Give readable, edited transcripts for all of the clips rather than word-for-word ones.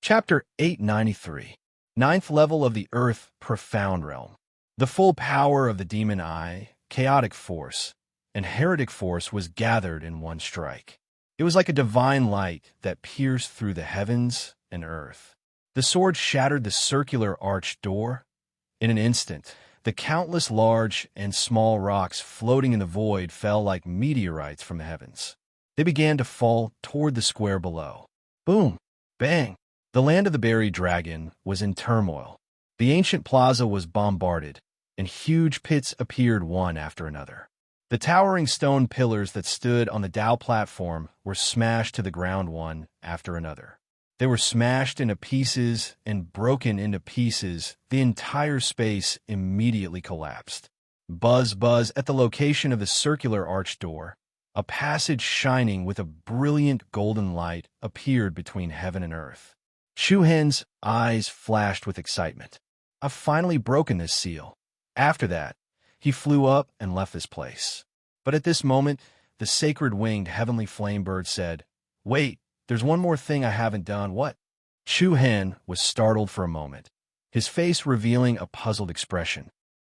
Chapter 893, Ninth Level of the Earth Profound Realm. The full power of the demon eye, chaotic force, and heretic force was gathered in one strike. It was like a divine light that pierced through the heavens and earth. The sword shattered the circular arched door. In an instant, the countless large and small rocks floating in the void fell like meteorites from the heavens. They began to fall toward the square below. Boom! Bang! The land of the buried dragon was in turmoil. The ancient plaza was bombarded, and huge pits appeared one after another. The towering stone pillars that stood on the Tao platform were smashed to the ground one after another. They were smashed into pieces and broken into pieces. The entire space immediately collapsed. Buzz, buzz at the location of the circular arched door. A passage shining with a brilliant golden light appeared between heaven and earth. Chu Hen's eyes flashed with excitement. I've finally broken this seal. After that, he flew up and left this place. But at this moment, the sacred winged heavenly flame bird said, "Wait, there's one more thing I haven't done." "What?" Chu Hen was startled for a moment, his face revealing a puzzled expression.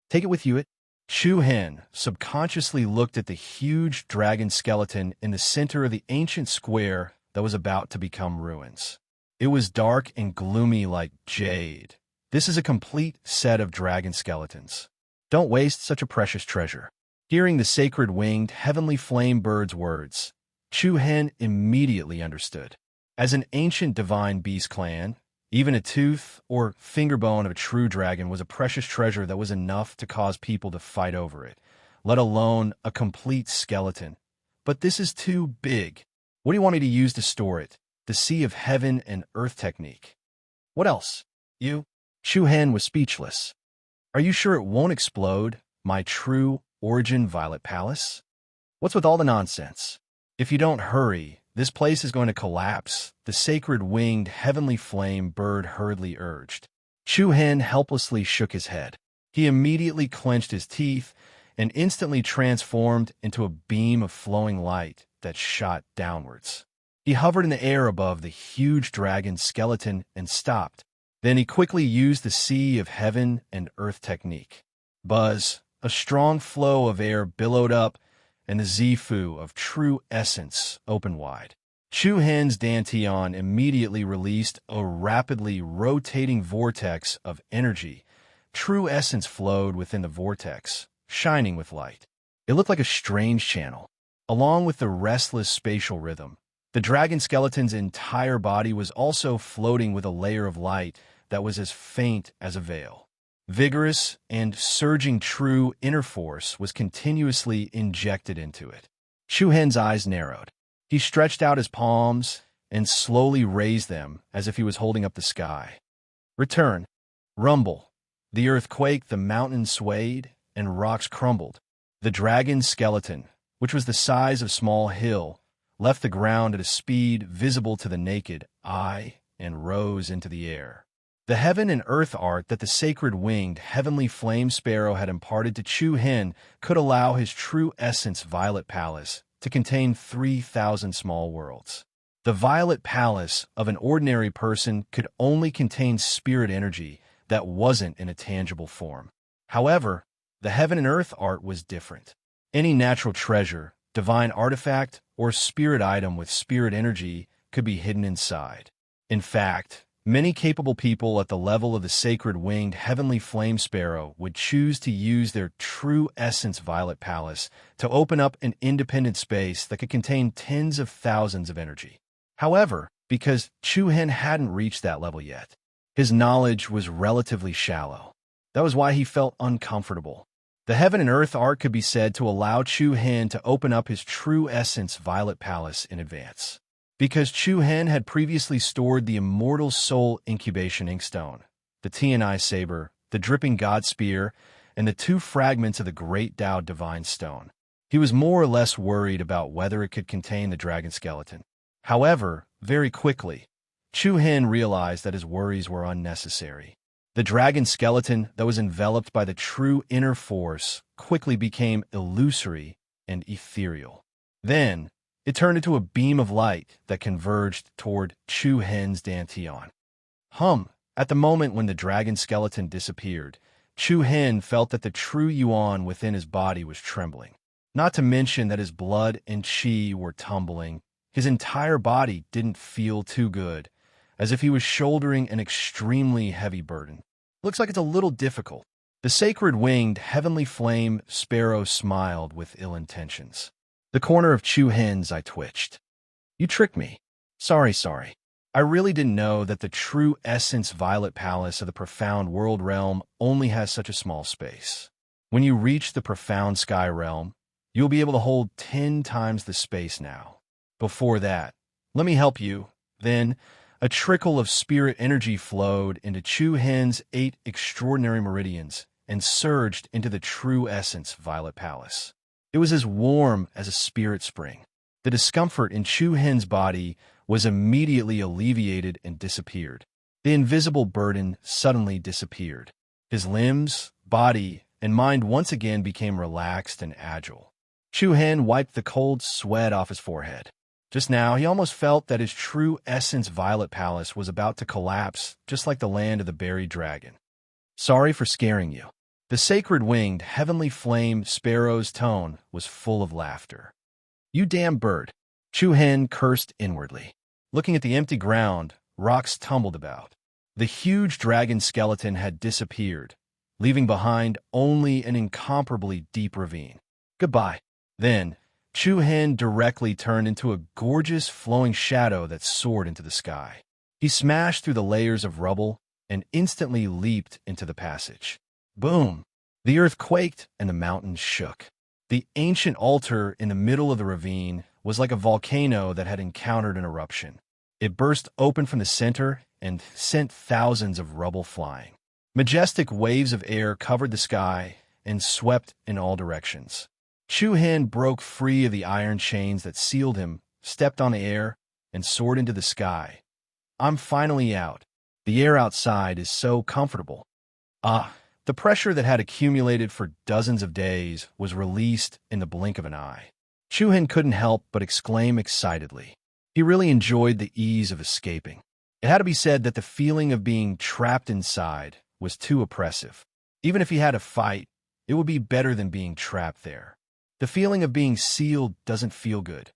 "Take it with you." Chu Hen subconsciously looked at the huge dragon skeleton in the center of the ancient square that was about to become ruins. It was dark and gloomy like jade. This is a complete set of dragon skeletons. Don't waste such a precious treasure. Hearing the sacred winged heavenly flame bird's words, Chu Hen immediately understood. As an ancient divine beast clan, even a tooth or finger bone of a true dragon was a precious treasure that was enough to cause people to fight over it, let alone a complete skeleton. But this is too big. What do you want me to use to store it? The Sea of Heaven and Earth technique. What else? Chu Hen was speechless. Are you sure it won't explode, my true origin Violet Palace? What's with all the nonsense? If you don't hurry, this place is going to collapse, the sacred winged heavenly flame bird hurriedly urged. Chu Hen helplessly shook his head. He immediately clenched his teeth and instantly transformed into a beam of flowing light that shot downwards. He hovered in the air above the huge dragon skeleton and stopped. Then he quickly used the Sea of Heaven and Earth technique. Buzz, a strong flow of air billowed up, and the Zifu of true essence opened wide. Chu Hen's Dantian immediately released a rapidly rotating vortex of energy. True essence flowed within the vortex, shining with light. It looked like a strange channel. Along with the restless spatial rhythm, the dragon skeleton's entire body was also floating with a layer of light that was as faint as a veil. Vigorous and surging true inner force was continuously injected into it. Chu Hen's eyes narrowed. He stretched out his palms and slowly raised them as if he was holding up the sky. Return. Rumble. The earth quaked, the mountains swayed, and rocks crumbled. The dragon skeleton, which was the size of a small hill, left the ground at a speed visible to the naked eye and rose into the air. The heaven and earth art that the sacred winged heavenly flame sparrow had imparted to Chu Hen could allow his true essence Violet Palace to contain 3,000 small worlds. The Violet Palace of an ordinary person could only contain spirit energy that wasn't in a tangible form. However, the heaven and earth art was different. Any natural treasure, divine artifact, or spirit item with spirit energy could be hidden inside. In fact, many capable people at the level of the sacred winged heavenly flame sparrow would choose to use their true essence Violet Palace to open up an independent space that could contain tens of thousands of energy. However, because Chu Hen hadn't reached that level yet, his knowledge was relatively shallow. That was why he felt uncomfortable. The heaven and earth art could be said to allow Chu Hen to open up his true essence Violet Palace in advance. Because Chu Hen had previously stored the immortal soul incubation inkstone, the Tianai saber, the dripping god spear, and the 2 fragments of the great Tao divine stone, he was more or less worried about whether it could contain the dragon skeleton. However, very quickly, Chu Hen realized that his worries were unnecessary. The dragon skeleton that was enveloped by the true inner force quickly became illusory and ethereal. Then, it turned into a beam of light that converged toward Chu Hen's Dantian. At the moment when the dragon skeleton disappeared, Chu Hen felt that the true Yuan within his body was trembling. Not to mention that his blood and qi were tumbling. His entire body didn't feel too good, as if he was shouldering an extremely heavy burden. Looks like it's a little difficult. The sacred winged heavenly flame sparrow smiled with ill intentions. The corner of Chu Hen's eye twitched. You tricked me. Sorry. I really didn't know that the true essence Violet Palace of the Profound World Realm only has such a small space. When you reach the Profound Sky Realm, you'll be able to hold 10 times the space now. Before that, let me help you. Then, a trickle of spirit energy flowed into Chu Hen's 8 extraordinary meridians and surged into the true essence Violet Palace. It was as warm as a spirit spring. The discomfort in Chu Hen's body was immediately alleviated and disappeared. The invisible burden suddenly disappeared. His limbs, body, and mind once again became relaxed and agile. Chu Hen wiped the cold sweat off his forehead. Just now, he almost felt that his true essence Violet Palace was about to collapse, just like the land of the buried dragon. Sorry for scaring you. The sacred winged, heavenly flame sparrow's tone was full of laughter. You damn bird. Chu Hen cursed inwardly. Looking at the empty ground, rocks tumbled about. The huge dragon skeleton had disappeared, leaving behind only an incomparably deep ravine. Goodbye. Then, Chu Hen directly turned into a gorgeous flowing shadow that soared into the sky. He smashed through the layers of rubble and instantly leaped into the passage. Boom! The earth quaked and the mountains shook. The ancient altar in the middle of the ravine was like a volcano that had encountered an eruption. It burst open from the center and sent thousands of rubble flying. Majestic waves of air covered the sky and swept in all directions. Chu Hen broke free of the iron chains that sealed him, stepped on the air, and soared into the sky. I'm finally out. The air outside is so comfortable. The pressure that had accumulated for dozens of days was released in the blink of an eye. Chu Hen couldn't help but exclaim excitedly. He really enjoyed the ease of escaping. It had to be said that the feeling of being trapped inside was too oppressive. Even if he had to fight, it would be better than being trapped there. The feeling of being sealed doesn't feel good,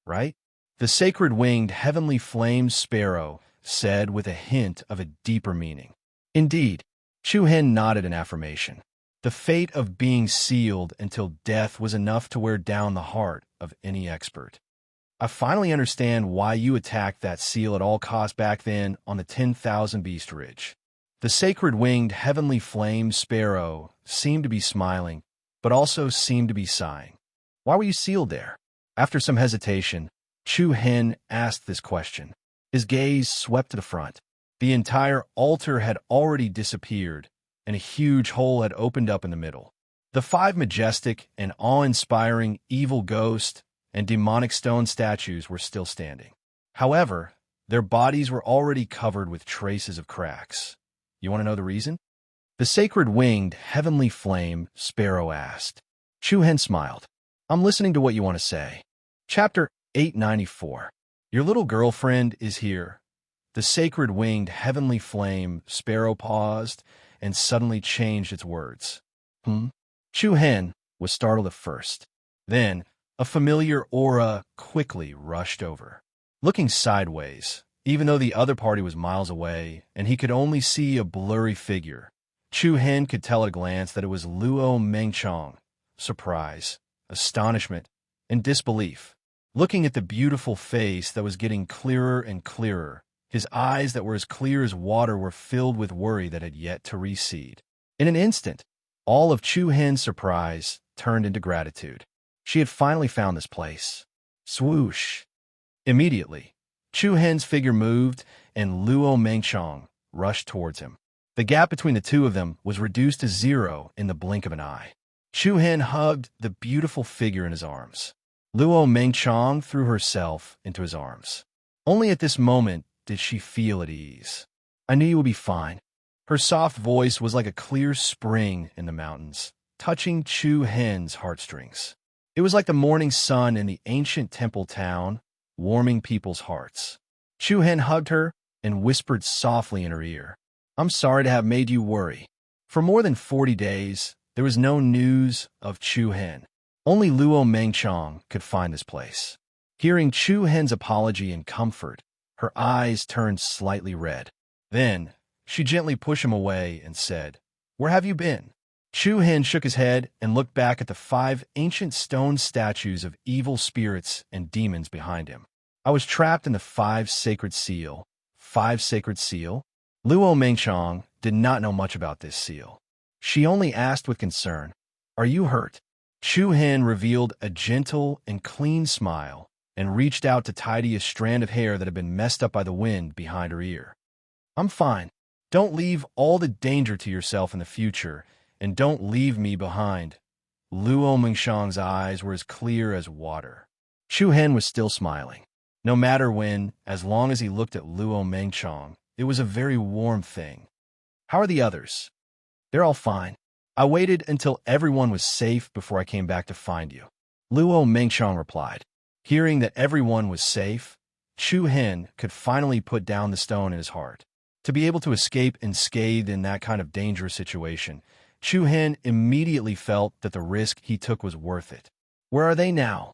right? The sacred winged heavenly flame sparrow said with a hint of a deeper meaning. Indeed. Chu Hen nodded in affirmation. The fate of being sealed until death was enough to wear down the heart of any expert. I finally understand why you attacked that seal at all costs back then on the 10,000 Beast Ridge. The sacred winged heavenly flame sparrow seemed to be smiling, but also seemed to be sighing. Why were you sealed there? After some hesitation, Chu Hen asked this question. His gaze swept to the front. The entire altar had already disappeared, and a huge hole had opened up in the middle. The 5 majestic and awe-inspiring evil ghost and demonic stone statues were still standing. However, their bodies were already covered with traces of cracks. You want to know the reason? The sacred winged heavenly flame sparrow asked. Chu Hen smiled. I'm listening to what you want to say. Chapter 894. Your little girlfriend is here. The sacred winged heavenly flame sparrow paused and suddenly changed its words. Chu Hen was startled at first. Then, a familiar aura quickly rushed over. Looking sideways, even though the other party was miles away and he could only see a blurry figure, Chu Hen could tell at a glance that it was Luo Mengchong. Surprise, astonishment, and disbelief. Looking at the beautiful face that was getting clearer and clearer, his eyes that were as clear as water were filled with worry that had yet to recede. In an instant, all of Chu Hen's surprise turned into gratitude. She had finally found this place. Swoosh! Immediately, Chu Hen's figure moved, and Luo Mengchong rushed towards him. The gap between the two of them was reduced to 0 in the blink of an eye. Chu Hen hugged the beautiful figure in his arms. Luo Mengchong threw herself into his arms. Only at this moment did she feel at ease. I knew you would be fine. Her soft voice was like a clear spring in the mountains, touching Chu Hen's heartstrings. It was like the morning sun in the ancient temple town, warming people's hearts. Chu Hen hugged her, and whispered softly in her ear, "I'm sorry to have made you worry." For more than 40 days, there was no news of Chu Hen. Only Luo Mengchong could find this place. Hearing Chu Hen's apology and comfort, her eyes turned slightly red. Then, she gently pushed him away and said, "Where have you been?" Chu Hen shook his head and looked back at the 5 ancient stone statues of evil spirits and demons behind him. "I was trapped in the 5 sacred seal." 5 sacred seal? Luo Mengchong did not know much about this seal. She only asked with concern, "Are you hurt?" Chu Hen revealed a gentle and clean smile and reached out to tidy a strand of hair that had been messed up by the wind behind her ear. "I'm fine. Don't leave all the danger to yourself in the future, and don't leave me behind." Luo Mengchong's eyes were as clear as water. Chu Hen was still smiling. No matter when, as long as he looked at Luo Mengchong, it was a very warm thing. "How are the others?" "They're all fine. I waited until everyone was safe before I came back to find you," Luo Mengchong replied. Hearing that everyone was safe, Chu Hen could finally put down the stone in his heart. To be able to escape unscathed in that kind of dangerous situation, Chu Hen immediately felt that the risk he took was worth it. "Where are they now?"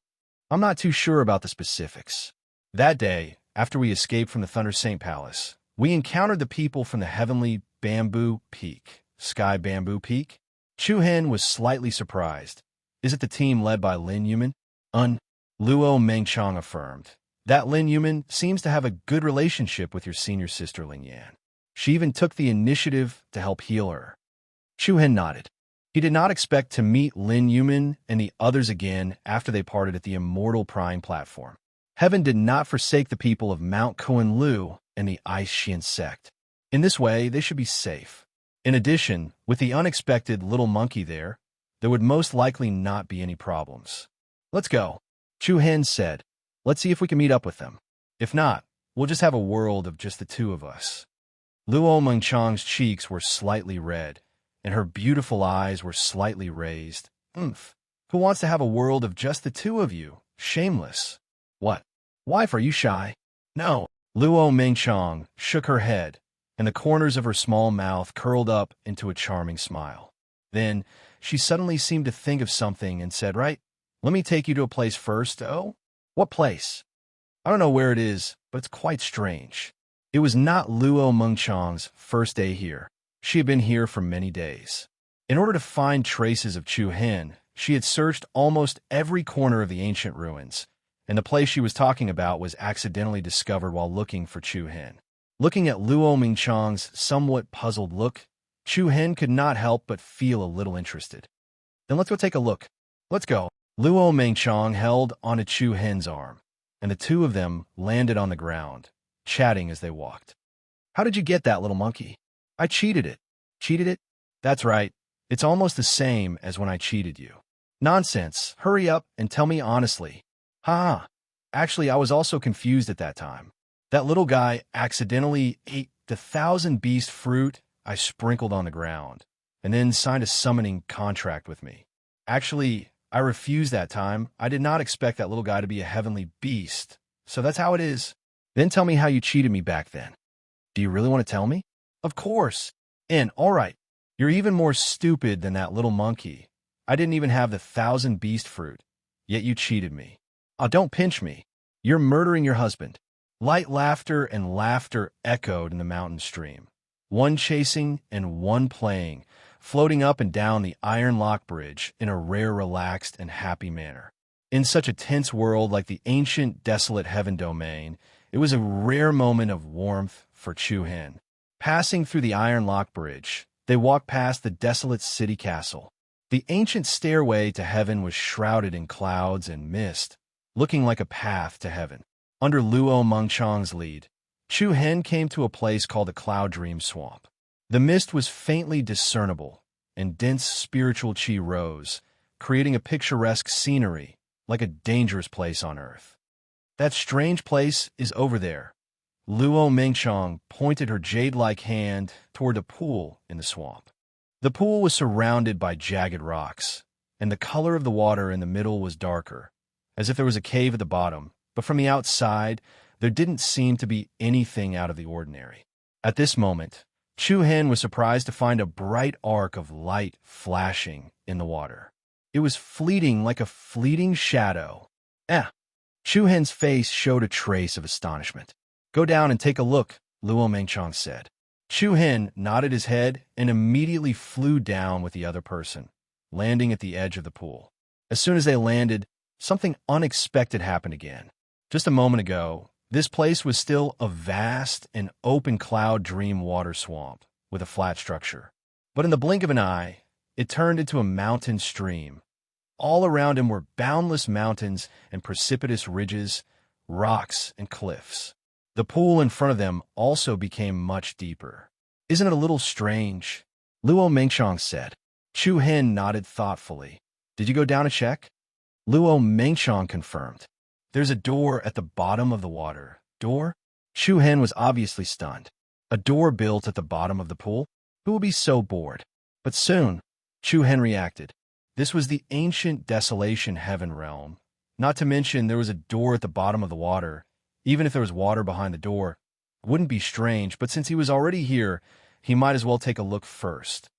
"I'm not too sure about the specifics. That day, after we escaped from the Thunder Saint Palace, we encountered the people from the Heavenly Bamboo Peak." Sky Bamboo Peak? Chu Hen was slightly surprised. "Is it the team led by Lin Yuman?" Luo Mengchong affirmed. "That Lin Yuman seems to have a good relationship with your senior sister Lin Yan. She even took the initiative to help heal her." Chu Hen nodded. He did not expect to meet Lin Yuman and the others again after they parted at the Immortal Prime platform. Heaven did not forsake the people of Mount Kuan-Lu and the Ice Xian sect. In this way, they should be safe. In addition, with the unexpected little monkey there would most likely not be any problems. "Let's go," Chu Hen said. "Let's see if we can meet up with them. If not, we'll just have a world of just the 2 of us." Luo Mengchong's cheeks were slightly red, and her beautiful eyes were slightly raised. Who wants to have a world of just the 2 of you? Shameless. "What? Wife, are you shy?" "No." Luo Mengchong shook her head, and the corners of her small mouth curled up into a charming smile. Then, she suddenly seemed to think of something and said, "Right, let me take you to a place first." "Oh? What place?" "I don't know where it is, but it's quite strange." It was not Luo Mengchong's first day here. She had been here for many days. In order to find traces of Chu Hen, she had searched almost every corner of the ancient ruins, and the place she was talking about was accidentally discovered while looking for Chu Hen. Looking at Luo Mengchong's somewhat puzzled look, Chu Hen could not help but feel a little interested. "Then let's go take a look." "Let's go." Luo Mengchong held onto Chu Hen's arm, and the 2 of them landed on the ground, chatting as they walked. "How did you get that, little monkey?" "I cheated it." "Cheated it?" "That's right. It's almost the same as when I cheated you." "Nonsense. Hurry up and tell me honestly." "Ha! Actually, I was also confused at that time. That little guy accidentally ate the 1,000 beast fruit I sprinkled on the ground, and then signed a summoning contract with me. Actually, I refused that time. I did not expect that little guy to be a heavenly beast, so that's how it is." "Then tell me how you cheated me back then." "Do you really want to tell me?" "Of course." "And, all right, you're even more stupid than that little monkey. I didn't even have the 1,000 beast fruit, yet you cheated me." "Oh, don't pinch me. You're murdering your husband." Light laughter and laughter echoed in the mountain stream, one chasing and one playing, floating up and down the iron lock bridge in a rare, relaxed, and happy manner. In such a tense world like the ancient, desolate heaven domain, it was a rare moment of warmth for Chu Hen. Passing through the iron lock bridge, they walked past the desolate city castle. The ancient stairway to heaven was shrouded in clouds and mist, looking like a path to heaven. Under Luo Mengchong's lead, Chu Hen came to a place called the Cloud Dream Swamp. The mist was faintly discernible, and dense spiritual chi rose, creating a picturesque scenery like a dangerous place on earth. "That strange place is over there." Luo Mengchong pointed her jade-like hand toward a pool in the swamp. The pool was surrounded by jagged rocks, and the color of the water in the middle was darker, as if there was a cave at the bottom. But from the outside, There didn't seem to be anything out of the ordinary. At this moment, Chu Hen was surprised to find a bright arc of light flashing in the water. It was fleeting like a fleeting shadow. Chu Hen's face showed a trace of astonishment. "Go down and take a look," Luo Mengchong said. Chu Hen nodded his head and immediately flew down with the other person, landing at the edge of the pool. As soon as they landed, something unexpected happened again. Just a moment ago, this place was still a vast and open cloud dream water swamp with a flat structure. But in the blink of an eye, it turned into a mountain stream. All around him were boundless mountains and precipitous ridges, rocks, and cliffs. The pool in front of them also became much deeper. "Isn't it a little strange?" Luo Mengchong said. Chu Hen nodded thoughtfully. "Did you go down to check?" Luo Mengchong confirmed. "There's a door at the bottom of the water." "Door?" Chu Hen was obviously stunned. A door built at the bottom of the pool? Who would be so bored? But soon, Chu Hen reacted. This was the ancient desolation heaven realm. Not to mention there was a door at the bottom of the water. Even if there was water behind the door, it wouldn't be strange, but since he was already here, he might as well take a look first.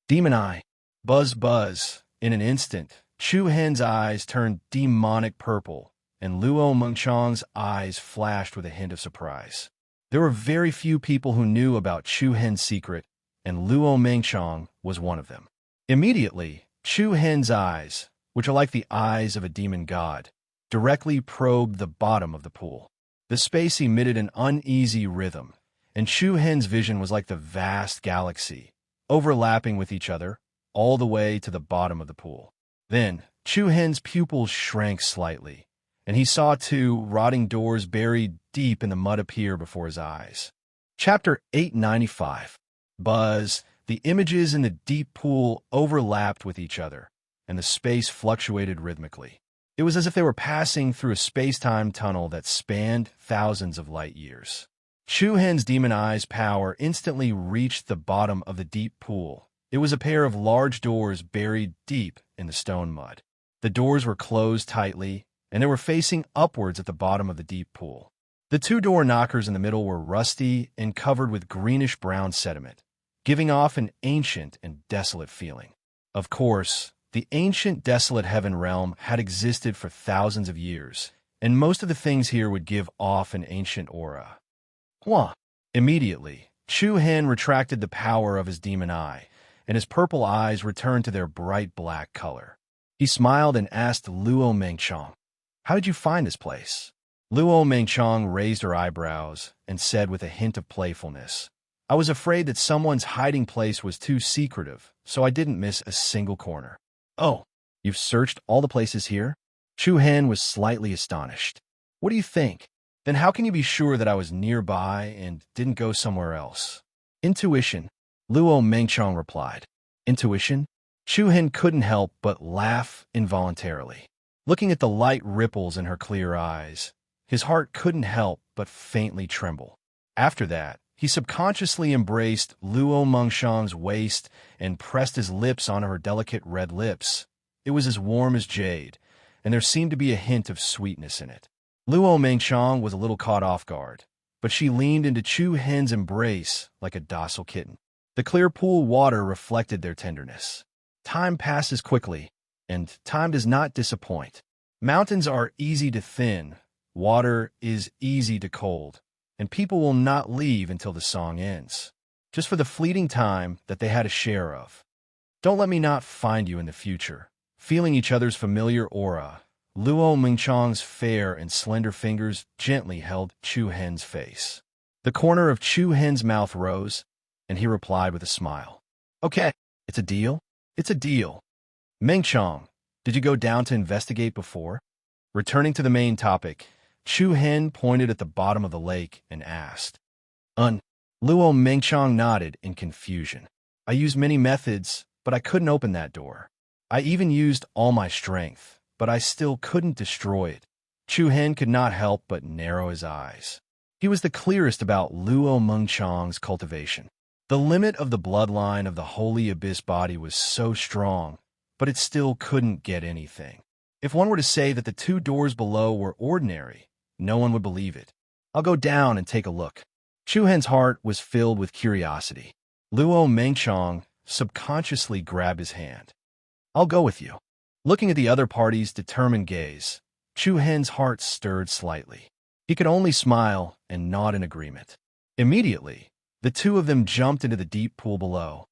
Demon eye. Buzz buzz. In an instant, Chu Hen's eyes turned demonic purple, and Luo Mengchong's eyes flashed with a hint of surprise. There were very few people who knew about Chu Hen's secret, and Luo Mengchong was one of them. Immediately, Chu Hen's eyes, which are like the eyes of a demon god, directly probed the bottom of the pool. The space emitted an uneasy rhythm, and Chu Hen's vision was like the vast galaxy, overlapping with each other, all the way to the bottom of the pool. Then, Chu Hen's pupils shrank slightly, and he saw two rotting doors buried deep in the mud appear before his eyes. Chapter 895. Buzz. The images in the deep pool overlapped with each other, and the space fluctuated rhythmically. It was as if they were passing through a space-time tunnel that spanned thousands of light years. Chu Hen's demon eye's power instantly reached the bottom of the deep pool. It was a pair of large doors buried deep in the stone mud. The doors were closed tightly, and they were facing upwards at the bottom of the deep pool. The two door knockers in the middle were rusty and covered with greenish-brown sediment, giving off an ancient and desolate feeling. Of course, the ancient desolate heaven realm had existed for thousands of years, and most of the things here would give off an ancient aura. Immediately, Chu Hen retracted the power of his demon eye, and his purple eyes returned to their bright black color. He smiled and asked Luo Mengchong, "How did you find this place?" Luo Mengchong raised her eyebrows and said with a hint of playfulness, "I was afraid that someone's hiding place was too secretive, so I didn't miss a single corner." "Oh, you've searched all the places here?" Chu Hen was slightly astonished. "What do you think? Then how can you be sure that I was nearby and didn't go somewhere else?" "Intuition," Luo Mengchong replied. "Intuition?" Chu Hen couldn't help but laugh involuntarily. Looking at the light ripples in her clear eyes, his heart couldn't help but faintly tremble. After that, he subconsciously embraced Luo Mengchong's waist and pressed his lips onto her delicate red lips. It was as warm as jade, and there seemed to be a hint of sweetness in it. Luo Mengchong was a little caught off guard, but she leaned into Chu Hen's embrace like a docile kitten. The clear pool water reflected their tenderness. Time passes quickly, and time does not disappoint. Mountains are easy to thin, water is easy to cold, and people will not leave until the song ends, just for the fleeting time that they had a share of. Don't let me not find you in the future. Feeling each other's familiar aura, Luo Mengchong's fair and slender fingers gently held Chu Hen's face. The corner of Chu Hen's mouth rose, and he replied with a smile. "Okay, it's a deal? It's a deal." "Mengchong, did you go down to investigate before?" Returning to the main topic, Chu Hen pointed at the bottom of the lake and asked. Luo Mengchong nodded in confusion. "I used many methods, but I couldn't open that door. I even used all my strength, but I still couldn't destroy it." Chu Hen could not help but narrow his eyes. He was the clearest about Luo Mengchong's cultivation. The limit of the bloodline of the Holy Abyss body was so strong, but it still couldn't get anything. If one were to say that the two doors below were ordinary, no one would believe it. I'll go down and take a look. Chu Hen's heart was filled with curiosity. Luo Mengchong subconsciously grabbed his hand. I'll go with you. Looking at the other party's determined gaze, Chu Hen's heart stirred slightly. He could only smile and nod in agreement. Immediately, the two of them jumped into the deep pool below.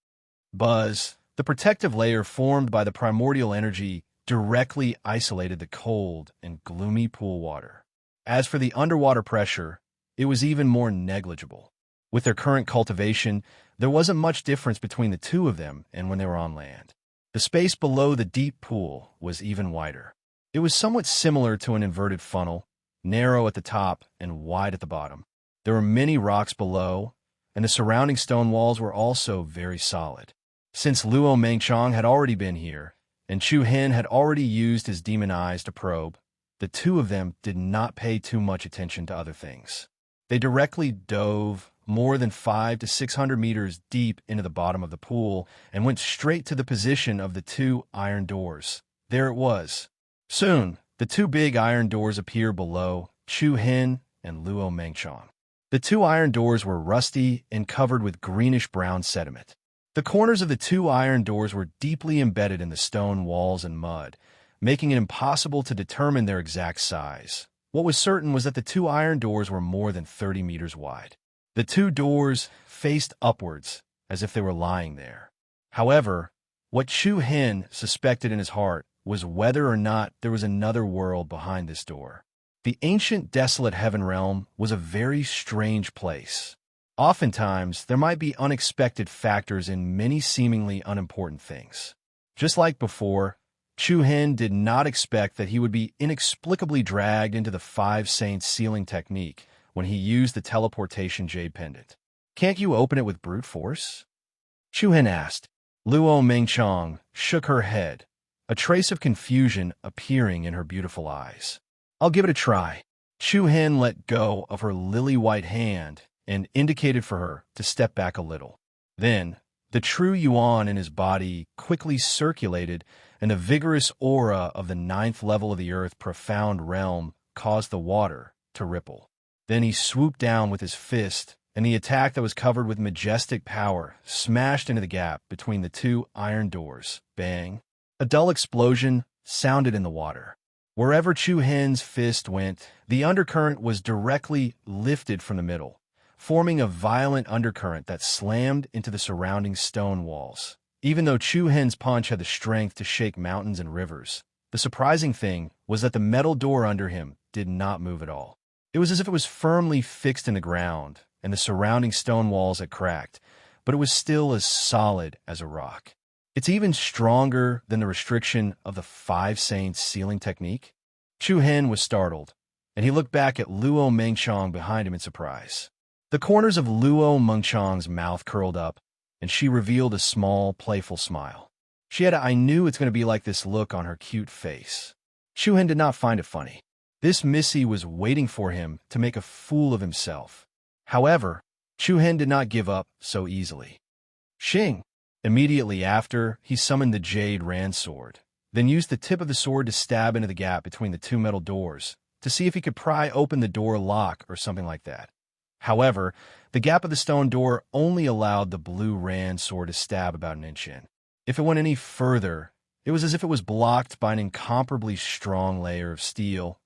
Buzz, the protective layer formed by the primordial energy, directly isolated the cold and gloomy pool water. As for the underwater pressure, it was even more negligible. With their current cultivation, there wasn't much difference between the two of them and when they were on land. The space below the deep pool was even wider. It was somewhat similar to an inverted funnel, narrow at the top and wide at the bottom. There were many rocks below, and the surrounding stone walls were also very solid. Since Luo Mengchong had already been here, and Chu Hen had already used his demon eyes to probe, the two of them did not pay too much attention to other things. They directly dove more than 500 to 600 meters deep into the bottom of the pool and went straight to the position of the two iron doors. There it was. Soon, the two big iron doors appeared below Chu Hen and Luo Mengchong. The two iron doors were rusty and covered with greenish-brown sediment. The corners of the two iron doors were deeply embedded in the stone walls and mud, making it impossible to determine their exact size. What was certain was that the two iron doors were more than 30 meters wide. The two doors faced upwards, as if they were lying there. However, what Chu Hen suspected in his heart was whether or not there was another world behind this door. The ancient desolate heaven realm was a very strange place. Oftentimes, there might be unexpected factors in many seemingly unimportant things. Just like before, Chu Hen did not expect that he would be inexplicably dragged into the Five Saints sealing technique when he used the teleportation jade pendant. Can't you open it with brute force? Chu Hen asked. Luo Mengchong shook her head, a trace of confusion appearing in her beautiful eyes. I'll give it a try. Chu Hen let go of her lily-white hand and indicated for her to step back a little. Then, the true yuan in his body quickly circulated, and the vigorous aura of the 9th level of the earth profound realm caused the water to ripple. Then he swooped down with his fist, and the attack that was covered with majestic power smashed into the gap between the two iron doors. Bang! A dull explosion sounded in the water. Wherever Chu Hen's fist went, the undercurrent was directly lifted from the middle, forming a violent undercurrent that slammed into the surrounding stone walls. Even though Chu Hen's punch had the strength to shake mountains and rivers, the surprising thing was that the metal door under him did not move at all. It was as if it was firmly fixed in the ground, and the surrounding stone walls had cracked, but it was still as solid as a rock. It's even stronger than the restriction of the Five Saints sealing technique. Chu Hen was startled, and he looked back at Luo Mengchong behind him in surprise. The corners of Luo Mengchong's mouth curled up, and she revealed a small, playful smile. She had a "I knew it's going to be like this" look on her cute face. Chu Hen did not find it funny. This Missy was waiting for him to make a fool of himself. However, Chu Hen did not give up so easily. Xing! Immediately after, he summoned the Jade Ran sword, then used the tip of the sword to stab into the gap between the two metal doors to see if he could pry open the door lock or something like that. However, the gap of the stone door only allowed the blue Ran sword to stab about an inch in. If it went any further, it was as if it was blocked by an incomparably strong layer of steel,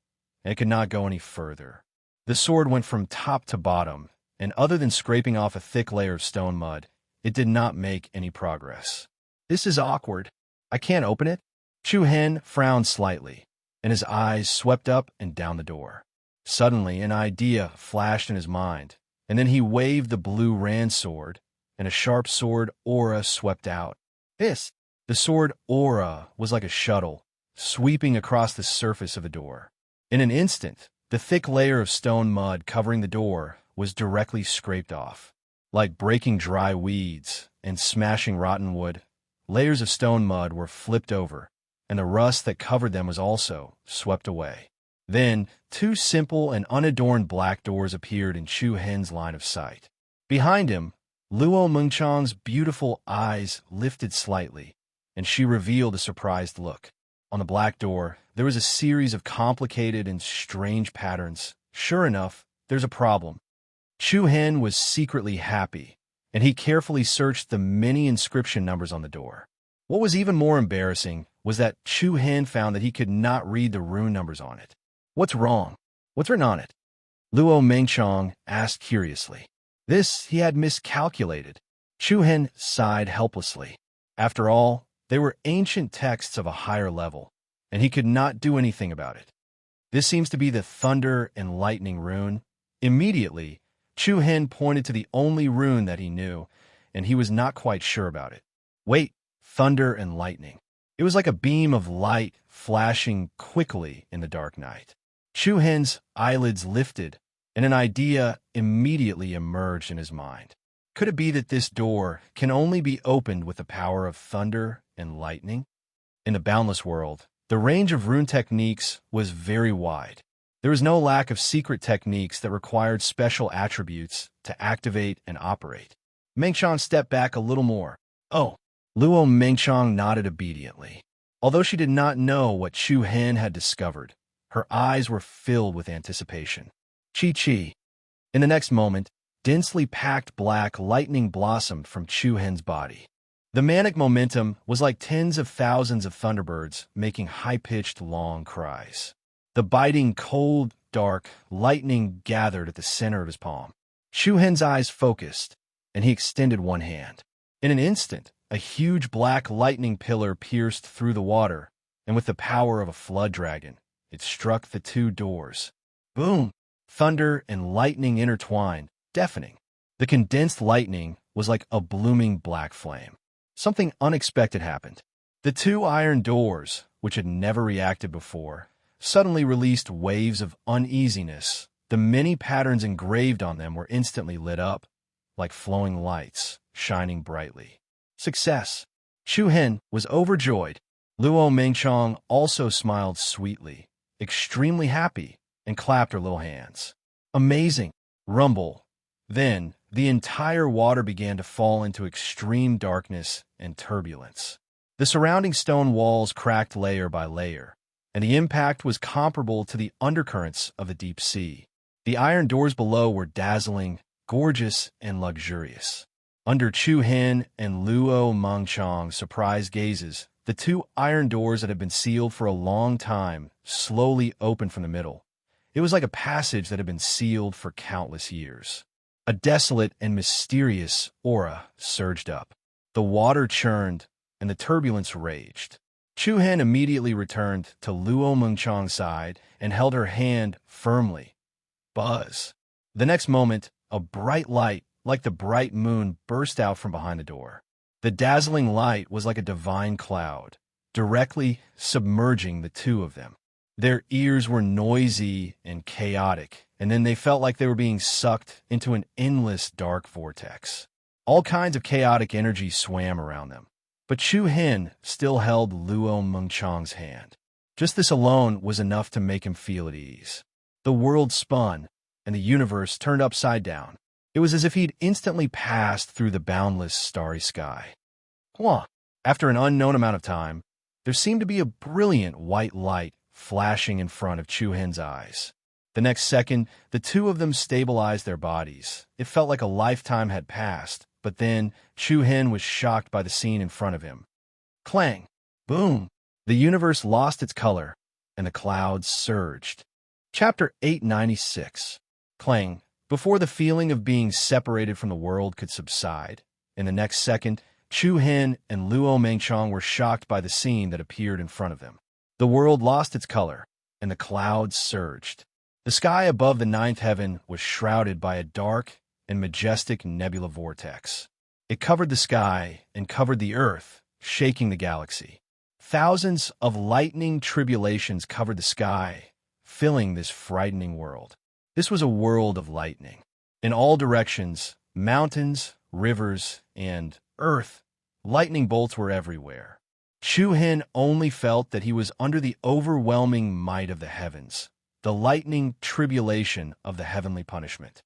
and it could not go any further. The sword went from top to bottom, and other than scraping off a thick layer of stone mud, it did not make any progress. This is awkward. I can't open it. Chu Hen frowned slightly, and his eyes swept up and down the door. Suddenly, an idea flashed in his mind, and then he waved the blue Ran sword, and a sharp sword aura swept out. The sword aura was like a shuttle, sweeping across the surface of the door. In an instant, the thick layer of stone mud covering the door was directly scraped off. Like breaking dry weeds and smashing rotten wood, layers of stone mud were flipped over, and the rust that covered them was also swept away. Then, two simple and unadorned black doors appeared in Chu Hen's line of sight. Behind him, Luo Mengchong's beautiful eyes lifted slightly, and she revealed a surprised look. On the black door, there was a series of complicated and strange patterns. Sure enough, there's a problem. Chu Hen was secretly happy, and he carefully searched the many inscription numbers on the door. What was even more embarrassing was that Chu Hen found that he could not read the rune numbers on it. What's wrong? What's written on it? Luo Mengchong asked curiously. This he had miscalculated. Chu Hen sighed helplessly. After all, they were ancient texts of a higher level, and he could not do anything about it. This seems to be the thunder and lightning rune. Immediately, Chu Hen pointed to the only rune that he knew, and he was not quite sure about it. Wait, thunder and lightning. It was like a beam of light flashing quickly in the dark night. Chu Hen's eyelids lifted, and an idea immediately emerged in his mind. Could it be that this door can only be opened with the power of thunder and lightning? In the boundless world, the range of rune techniques was very wide. There was no lack of secret techniques that required special attributes to activate and operate. Mengchong stepped back a little more. Oh, Luo Mengchong nodded obediently. Although she did not know what Chu Hen had discovered, her eyes were filled with anticipation. Chi. In the next moment, densely packed black lightning blossomed from Chu Hen's body. The manic momentum was like tens of thousands of thunderbirds making high-pitched, long cries. The biting, cold, dark lightning gathered at the center of his palm. Chu Hen's eyes focused, and he extended one hand. In an instant, a huge black lightning pillar pierced through the water, and with the power of a flood dragon, it struck the two doors. Boom! Thunder and lightning intertwined, deafening. The condensed lightning was like a blooming black flame. Something unexpected happened. The two iron doors, which had never reacted before, suddenly released waves of uneasiness. The many patterns engraved on them were instantly lit up, like flowing lights, shining brightly. Success! Chu Hen was overjoyed. Luo Mengchong also smiled sweetly, extremely happy, and clapped her little hands. Amazing! Rumble. Then, the entire water began to fall into extreme darkness and turbulence. The surrounding stone walls cracked layer by layer, and the impact was comparable to the undercurrents of the deep sea. The iron doors below were dazzling, gorgeous, and luxurious. Under Chu Hen and Luo Mengchong's surprised gazes, the two iron doors that had been sealed for a long time slowly opened from the middle. It was like a passage that had been sealed for countless years. A desolate and mysterious aura surged up. The water churned, and the turbulence raged. Chu Hen immediately returned to Luo Mengchong's side and held her hand firmly. Buzz. The next moment, a bright light, like the bright moon, burst out from behind the door. The dazzling light was like a divine cloud, directly submerging the two of them. Their ears were noisy and chaotic, and then they felt like they were being sucked into an endless dark vortex. All kinds of chaotic energy swam around them. But Chu Hen still held Luo Mengchong's hand. Just this alone was enough to make him feel at ease. The world spun, and the universe turned upside down. It was as if he'd instantly passed through the boundless starry sky. After an unknown amount of time, there seemed to be a brilliant white light flashing in front of Chu Hen's eyes. The next second, the two of them stabilized their bodies. It felt like a lifetime had passed, but then Chu Hen was shocked by the scene in front of him. Clang! Boom! The universe lost its color, and the clouds surged. Chapter 896. Clang! Before the feeling of being separated from the world could subside, in the next second, Chu Hen and Luo Mengchong were shocked by the scene that appeared in front of them. The world lost its color, and the clouds surged. The sky above the ninth heaven was shrouded by a dark and majestic nebula vortex. It covered the sky and covered the earth, shaking the galaxy. Thousands of lightning tribulations covered the sky, filling this frightening world. This was a world of lightning. In all directions, mountains, rivers, and earth, lightning bolts were everywhere. Chu Hen only felt that he was under the overwhelming might of the heavens, the lightning tribulation of the heavenly punishment.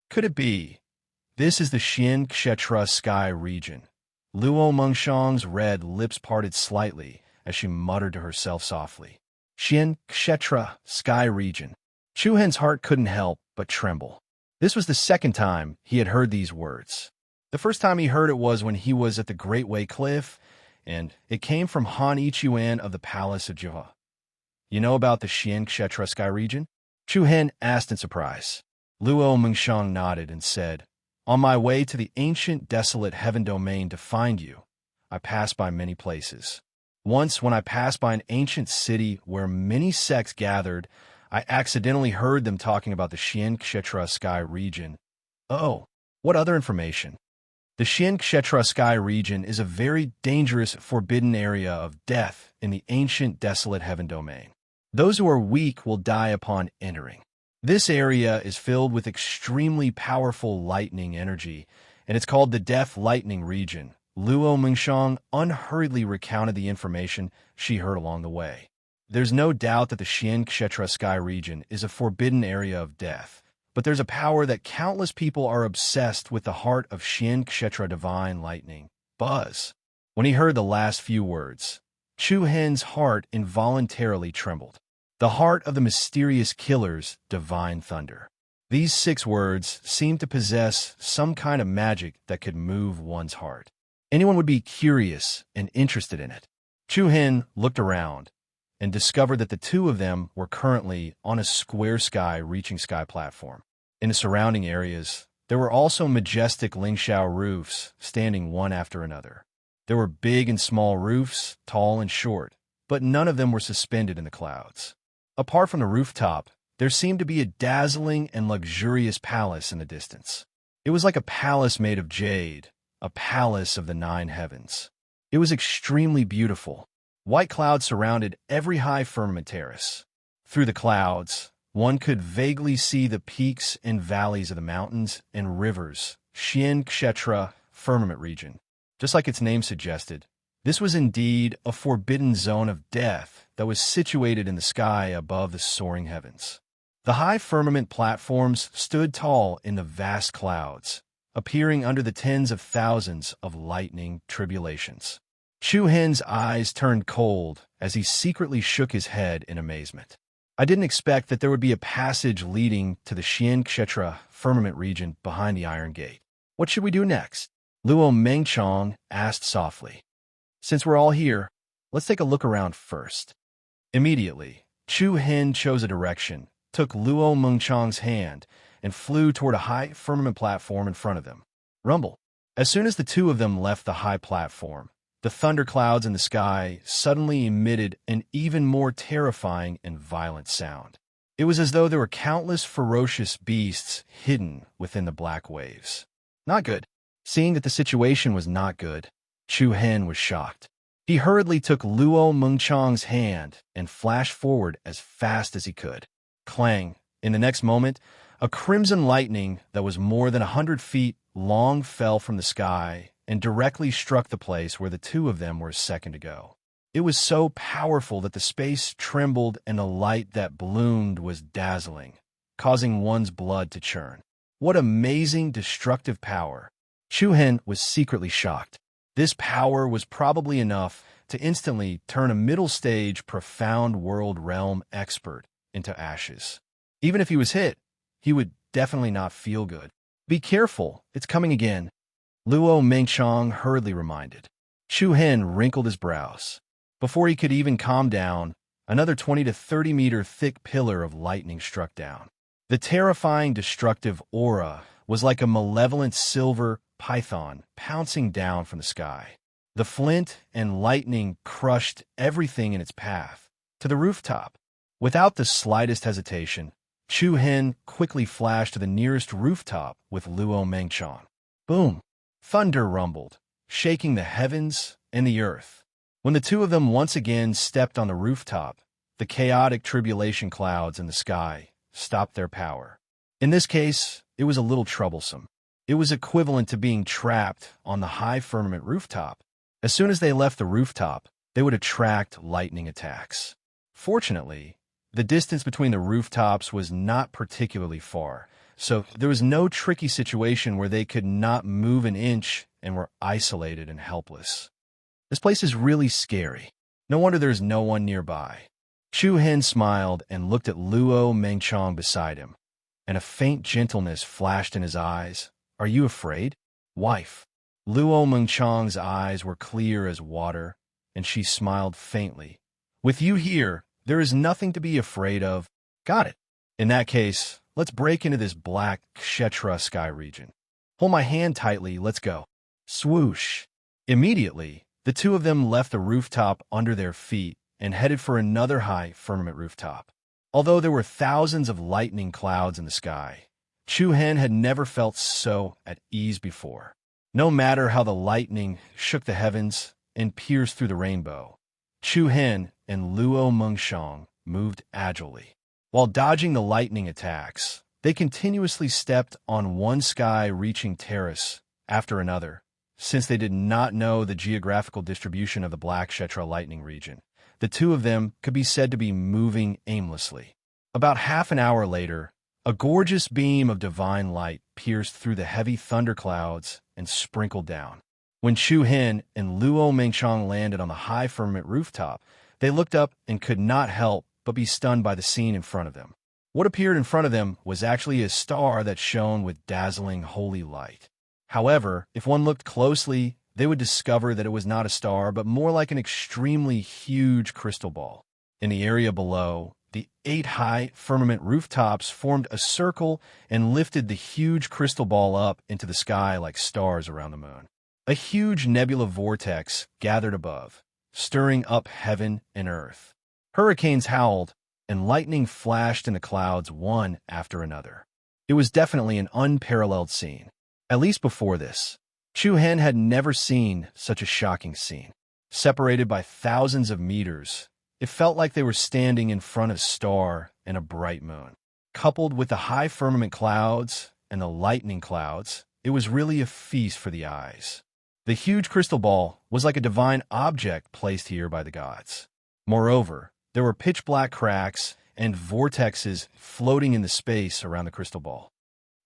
Could it be? This is the Xian Kshetra sky region. Luo Mengchong's red lips parted slightly as she muttered to herself softly. Xian Kshetra sky region. Chu Hen's heart couldn't help but tremble. This was the second time he had heard these words. The first time he heard it was when he was at the Great Way Cliff, and it came from Han Ichuan of the Palace of Jiva. You know about the Xian Kshetra sky region? Chu Hen asked in surprise. Luo Mengshang nodded and said, On my way to the ancient desolate heaven domain to find you, I passed by many places. Once, when I passed by an ancient city where many sects gathered, I accidentally heard them talking about the Xian Kshetra sky region. Oh, what other information? The Xian Kshetra sky region is a very dangerous, forbidden area of death in the ancient desolate heaven domain. Those who are weak will die upon entering. This area is filled with extremely powerful lightning energy, and it's called the Death Lightning region. Luo Mengshang unhurriedly recounted the information she heard along the way. There's no doubt that the Xian Kshetra sky region is a forbidden area of death, but there's a power that countless people are obsessed with, the heart of Xian Kshetra divine lightning. Buzz. When he heard the last few words, Chu Hen's heart involuntarily trembled. The heart of the mysterious killer's divine thunder. These 6 words seemed to possess some kind of magic that could move one's heart. Anyone would be curious and interested in it. Chu Hen looked around and discovered that the two of them were currently on a square sky-reaching sky platform. In the surrounding areas, there were also majestic Lingxiao roofs standing one after another. There were big and small roofs, tall and short, but none of them were suspended in the clouds. Apart from the rooftop, there seemed to be a dazzling and luxurious palace in the distance. It was like a palace made of jade, a palace of the 9 heavens. It was extremely beautiful. White clouds surrounded every high firmament terrace. Through the clouds, one could vaguely see the peaks and valleys of the mountains and rivers, Xian Kshetra firmament region. Just like its name suggested, this was indeed a forbidden zone of death that was situated in the sky above the soaring heavens. The high firmament platforms stood tall in the vast clouds, appearing under the tens of thousands of lightning tribulations. Chu Hen's eyes turned cold as he secretly shook his head in amazement. I didn't expect that there would be a passage leading to the Xian Kshetra firmament region behind the Iron Gate. What should we do next? Luo Mengchong asked softly. Since we're all here, let's take a look around first. Immediately, Chu Hen chose a direction, took Luo Mengchong's hand, and flew toward a high firmament platform in front of them. Rumble. As soon as the two of them left the high platform, the thunderclouds in the sky suddenly emitted an even more terrifying and violent sound. It was as though there were countless ferocious beasts hidden within the black waves. Not good. Seeing that the situation was not good, Chu Hen was shocked. He hurriedly took Luo Mengchong's hand and flashed forward as fast as he could. Clang! In the next moment, a crimson lightning that was more than 100 feet long fell from the sky and directly struck the place where the two of them were a second ago. It was so powerful that the space trembled and the light that bloomed was dazzling, causing one's blood to churn. What amazing destructive power! Chu Hen was secretly shocked. This power was probably enough to instantly turn a middle-stage, profound world realm expert into ashes. Even if he was hit, he would definitely not feel good. Be careful, it's coming again, Luo Mengchong hurriedly reminded. Chu Hen wrinkled his brows. Before he could even calm down, another 20 to 30 meter thick pillar of lightning struck down. The terrifying destructive aura was like a malevolent silver python pouncing down from the sky. The flint and lightning crushed everything in its path, to the rooftop. Without the slightest hesitation, Chu Hen quickly flashed to the nearest rooftop with Luo Mengchong. Boom! Thunder rumbled, shaking the heavens and the earth. When the two of them once again stepped on the rooftop, the chaotic tribulation clouds in the sky stopped their power. In this case, it was a little troublesome. It was equivalent to being trapped on the high firmament rooftop. As soon as they left the rooftop, they would attract lightning attacks. Fortunately, the distance between the rooftops was not particularly far, so there was no tricky situation where they could not move an inch and were isolated and helpless. This place is really scary. No wonder there's no one nearby. Chu Hen smiled and looked at Luo Mengchong beside him. and a faint gentleness flashed in his eyes. "Are you afraid, wife?" Luo Mengchang's eyes were clear as water, and she smiled faintly. "With you here, there is nothing to be afraid of." "Got it. In that case, let's break into this black Kshetra sky region. Hold my hand tightly, let's go." Swoosh! Immediately, the two of them left the rooftop under their feet and headed for another high firmament rooftop. Although there were thousands of lightning clouds in the sky, Chu Hen had never felt so at ease before. No matter how the lightning shook the heavens and pierced through the rainbow, Chu Hen and Luo Mengshang moved agilely. While dodging the lightning attacks, they continuously stepped on one sky-reaching terrace after another, since they did not know the geographical distribution of the Black Kshetra lightning region. The two of them could be said to be moving aimlessly. About half an hour later, a gorgeous beam of divine light pierced through the heavy thunderclouds and sprinkled down. When Chu Hen and Luo Mengchang landed on the high firmament rooftop, they looked up and could not help but be stunned by the scene in front of them. What appeared in front of them was actually a star that shone with dazzling holy light. However, if one looked closely, they would discover that it was not a star, but more like an extremely huge crystal ball. In the area below, the 8 high firmament rooftops formed a circle and lifted the huge crystal ball up into the sky like stars around the moon. A huge nebula vortex gathered above, stirring up heaven and earth. Hurricanes howled, and lightning flashed in the clouds one after another. It was definitely an unparalleled scene. At least before this, Chu Hen had never seen such a shocking scene. Separated by thousands of meters, it felt like they were standing in front of a star and a bright moon. Coupled with the high firmament clouds and the lightning clouds, it was really a feast for the eyes. The huge crystal ball was like a divine object placed here by the gods. Moreover, there were pitch-black cracks and vortexes floating in the space around the crystal ball.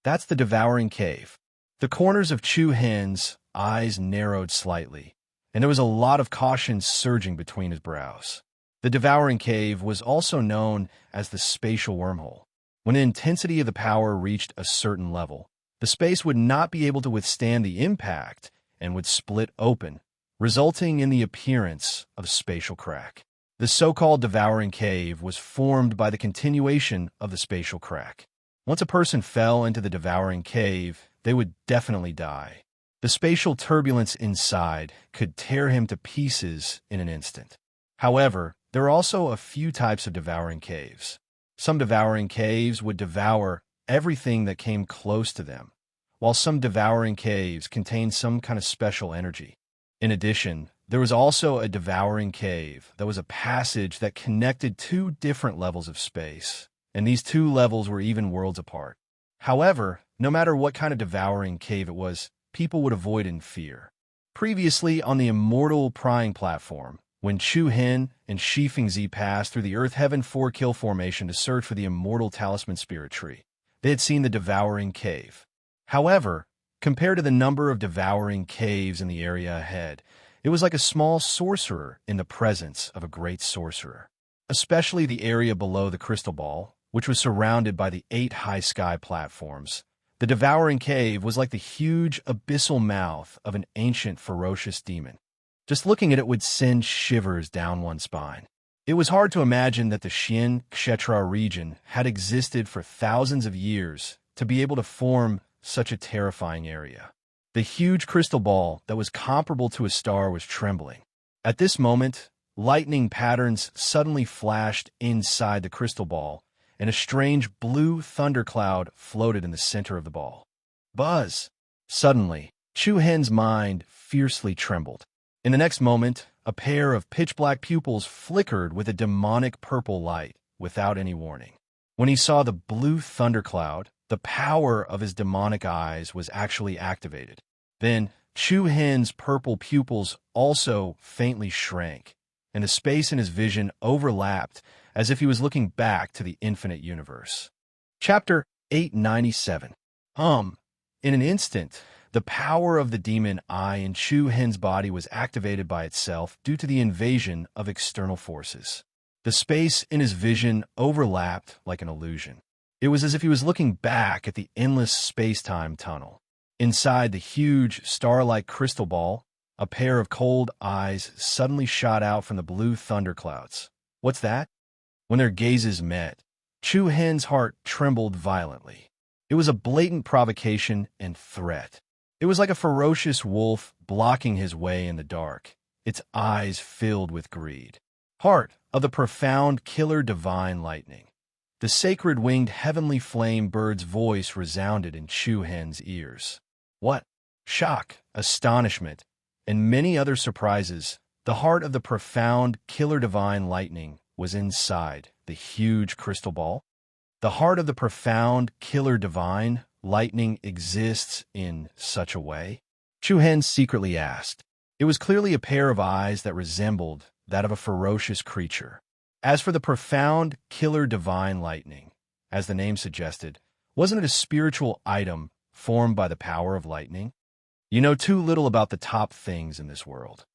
That's the devouring cave. The corners of Chu Hen's eyes narrowed slightly, and there was a lot of caution surging between his brows. The devouring cave was also known as the spatial wormhole. When the intensity of the power reached a certain level, the space would not be able to withstand the impact and would split open, resulting in the appearance of a spatial crack. The so-called devouring cave was formed by the continuation of the spatial crack. Once a person fell into the devouring cave, they would definitely die. The spatial turbulence inside could tear him to pieces in an instant. However, there are also a few types of devouring caves. Some devouring caves would devour everything that came close to them, while some devouring caves contained some kind of special energy. In addition, there was also a devouring cave that was a passage that connected 2 different levels of space, and these 2 levels were even worlds apart. However, no matter what kind of devouring cave it was, people would avoid it in fear. Previously on the Immortal Prying Platform, when Chu Hen and Shi Fingzi passed through the Earth-Heaven 4-kill formation to search for the Immortal Talisman Spirit Tree, they had seen the devouring cave. However, compared to the number of devouring caves in the area ahead, it was like a small sorcerer in the presence of a great sorcerer. Especially the area below the crystal ball, which was surrounded by the 8 high sky platforms. The devouring cave was like the huge abyssal mouth of an ancient ferocious demon. Just looking at it would send shivers down one's spine. It was hard to imagine that the Xian Kshetra region had existed for thousands of years to be able to form such a terrifying area. The huge crystal ball that was comparable to a star was trembling. At this moment, lightning patterns suddenly flashed inside the crystal ball, and a strange blue thundercloud floated in the center of the ball. Buzz! Suddenly, Chu Hen's mind fiercely trembled. In the next moment, a pair of pitch-black pupils flickered with a demonic purple light without any warning. When he saw the blue thundercloud, the power of his demonic eyes was actually activated. Then, Chu Hen's purple pupils also faintly shrank, and the space in his vision overlapped as if he was looking back to the infinite universe. Chapter 897. In an instant, the power of the demon eye in Chu Hen's body was activated by itself due to the invasion of external forces. The space in his vision overlapped like an illusion. It was as if he was looking back at the endless space-time tunnel. Inside the huge, star-like crystal ball, a pair of cold eyes suddenly shot out from the blue thunderclouds. "What's that?" When their gazes met, Chu Hen's heart trembled violently. It was a blatant provocation and threat. It was like a ferocious wolf blocking his way in the dark, its eyes filled with greed. Heart of the profound killer divine lightning. The sacred winged heavenly flame bird's voice resounded in Chu Hen's ears. What? Shock, astonishment, and many other surprises. The heart of the profound killer divine lightning was inside the huge crystal ball. The heart of the profound killer divine lightning exists in such a way? Chu Hen secretly asked. It was clearly a pair of eyes that resembled that of a ferocious creature. As for the profound killer divine lightning, as the name suggested, wasn't it a spiritual item formed by the power of lightning? You know too little about the top things in this world.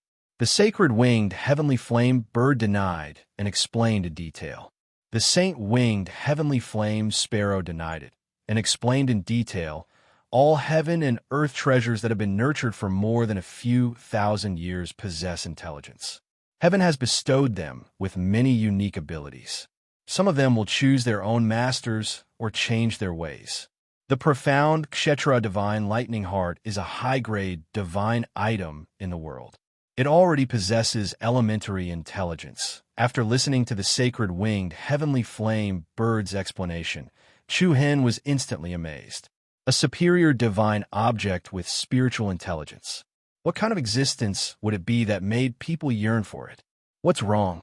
The sacred winged heavenly flame bird denied and explained in detail. The saint-winged heavenly flame sparrow denied it and explained in detail all heaven and earth treasures that have been nurtured for more than a few thousand years possess intelligence. Heaven has bestowed them with many unique abilities. Some of them will choose their own masters or change their ways. The profound Kshetra divine lightning heart is a high-grade divine item in the world. It already possesses elementary intelligence. After listening to the sacred winged heavenly flame bird's explanation, Chu Hen was instantly amazed. A superior divine object with spiritual intelligence. What kind of existence would it be that made people yearn for it? What's wrong?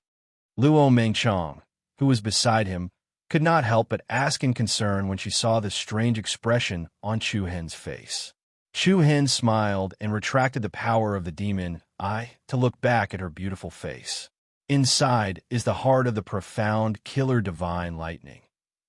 Luo Mengchong, who was beside him, could not help but ask in concern when she saw the strange expression on Chu Hen's face. Chu Hen smiled and retracted the power of the demon eye to look back at her beautiful face. Inside is the heart of the profound killer divine lightning.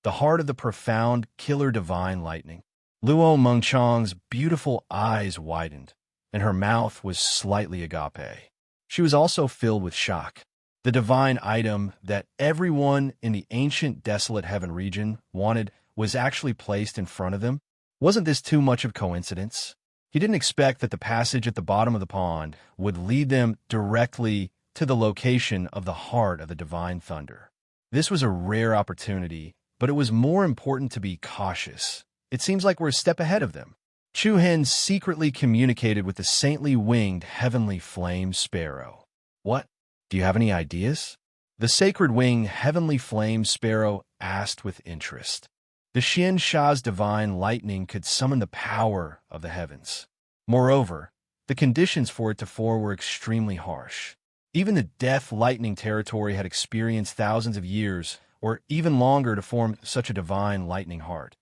The heart of the profound killer divine lightning. Luo Mengchong's beautiful eyes widened, and her mouth was slightly agape. She was also filled with shock. The divine item that everyone in the ancient desolate heaven region wanted was actually placed in front of them. Wasn't this too much of coincidence? He didn't expect that the passage at the bottom of the pond would lead them directly to the location of the heart of the divine thunder. This was a rare opportunity, but it was more important to be cautious. It seems like we're a step ahead of them. Chu Hen secretly communicated with the saintly winged heavenly flame sparrow. What? Do you have any ideas? The sacred winged heavenly flame sparrow asked with interest. The Xian Sha's divine lightning could summon the power of the heavens. Moreover, the conditions for it to form were extremely harsh. Even the death lightning territory had experienced thousands of years, or even longer, to form such a divine lightning heart.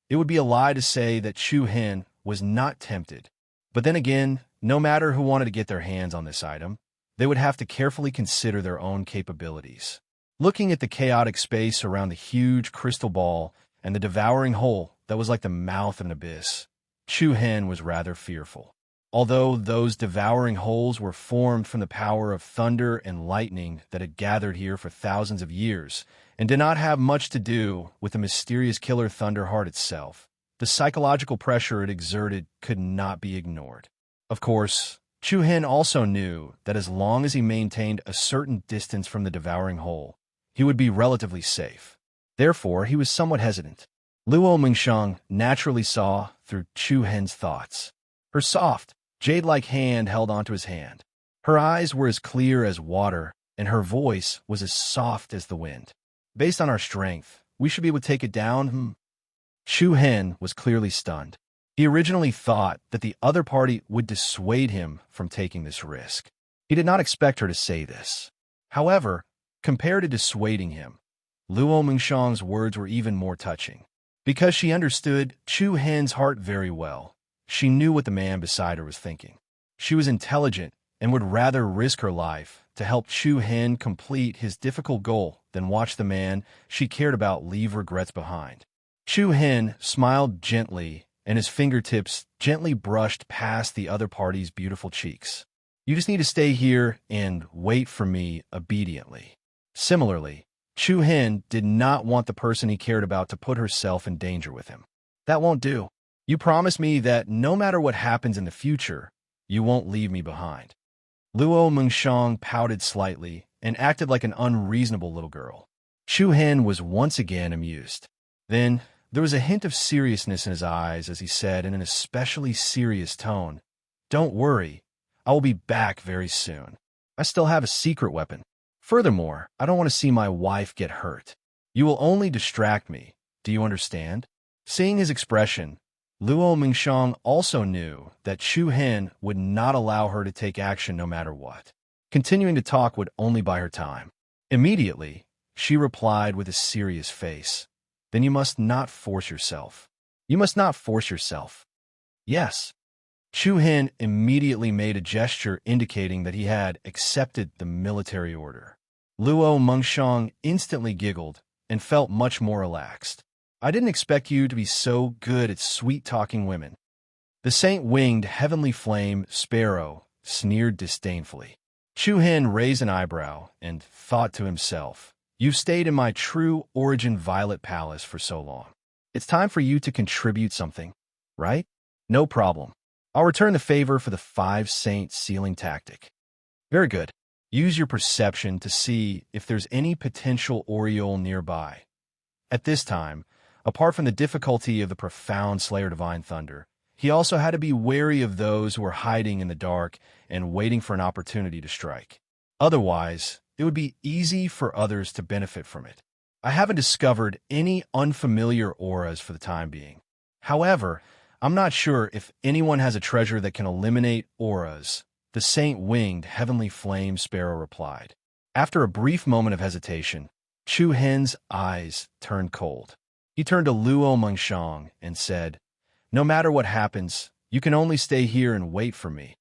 It would be a lie to say that Chu Hen was not tempted. But then again, no matter who wanted to get their hands on this item, they would have to carefully consider their own capabilities. Looking at the chaotic space around the huge crystal ball and the devouring hole that was like the mouth of an abyss, Chu Hen was rather fearful. Although those devouring holes were formed from the power of thunder and lightning that had gathered here for thousands of years, and did not have much to do with the mysterious killer thunder heart itself, the psychological pressure it exerted could not be ignored. Of course, Chu Hen also knew that as long as he maintained a certain distance from the devouring hole, he would be relatively safe. Therefore, he was somewhat hesitant. Luo Mengsheng naturally saw through Chu Hen's thoughts. Her soft, jade-like hand held onto his hand. Her eyes were as clear as water, and her voice was as soft as the wind. Based on our strength, we should be able to take it down. Chu Hen was clearly stunned. He originally thought that the other party would dissuade him from taking this risk. He did not expect her to say this. However, compared to dissuading him, Luo Mengsheng's words were even more touching. Because she understood Chu Hen's heart very well, she knew what the man beside her was thinking. She was intelligent and would rather risk her life to help Chu Hen complete his difficult goal than watch the man she cared about leave regrets behind. Chu Hen smiled gently, and his fingertips gently brushed past the other party's beautiful cheeks. You just need to stay here and wait for me obediently. Similarly, Chu Hin did not want the person he cared about to put herself in danger with him. That won't do. You promise me that no matter what happens in the future, you won't leave me behind. Luo Mengshang pouted slightly and acted like an unreasonable little girl. Chu Hin was once again amused. Then there was a hint of seriousness in his eyes as he said in an especially serious tone, "Don't worry, I will be back very soon. I still have a secret weapon. Furthermore, I don't want to see my wife get hurt. You will only distract me. Do you understand?" Seeing his expression, Luo Mengshang also knew that Chu Hin would not allow her to take action no matter what. Continuing to talk would only buy her time. Immediately, she replied with a serious face, "Then you must not force yourself. You must not force yourself." "Yes." Chu Hin immediately made a gesture indicating that he had accepted the military order. Luo Mengshang instantly giggled and felt much more relaxed. "I didn't expect you to be so good at sweet-talking women." The saint-winged heavenly flame sparrow sneered disdainfully. Chu Hin raised an eyebrow and thought to himself, "You've stayed in my true origin violet palace for so long. It's time for you to contribute something, right? No problem. I'll return the favor for the 5-saint sealing tactic." "Very good. Use your perception to see if there's any potential aureole nearby." At this time, apart from the difficulty of the profound Slayer Divine Thunder, he also had to be wary of those who were hiding in the dark and waiting for an opportunity to strike. Otherwise, it would be easy for others to benefit from it. "I haven't discovered any unfamiliar auras for the time being. However, I'm not sure if anyone has a treasure that can eliminate auras," the saint-winged heavenly flame sparrow replied. After a brief moment of hesitation, Chu Hin's eyes turned cold. He turned to Luo Mengshang and said, "No matter what happens, you can only stay here and wait for me.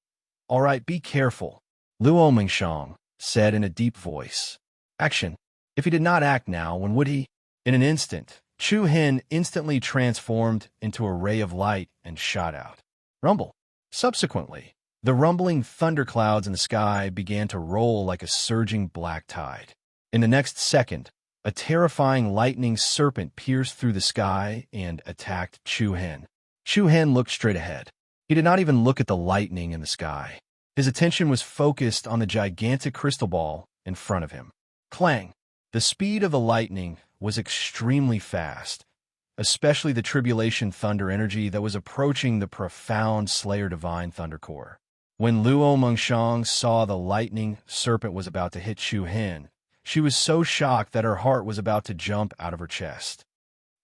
All right, be careful." Luo Mengshang said in a deep voice. "Action." If he did not act now, when would he? In an instant, Chu Hin instantly transformed into a ray of light and shot out. Rumble. Subsequently, the rumbling thunderclouds in the sky began to roll like a surging black tide. In the next second, a terrifying lightning serpent pierced through the sky and attacked Chu Hin. Chu Hin looked straight ahead. He did not even look at the lightning in the sky. His attention was focused on the gigantic crystal ball in front of him. Clang! The speed of the lightning was extremely fast, especially the tribulation thunder energy that was approaching the profound Slayer Divine Thunder Core. When Luo Mengshang saw the lightning serpent was about to hit Chu Hin, she was so shocked that her heart was about to jump out of her chest.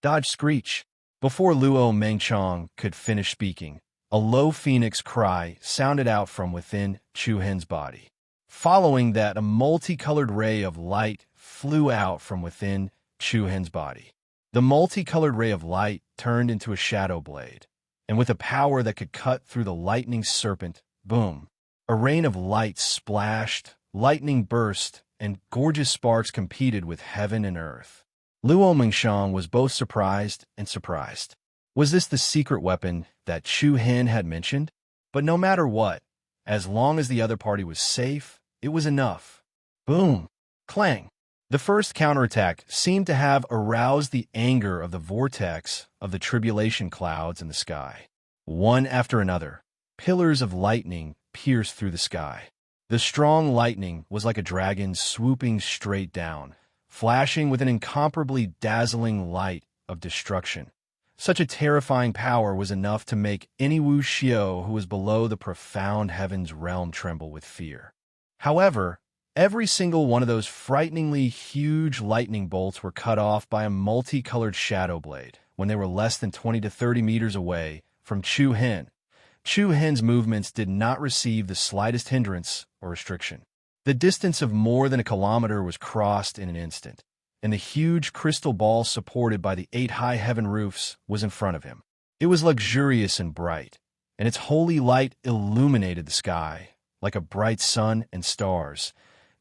Dodge screech. Before Luo Mengshang could finish speaking, a low phoenix cry sounded out from within Chu Hin's body. Following that, a multicolored ray of light flew out from within Chu Hin's body. The multicolored ray of light turned into a shadow blade, and with a power that could cut through the lightning serpent, boom, a rain of light splashed, lightning burst, and gorgeous sparks competed with heaven and earth. Luo Mengshang was both surprised and surprised. Was this the secret weapon that Chu Hin had mentioned? But no matter what, as long as the other party was safe, it was enough. Boom! Clang! The first counterattack seemed to have aroused the anger of the vortex of the tribulation clouds in the sky. One after another, pillars of lightning pierced through the sky. The strong lightning was like a dragon swooping straight down, flashing with an incomparably dazzling light of destruction. Such a terrifying power was enough to make any Wu Xiao who was below the profound heavens realm tremble with fear. However, every single one of those frighteningly huge lightning bolts were cut off by a multicolored shadow blade when they were less than 20 to 30 meters away from Chu Hin. Chu Hin's movements did not receive the slightest hindrance or restriction. The distance of more than a kilometer was crossed in an instant, and the huge crystal ball supported by the 8 high heaven roofs was in front of him. It was luxurious and bright, and its holy light illuminated the sky like a bright sun and stars.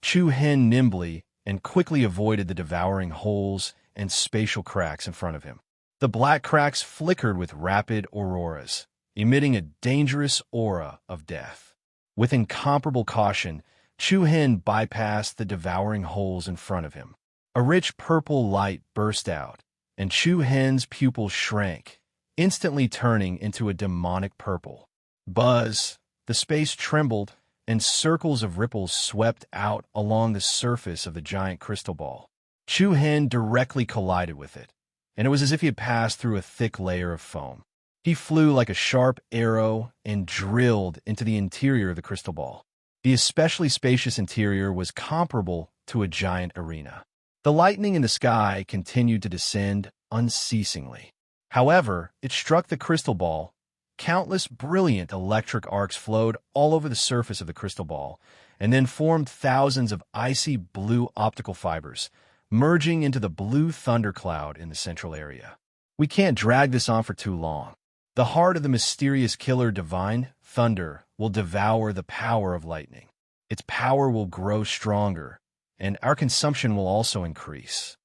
Chu Hin nimbly and quickly avoided the devouring holes and spatial cracks in front of him. The black cracks flickered with rapid auroras, emitting a dangerous aura of death. With incomparable caution, Chu Hin bypassed the devouring holes in front of him. A rich purple light burst out, and Chu Hen's pupils shrank, instantly turning into a demonic purple. Buzz! The space trembled, and circles of ripples swept out along the surface of the giant crystal ball. Chu Hen directly collided with it, and it was as if he had passed through a thick layer of foam. He flew like a sharp arrow and drilled into the interior of the crystal ball. The especially spacious interior was comparable to a giant arena. The lightning in the sky continued to descend unceasingly. However, it struck the crystal ball. Countless brilliant electric arcs flowed all over the surface of the crystal ball, and then formed thousands of icy blue optical fibers, merging into the blue thundercloud in the central area. We can't drag this on for too long. The heart of the mysterious killer divine thunder will devour the power of lightning. Its power will grow stronger, and our consumption will also increase.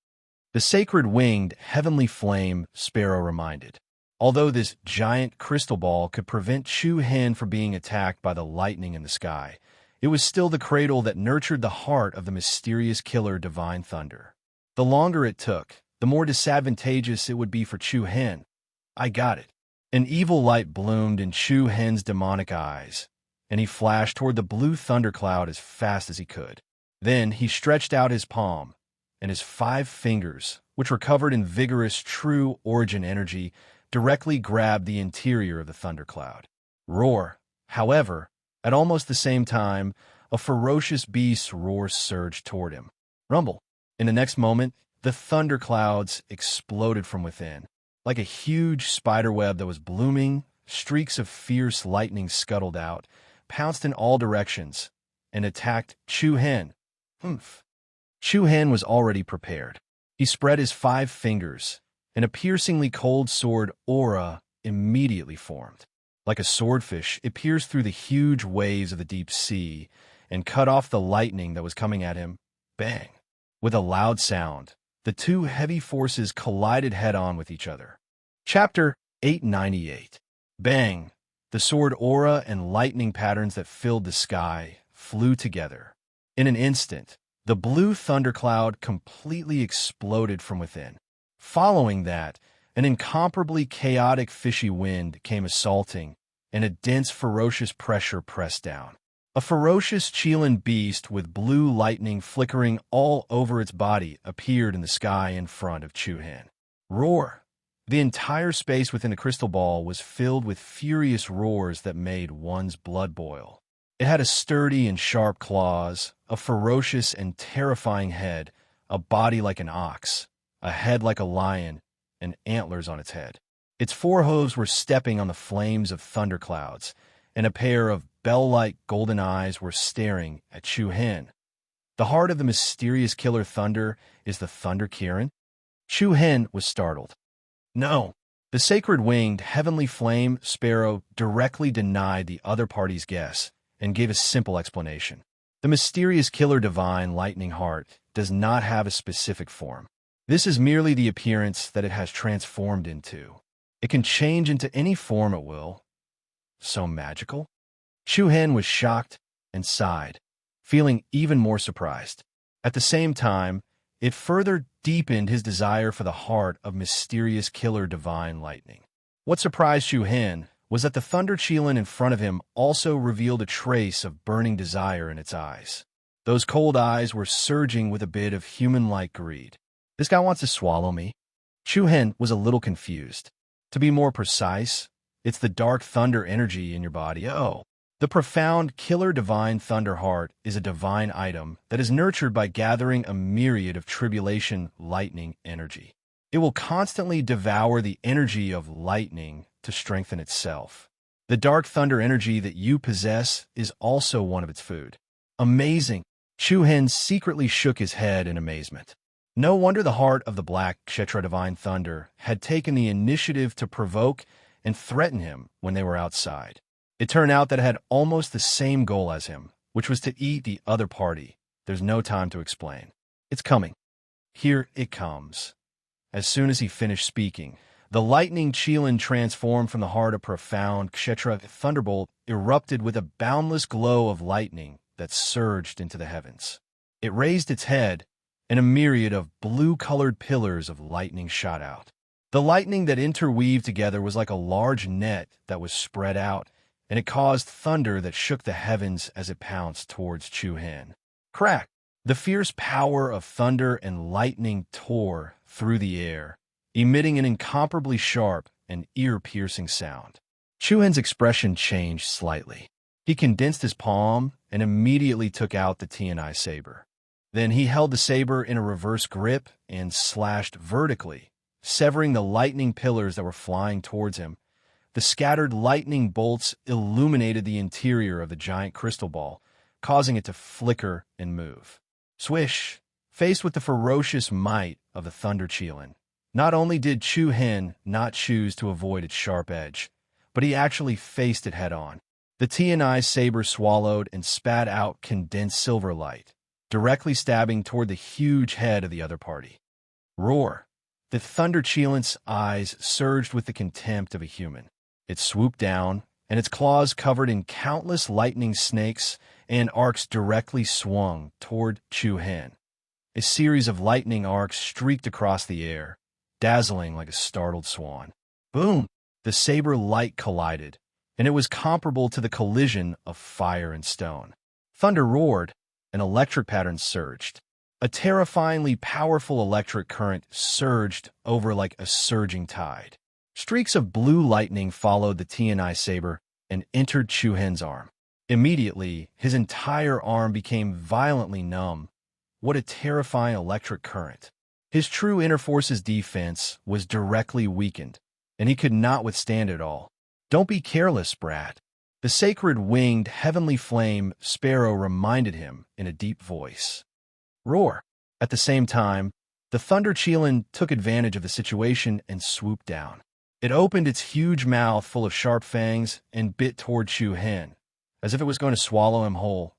The sacred winged heavenly flame sparrow reminded. Although this giant crystal ball could prevent Chu Hen from being attacked by the lightning in the sky, it was still the cradle that nurtured the heart of the mysterious killer divine thunder. The longer it took, the more disadvantageous it would be for Chu Hen. I got it. An evil light bloomed in Chu Hen's demonic eyes, and he flashed toward the blue thundercloud as fast as he could. Then he stretched out his palm, and his 5 fingers, which were covered in vigorous true origin energy, directly grabbed the interior of the thundercloud. Roar! However, at almost the same time, a ferocious beast's roar surged toward him. Rumble! In the next moment, the thunderclouds exploded from within. Like a huge spiderweb that was blooming, streaks of fierce lightning scuttled out, pounced in all directions, and attacked Chu Hen. Humph! Chu Hen was already prepared. He spread his 5 fingers, and a piercingly cold sword aura immediately formed. Like a swordfish, it pierced through the huge waves of the deep sea and cut off the lightning that was coming at him. Bang! With a loud sound, the 2 heavy forces collided head-on with each other. Chapter 898. Bang! The sword aura and lightning patterns that filled the sky flew together. In an instant, the blue thundercloud completely exploded from within. Following that, an incomparably chaotic fishy wind came assaulting, and a dense ferocious pressure pressed down. A ferocious Chilan beast with blue lightning flickering all over its body appeared in the sky in front of Chu Hen. Roar! The entire space within the crystal ball was filled with furious roars that made one's blood boil. It had a sturdy and sharp claws, a ferocious and terrifying head, a body like an ox, a head like a lion, and antlers on its head. Its 4 hooves were stepping on the flames of thunderclouds, and a pair of bell-like golden eyes were staring at Chu Hen. The heart of the mysterious killer thunder is the Thunder Kirin? Chu Hen was startled. No. The sacred winged heavenly flame sparrow directly denied the other party's guess and gave a simple explanation. The mysterious killer divine lightning heart does not have a specific form. This is merely the appearance that it has transformed into. It can change into any form it will. So magical? Chu Hen was shocked and sighed, feeling even more surprised. At the same time, it further deepened his desire for the heart of mysterious killer divine lightning. What surprised Chu Hen was that the Thunder Chilan in front of him also revealed a trace of burning desire in its eyes. Those cold eyes were surging with a bit of human-like greed. This guy wants to swallow me? Chu Hen was a little confused. To be more precise, it's the dark thunder energy in your body. Oh. The profound killer divine thunder heart is a divine item that is nurtured by gathering a myriad of tribulation lightning energy. It will constantly devour the energy of lightning to strengthen itself. The dark thunder energy that you possess is also one of its food. Amazing! Chu Hen secretly shook his head in amazement. No wonder the heart of the black Kshetra divine thunder had taken the initiative to provoke and threaten him when they were outside. It turned out that it had almost the same goal as him, which was to eat the other party. There's no time to explain. It's coming. Here it comes. As soon as he finished speaking, the lightning Chilan transformed from the heart of profound Kshetra thunderbolt erupted with a boundless glow of lightning that surged into the heavens. It raised its head, and a myriad of blue-colored pillars of lightning shot out. The lightning that interweaved together was like a large net that was spread out, and it caused thunder that shook the heavens as it pounced towards Chu-Hen. Crack! The fierce power of thunder and lightning tore through the air, emitting an incomparably sharp and ear-piercing sound. Chu-Hen's expression changed slightly. He condensed his palm and immediately took out the Tianai saber. Then he held the saber in a reverse grip and slashed vertically, severing the lightning pillars that were flying towards him. The scattered lightning bolts illuminated the interior of the giant crystal ball, causing it to flicker and move. Swish! Faced with the ferocious might of the Thunder Qilin, not only did Chu-Hen not choose to avoid its sharp edge, but he actually faced it head-on. The Tianai saber swallowed and spat out condensed silver light, directly stabbing toward the huge head of the other party. Roar! The Thunder Qilin's eyes surged with the contempt of a human. It swooped down, and its claws covered in countless lightning snakes and arcs directly swung toward Chu-Hen. A series of lightning arcs streaked across the air, dazzling like a startled swan. Boom! The saber light collided, and it was comparable to the collision of fire and stone. Thunder roared, and electric patterns surged. A terrifyingly powerful electric current surged over like a surging tide. Streaks of blue lightning followed the Tianai saber and entered Chu-Hen's arm. Immediately, his entire arm became violently numb. What a terrifying electric current. His true inner force's defense was directly weakened, and he could not withstand it all. Don't be careless, brat. The sacred winged heavenly flame sparrow reminded him in a deep voice. Roar! At the same time, the Thunder Qilin took advantage of the situation and swooped down. It opened its huge mouth full of sharp fangs and bit toward Chu-Hen, as if it was going to swallow him whole.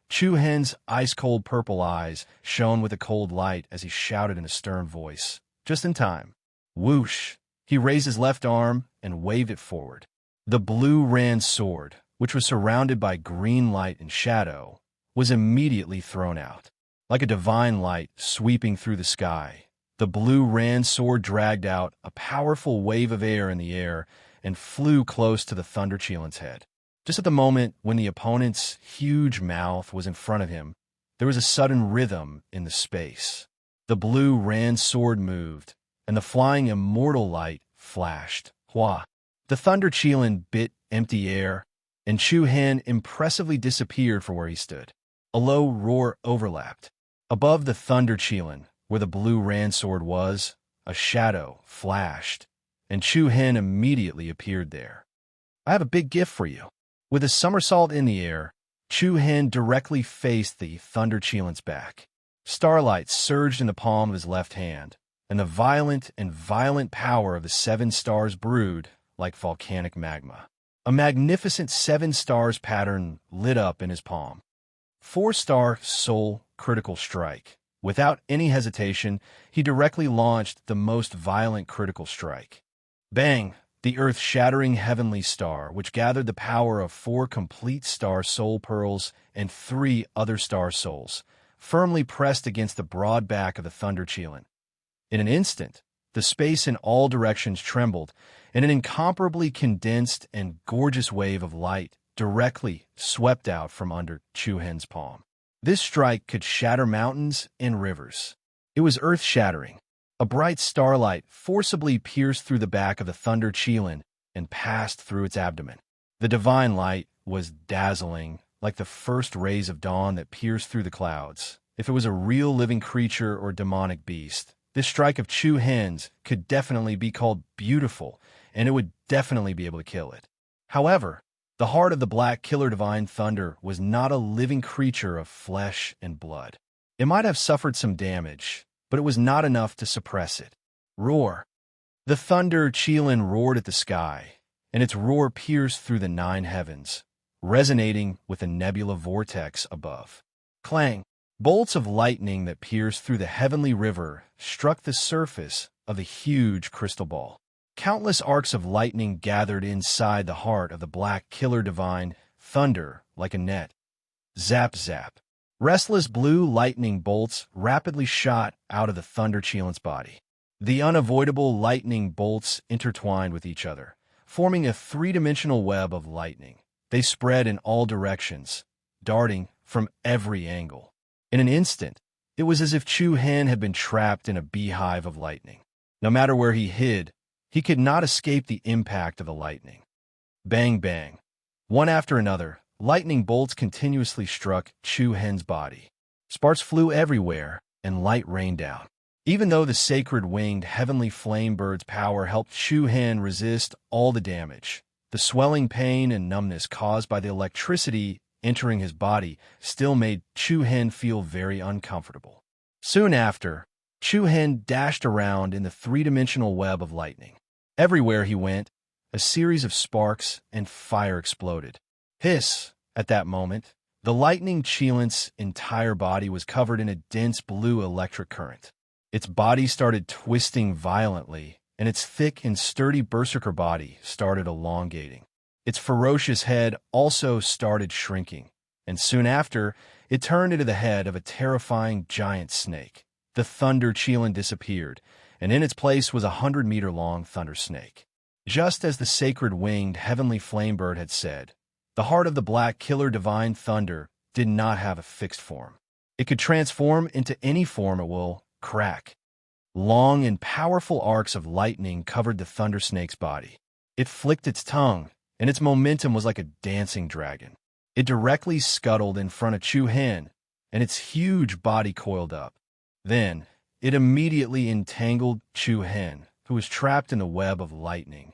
Chu-Hen's ice-cold purple eyes shone with a cold light as he shouted in a stern voice. Just in time. Whoosh! He raised his left arm and waved it forward. The blue Ran sword, which was surrounded by green light and shadow, was immediately thrown out. Like a divine light sweeping through the sky, the blue Ran sword dragged out a powerful wave of air in the air and flew close to the Thunder Qilin's head. Just at the moment when the opponent's huge mouth was in front of him, there was a sudden rhythm in the space. The blue Ran sword moved, and the flying immortal light flashed. Hua! The Thunder Qilin bit empty air, and Chu-Hen impressively disappeared from where he stood. A low roar overlapped. Above the Thunder Qilin, where the blue Ran sword was, a shadow flashed, and Chu-Hen immediately appeared there. I have a big gift for you. With a somersault in the air, Chu-Hen directly faced the Thunder Qilin's back. Starlight surged in the palm of his left hand, and the violent power of the 7 stars brewed like volcanic magma. A magnificent 7 stars pattern lit up in his palm. 4-star soul critical strike. Without any hesitation, he directly launched the most violent critical strike. Bang! The earth-shattering heavenly star, which gathered the power of 4 complete star soul pearls and 3 other star souls, firmly pressed against the broad back of the Thunder Qilin. In an instant, the space in all directions trembled, and an incomparably condensed and gorgeous wave of light directly swept out from under Chu-Hen's palm. This strike could shatter mountains and rivers. It was earth-shattering. A bright starlight forcibly pierced through the back of the Thunder Qilin and passed through its abdomen. The divine light was dazzling, like the first rays of dawn that pierced through the clouds. If it was a real living creature or demonic beast, this strike of Chu-Hen's could definitely be called beautiful, and it would definitely be able to kill it. However, the heart of the Black Killer Divine Thunder was not a living creature of flesh and blood. It might have suffered some damage, but it was not enough to suppress it. Roar! The Thunder Qilin roared at the sky, and its roar pierced through the 9 heavens, resonating with the nebula vortex above. Clang! Bolts of lightning that pierced through the heavenly river struck the surface of the huge crystal ball. Countless arcs of lightning gathered inside the heart of the Black Killer Divine Thunder like a net. Zap, zap. Restless blue lightning bolts rapidly shot out of the thunder cheelant's body. The unavoidable lightning bolts intertwined with each other, forming a three-dimensional web of lightning. They spread in all directions, darting from every angle. In an instant, it was as if Chu Hen had been trapped in a beehive of lightning. No matter where he hid, he could not escape the impact of the lightning. Bang, bang. One after another, lightning bolts continuously struck Chu Hen's body. Sparks flew everywhere, and light rained down. Even though the sacred winged heavenly flame bird's power helped Chu Hen resist all the damage, the swelling pain and numbness caused by the electricity entering his body still made Chu Hen feel very uncomfortable. Soon after, Chu Hen dashed around in the three-dimensional web of lightning. Everywhere he went, a series of sparks and fire exploded. Hiss! At that moment, the lightning cheelant's entire body was covered in a dense blue electric current. Its body started twisting violently, and its thick and sturdy berserker body started elongating. Its ferocious head also started shrinking, and soon after, it turned into the head of a terrifying giant snake. The thunder cheelant disappeared, and in its place was a 100-meter-long thunder snake. Just as the sacred winged heavenly flame bird had said, the heart of the black killer divine thunder did not have a fixed form. It could transform into any form it will crack. Long and powerful arcs of lightning covered the thunder snake's body. It flicked its tongue, and its momentum was like a dancing dragon. It directly scuttled in front of Chu Hen, and its huge body coiled up. Then, it immediately entangled Chu Hen, who was trapped in the web of lightning.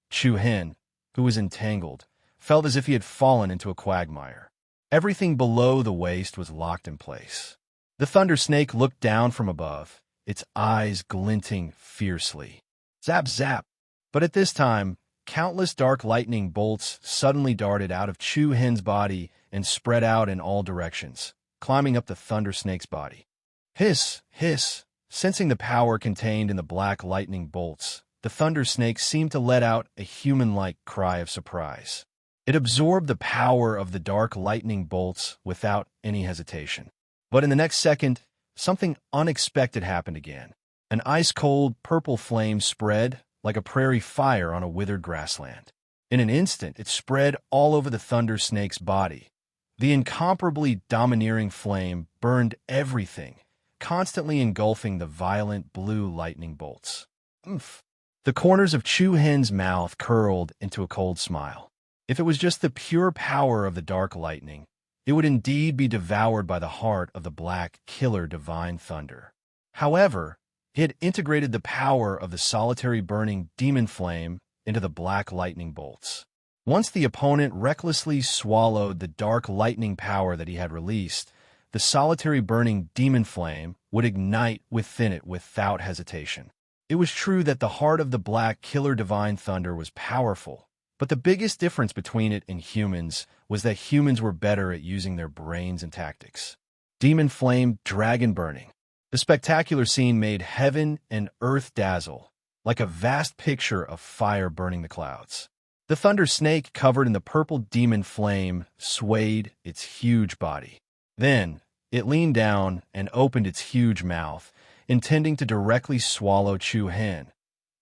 Chu Hen, who was entangled, felt as if he had fallen into a quagmire. Everything below the waist was locked in place. The thunder snake looked down from above, its eyes glinting fiercely. Zap, zap! But at this time, countless dark lightning bolts suddenly darted out of Chu Hen's body and spread out in all directions, climbing up the thunder snake's body. Hiss, hiss! Sensing the power contained in the black lightning bolts, the thunder snake seemed to let out a human-like cry of surprise. It absorbed the power of the dark lightning bolts without any hesitation. But in the next second, something unexpected happened again. An ice-cold purple flame spread like a prairie fire on a withered grassland. In an instant, it spread all over the thunder snake's body. The incomparably domineering flame burned everything, constantly engulfing the violent blue lightning bolts. Oomph! The corners of Chu Hen's mouth curled into a cold smile. If it was just the pure power of the dark lightning, it would indeed be devoured by the heart of the black killer divine thunder. However, he had integrated the power of the solitary burning demon flame into the black lightning bolts. Once the opponent recklessly swallowed the dark lightning power that he had released, the solitary burning demon flame would ignite within it without hesitation. It was true that the heart of the black killer divine thunder was powerful, but the biggest difference between it and humans was that humans were better at using their brains and tactics. Demon flame, dragon burning. The spectacular scene made heaven and earth dazzle, like a vast picture of fire burning the clouds. The thunder snake, covered in the purple demon flame, swayed its huge body. Then, it leaned down and opened its huge mouth, intending to directly swallow Chu Hen.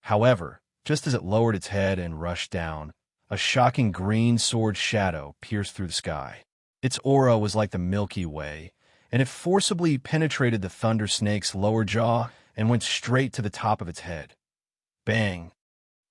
However, just as it lowered its head and rushed down, a shocking green sword shadow pierced through the sky. Its aura was like the Milky Way, and it forcibly penetrated the thunder snake's lower jaw and went straight to the top of its head. Bang!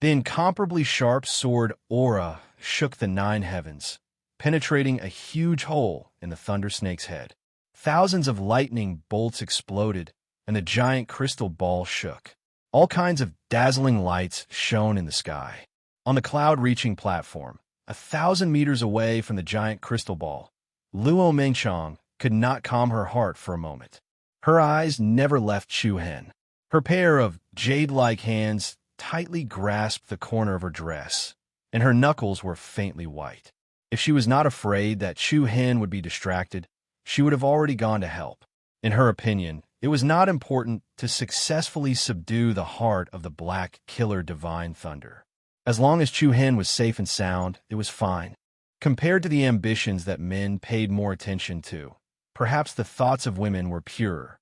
The incomparably sharp sword aura shook the 9 heavens, penetrating a huge hole in the thunder snake's head. Thousands of lightning bolts exploded, and the giant crystal ball shook. All kinds of dazzling lights shone in the sky. On the cloud-reaching platform, 1,000 meters away from the giant crystal ball, Luo Mengchong could not calm her heart for a moment. Her eyes never left Chu Hen. Her pair of jade-like hands tightly grasped the corner of her dress, and her knuckles were faintly white. If she was not afraid that Chu Hen would be distracted, she would have already gone to help. In her opinion, it was not important to successfully subdue the heart of the black killer divine thunder. As long as Chu Hen was safe and sound, it was fine. Compared to the ambitions that men paid more attention to, perhaps the thoughts of women were purer.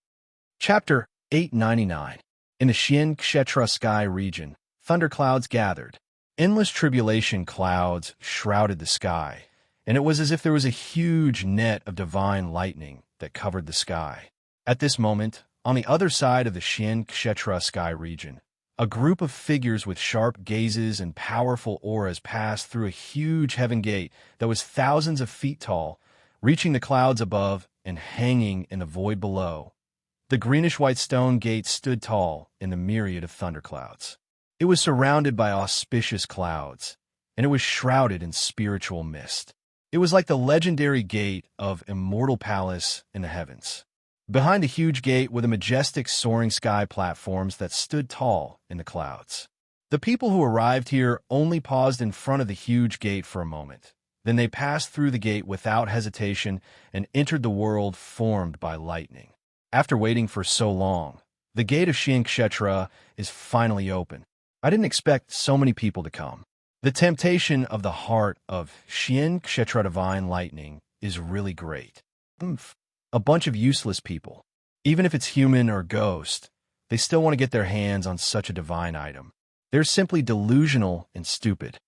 Chapter 899. In the Xian Kshetra sky region, thunderclouds gathered. Endless tribulation clouds shrouded the sky, and it was as if there was a huge net of divine lightning that covered the sky. At this moment, on the other side of the Xian Kshetra sky region, a group of figures with sharp gazes and powerful auras passed through a huge heaven gate that was thousands of feet tall, reaching the clouds above and hanging in the void below. The greenish-white stone gate stood tall in the myriad of thunderclouds. It was surrounded by auspicious clouds, and it was shrouded in spiritual mist. It was like the legendary gate of immortal palace in the heavens. Behind the huge gate were the majestic soaring sky platforms that stood tall in the clouds. The people who arrived here only paused in front of the huge gate for a moment. Then they passed through the gate without hesitation and entered the world formed by lightning. After waiting for so long, the gate of Xian Kshetra is finally open. I didn't expect so many people to come. The temptation of the heart of Xian Kshetra divine lightning is really great. A bunch of useless people. Even if it's human or ghost, they still want to get their hands on such a divine item. They're simply delusional and stupid.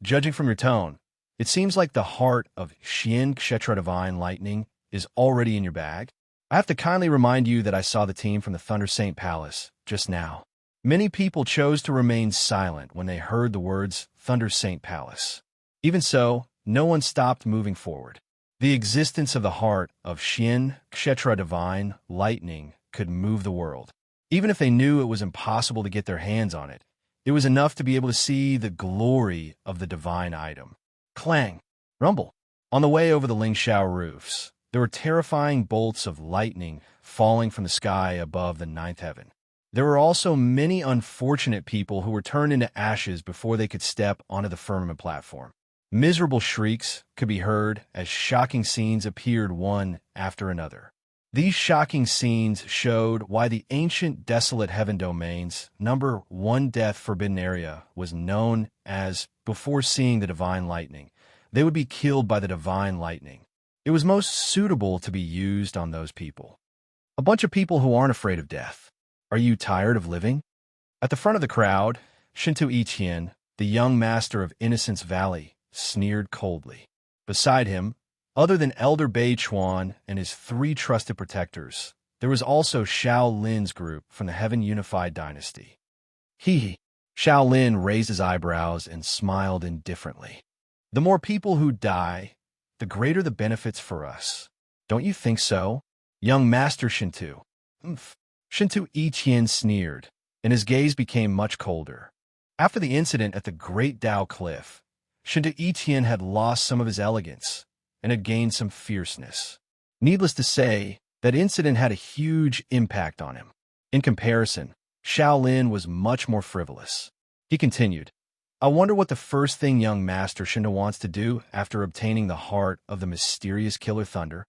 Judging from your tone, it seems like the heart of Xian Kshetra divine lightning is already in your bag. I have to kindly remind you that I saw the team from the Thunder Saint Palace just now. Many people chose to remain silent when they heard the words Thunder Saint Palace. Even so, no one stopped moving forward. The existence of the heart of Xian Kshetra divine lightning could move the world. Even if they knew it was impossible to get their hands on it, it was enough to be able to see the glory of the divine item. Clang! Rumble! On the way over the Lingshao roofs, there were terrifying bolts of lightning falling from the sky above the ninth heaven. There were also many unfortunate people who were turned into ashes before they could step onto the firmament platform. Miserable shrieks could be heard as shocking scenes appeared one after another. These shocking scenes showed why the ancient desolate heaven domains, number 1 death forbidden area, was known as before seeing the divine lightning. They would be killed by the divine lightning. It was most suitable to be used on those people. A bunch of people who aren't afraid of death. Are you tired of living? At the front of the crowd, Shintu Ichian, the young master of Innocence Valley, sneered coldly. Beside him, other than Elder Bei Chuan and his 3 trusted protectors, there was also Xiao Lin's group from the Heaven Unified Dynasty. Xiao Lin raised his eyebrows and smiled indifferently. The more people who die, the greater the benefits for us. Don't you think so, young Master Shintu? Shintu Ichian sneered, and his gaze became much colder. After the incident at the Great Dao Cliff, Shintu Ichian had lost some of his elegance and had gained some fierceness. Needless to say, that incident had a huge impact on him. In comparison, Xiao Lin was much more frivolous. He continued, I wonder what the first thing young Master Shintu wants to do after obtaining the heart of the mysterious Killer Thunder.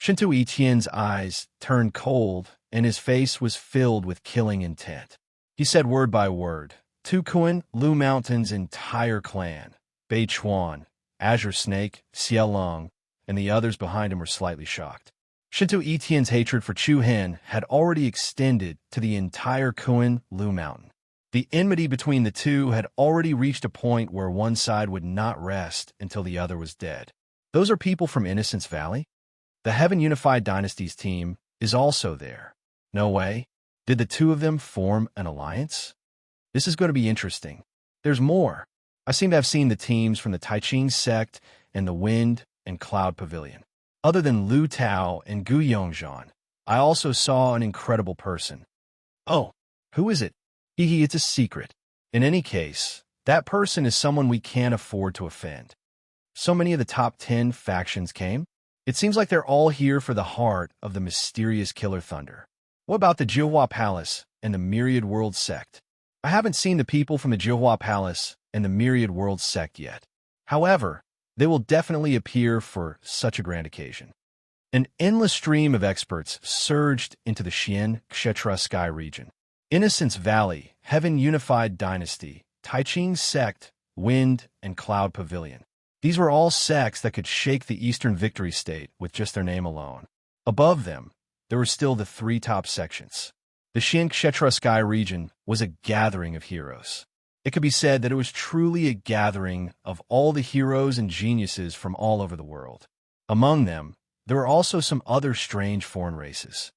Shintu Ichian's eyes turned cold, and his face was filled with killing intent. He said word by word, Tukuan, Lu Mountain's entire clan, Bei Chuan, Azure Snake, Xiaolong, and the others behind him were slightly shocked. Shintu Ichian's hatred for Chu Hen had already extended to the entire Kuan Lu Mountain. The enmity between the two had already reached a point where one side would not rest until the other was dead. Those are people from Innocence Valley? The Heaven Unified Dynasty's team is also there. No way. Did the two of them form an alliance? This is going to be interesting. There's more. I seem to have seen the teams from the Taiching sect and the Wind and Cloud Pavilion. Other than Lu Tao and Gu Yongzhan, I also saw an incredible person. Oh, who is it? It's a secret. In any case, that person is someone we can't afford to offend. So many of the top 10 factions came. It seems like they're all here for the heart of the mysterious Killer Thunder. What about the Jihua Palace and the Myriad World Sect? I haven't seen the people from the Jihua Palace and the Myriad World Sect yet. However, they will definitely appear for such a grand occasion. An endless stream of experts surged into the Xian Kshetra sky region. Innocence Valley, Heaven Unified Dynasty, Taiching Sect, Wind and Cloud Pavilion. These were all sects that could shake the Eastern Victory State with just their name alone. Above them, there were still the three top sections. The Kshetra Sky region was a gathering of heroes. It could be said that it was truly a gathering of all the heroes and geniuses from all over the world. Among them, there were also some other strange foreign races.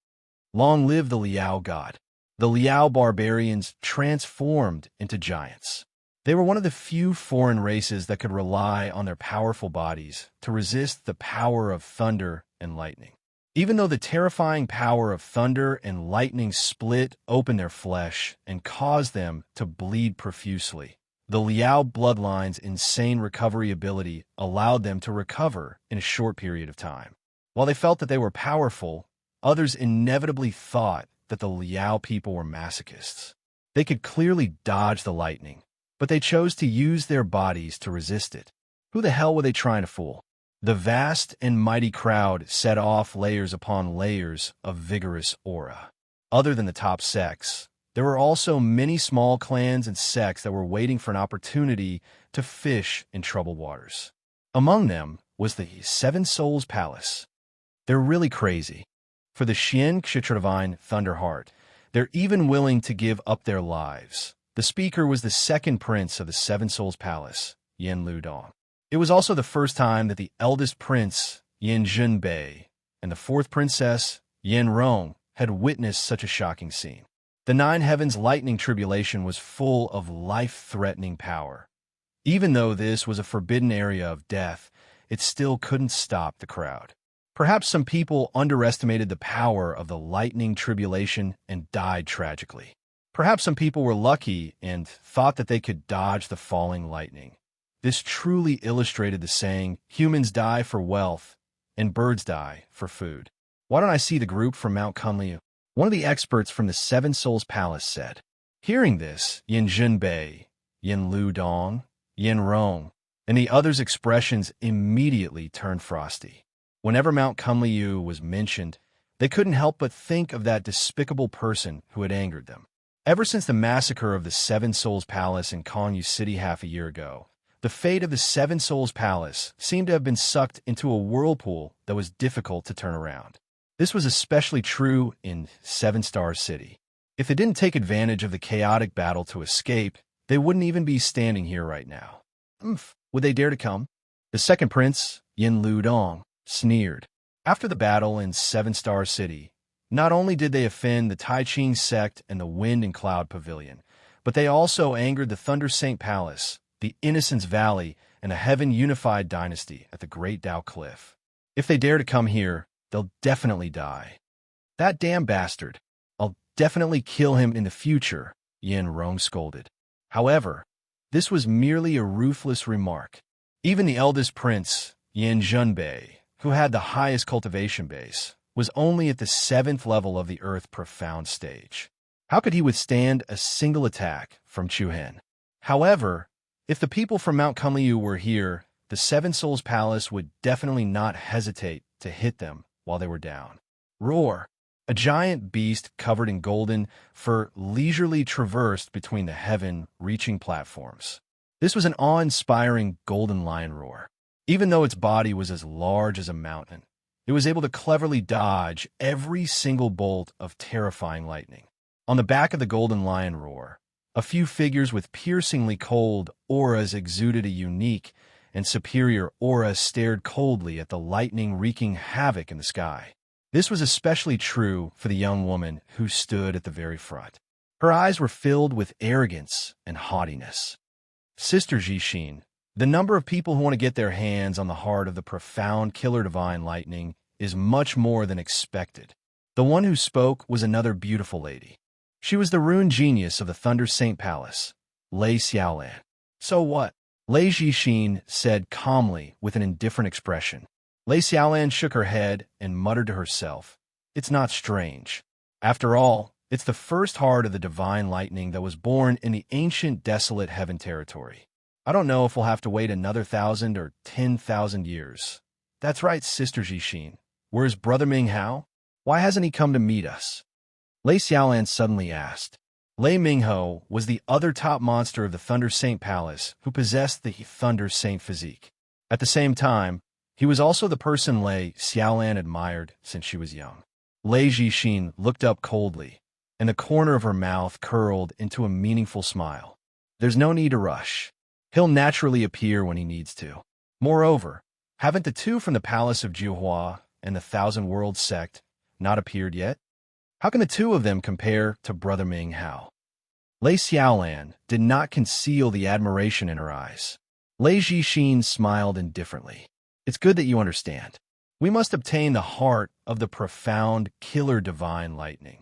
Long live the Liao god. The Liao barbarians transformed into giants. They were one of the few foreign races that could rely on their powerful bodies to resist the power of thunder and lightning. Even though the terrifying power of thunder and lightning split open their flesh and caused them to bleed profusely, the Liao bloodline's insane recovery ability allowed them to recover in a short period of time. While they felt that they were powerful, others inevitably thought that the Liao people were masochists. They could clearly dodge the lightning, but they chose to use their bodies to resist it. Who the hell were they trying to fool? The vast and mighty crowd set off layers upon layers of vigorous aura. Other than the top sects, there were also many small clans and sects that were waiting for an opportunity to fish in troubled waters. Among them was the Seven Souls Palace. They're really crazy. For the Kshetra Divine Thunderheart, they're even willing to give up their lives. The speaker was the second prince of the Seven Souls Palace, Yen Ludong. It was also the first time that the eldest prince, Yen Zhenbei, and the fourth princess, Yen Rong, had witnessed such a shocking scene. The Nine Heavens lightning tribulation was full of life-threatening power. Even though this was a forbidden area of death, it still couldn't stop the crowd. Perhaps some people underestimated the power of the lightning tribulation and died tragically. Perhaps some people were lucky and thought that they could dodge the falling lightning. This truly illustrated the saying, humans die for wealth and birds die for food. Why don't I see the group from Mount Kunliu? One of the experts from the Seven Souls Palace said. Hearing this, Yen Zhenbei, Yen Ludong, Yen Rong, and the others' expressions immediately turned frosty. Whenever Mount Kunliu was mentioned, they couldn't help but think of that despicable person who had angered them. Ever since the massacre of the Seven Souls Palace in Kongyu City half a year ago, the fate of the Seven Souls Palace seemed to have been sucked into a whirlpool that was difficult to turn around. This was especially true in Seven Star City. If they didn't take advantage of the chaotic battle to escape, they wouldn't even be standing here right now. Would they dare to come? The second prince, Yen Ludong, sneered. After the battle in Seven Star City, not only did they offend the Tai Ching sect and the Wind and Cloud Pavilion, but they also angered the Thunder Saint Palace, the Innocence Valley, and the Heaven Unified Dynasty at the Great Dao Cliff. If they dare to come here, they'll definitely die. That damn bastard. I'll definitely kill him in the future, Yen Rong scolded. However, this was merely a ruthless remark. Even the eldest prince, Yen Zhenbei, who had the highest cultivation base, was only at the 7th level of the Earth Profound stage. How could he withstand a single attack from Chuhen? However, if the people from Mount Kunliu were here, the Seven Souls Palace would definitely not hesitate to hit them while they were down. Roar! A giant beast covered in golden fur leisurely traversed between the heaven-reaching platforms. This was an awe-inspiring golden lion roar. Even though its body was as large as a mountain, it was able to cleverly dodge every single bolt of terrifying lightning. On the back of the golden lion roar, a few figures with piercingly cold auras exuded a unique and superior aura stared coldly at the lightning wreaking havoc in the sky. This was especially true for the young woman who stood at the very front. Her eyes were filled with arrogance and haughtiness. Sister Jixin, the number of people who want to get their hands on the heart of the profound killer divine lightning is much more than expected. The one who spoke was another beautiful lady. She was the rune genius of the Thunder Saint Palace, Lei Xiaolan. So what? Lei Jixin said calmly with an indifferent expression. Lei Xiaolan shook her head and muttered to herself, "It's not strange. After all, it's the first heart of the divine lightning that was born in the ancient desolate heaven territory. I don't know if we'll have to wait another 1,000 or 10,000 years." That's right, Sister Jixin. Where's Brother Ming Hao? Why hasn't he come to meet us? Lei Xiaolan suddenly asked. Lei Mingho was the other top monster of the Thunder Saint Palace who possessed the Thunder Saint physique. At the same time, he was also the person Lei Xiaolan admired since she was young. Lei Jixin looked up coldly, and the corner of her mouth curled into a meaningful smile. There's no need to rush. He'll naturally appear when he needs to. Moreover, haven't the two from the Palace of Jiuhua and the Thousand Worlds sect not appeared yet? How can the two of them compare to Brother Ming Hao? Lei Xiaolan did not conceal the admiration in her eyes. Lei Jixin smiled indifferently. It's good that you understand. We must obtain the heart of the profound, killer divine lightning.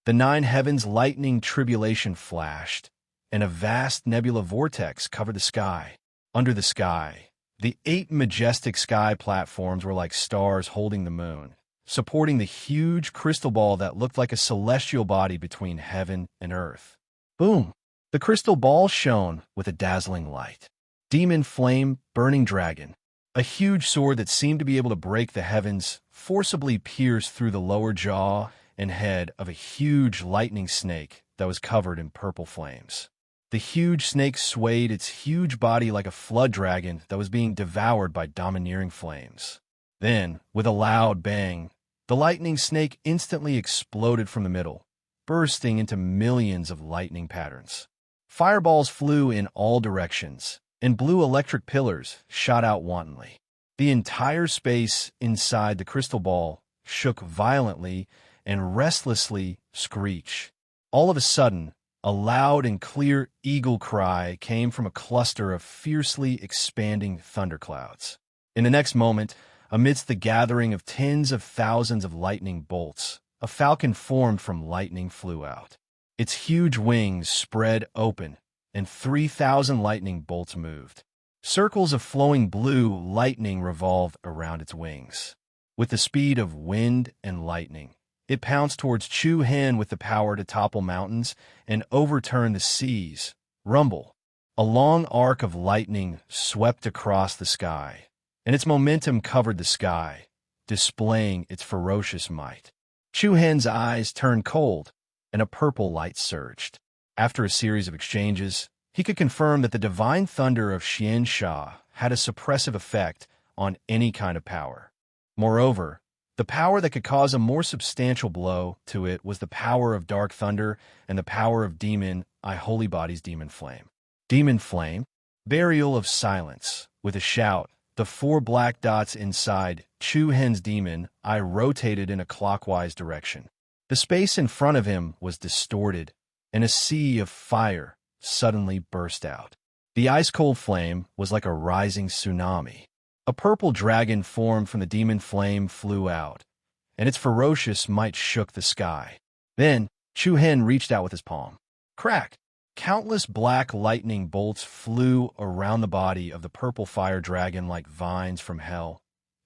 The nine heavens lightning tribulation flashed, and a vast nebula vortex covered the sky. Under the sky, the 8 majestic sky platforms were like stars holding the moon, supporting the huge crystal ball that looked like a celestial body between heaven and earth. Boom! The crystal ball shone with a dazzling light. Demon flame, burning dragon. A huge sword that seemed to be able to break the heavens forcibly pierced through the lower jaw and head of a huge lightning snake that was covered in purple flames. The huge snake swayed its huge body like a flood dragon that was being devoured by domineering flames. Then, with a loud bang, the lightning snake instantly exploded from the middle, bursting into millions of lightning patterns. Fireballs flew in all directions, and blue electric pillars shot out wantonly. The entire space inside the crystal ball shook violently and restlessly screeched. All of a sudden, a loud and clear eagle cry came from a cluster of fiercely expanding thunderclouds. In the next moment, amidst the gathering of tens of thousands of lightning bolts, a falcon formed from lightning flew out. Its huge wings spread open, and 3,000 lightning bolts moved. Circles of flowing blue lightning revolved around its wings. With the speed of wind and lightning, it pounced towards Chu Hen with the power to topple mountains and overturn the seas. Rumble. A long arc of lightning swept across the sky, and its momentum covered the sky, displaying its ferocious might. Chu Hen's eyes turned cold, and a purple light surged. After a series of exchanges, he could confirm that the divine thunder of Xian Sha had a suppressive effect on any kind of power. Moreover, the power that could cause a more substantial blow to it was the power of dark thunder and the power of demon holy body's demon flame. Demon flame, burial of silence. With a shout, the 4 black dots inside Chu Hen's demon rotated in a clockwise direction. The space in front of him was distorted, and a sea of fire suddenly burst out. The ice-cold flame was like a rising tsunami. A purple dragon formed from the demon flame flew out, and its ferocious might shook the sky. Then, Chu Hen reached out with his palm. Crack! Countless black lightning bolts flew around the body of the purple fire dragon like vines from hell.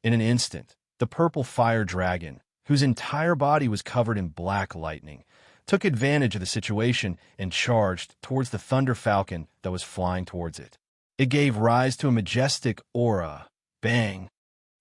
In an instant, the purple fire dragon, whose entire body was covered in black lightning, took advantage of the situation and charged towards the thunder falcon that was flying towards it. It gave rise to a majestic aura. Bang!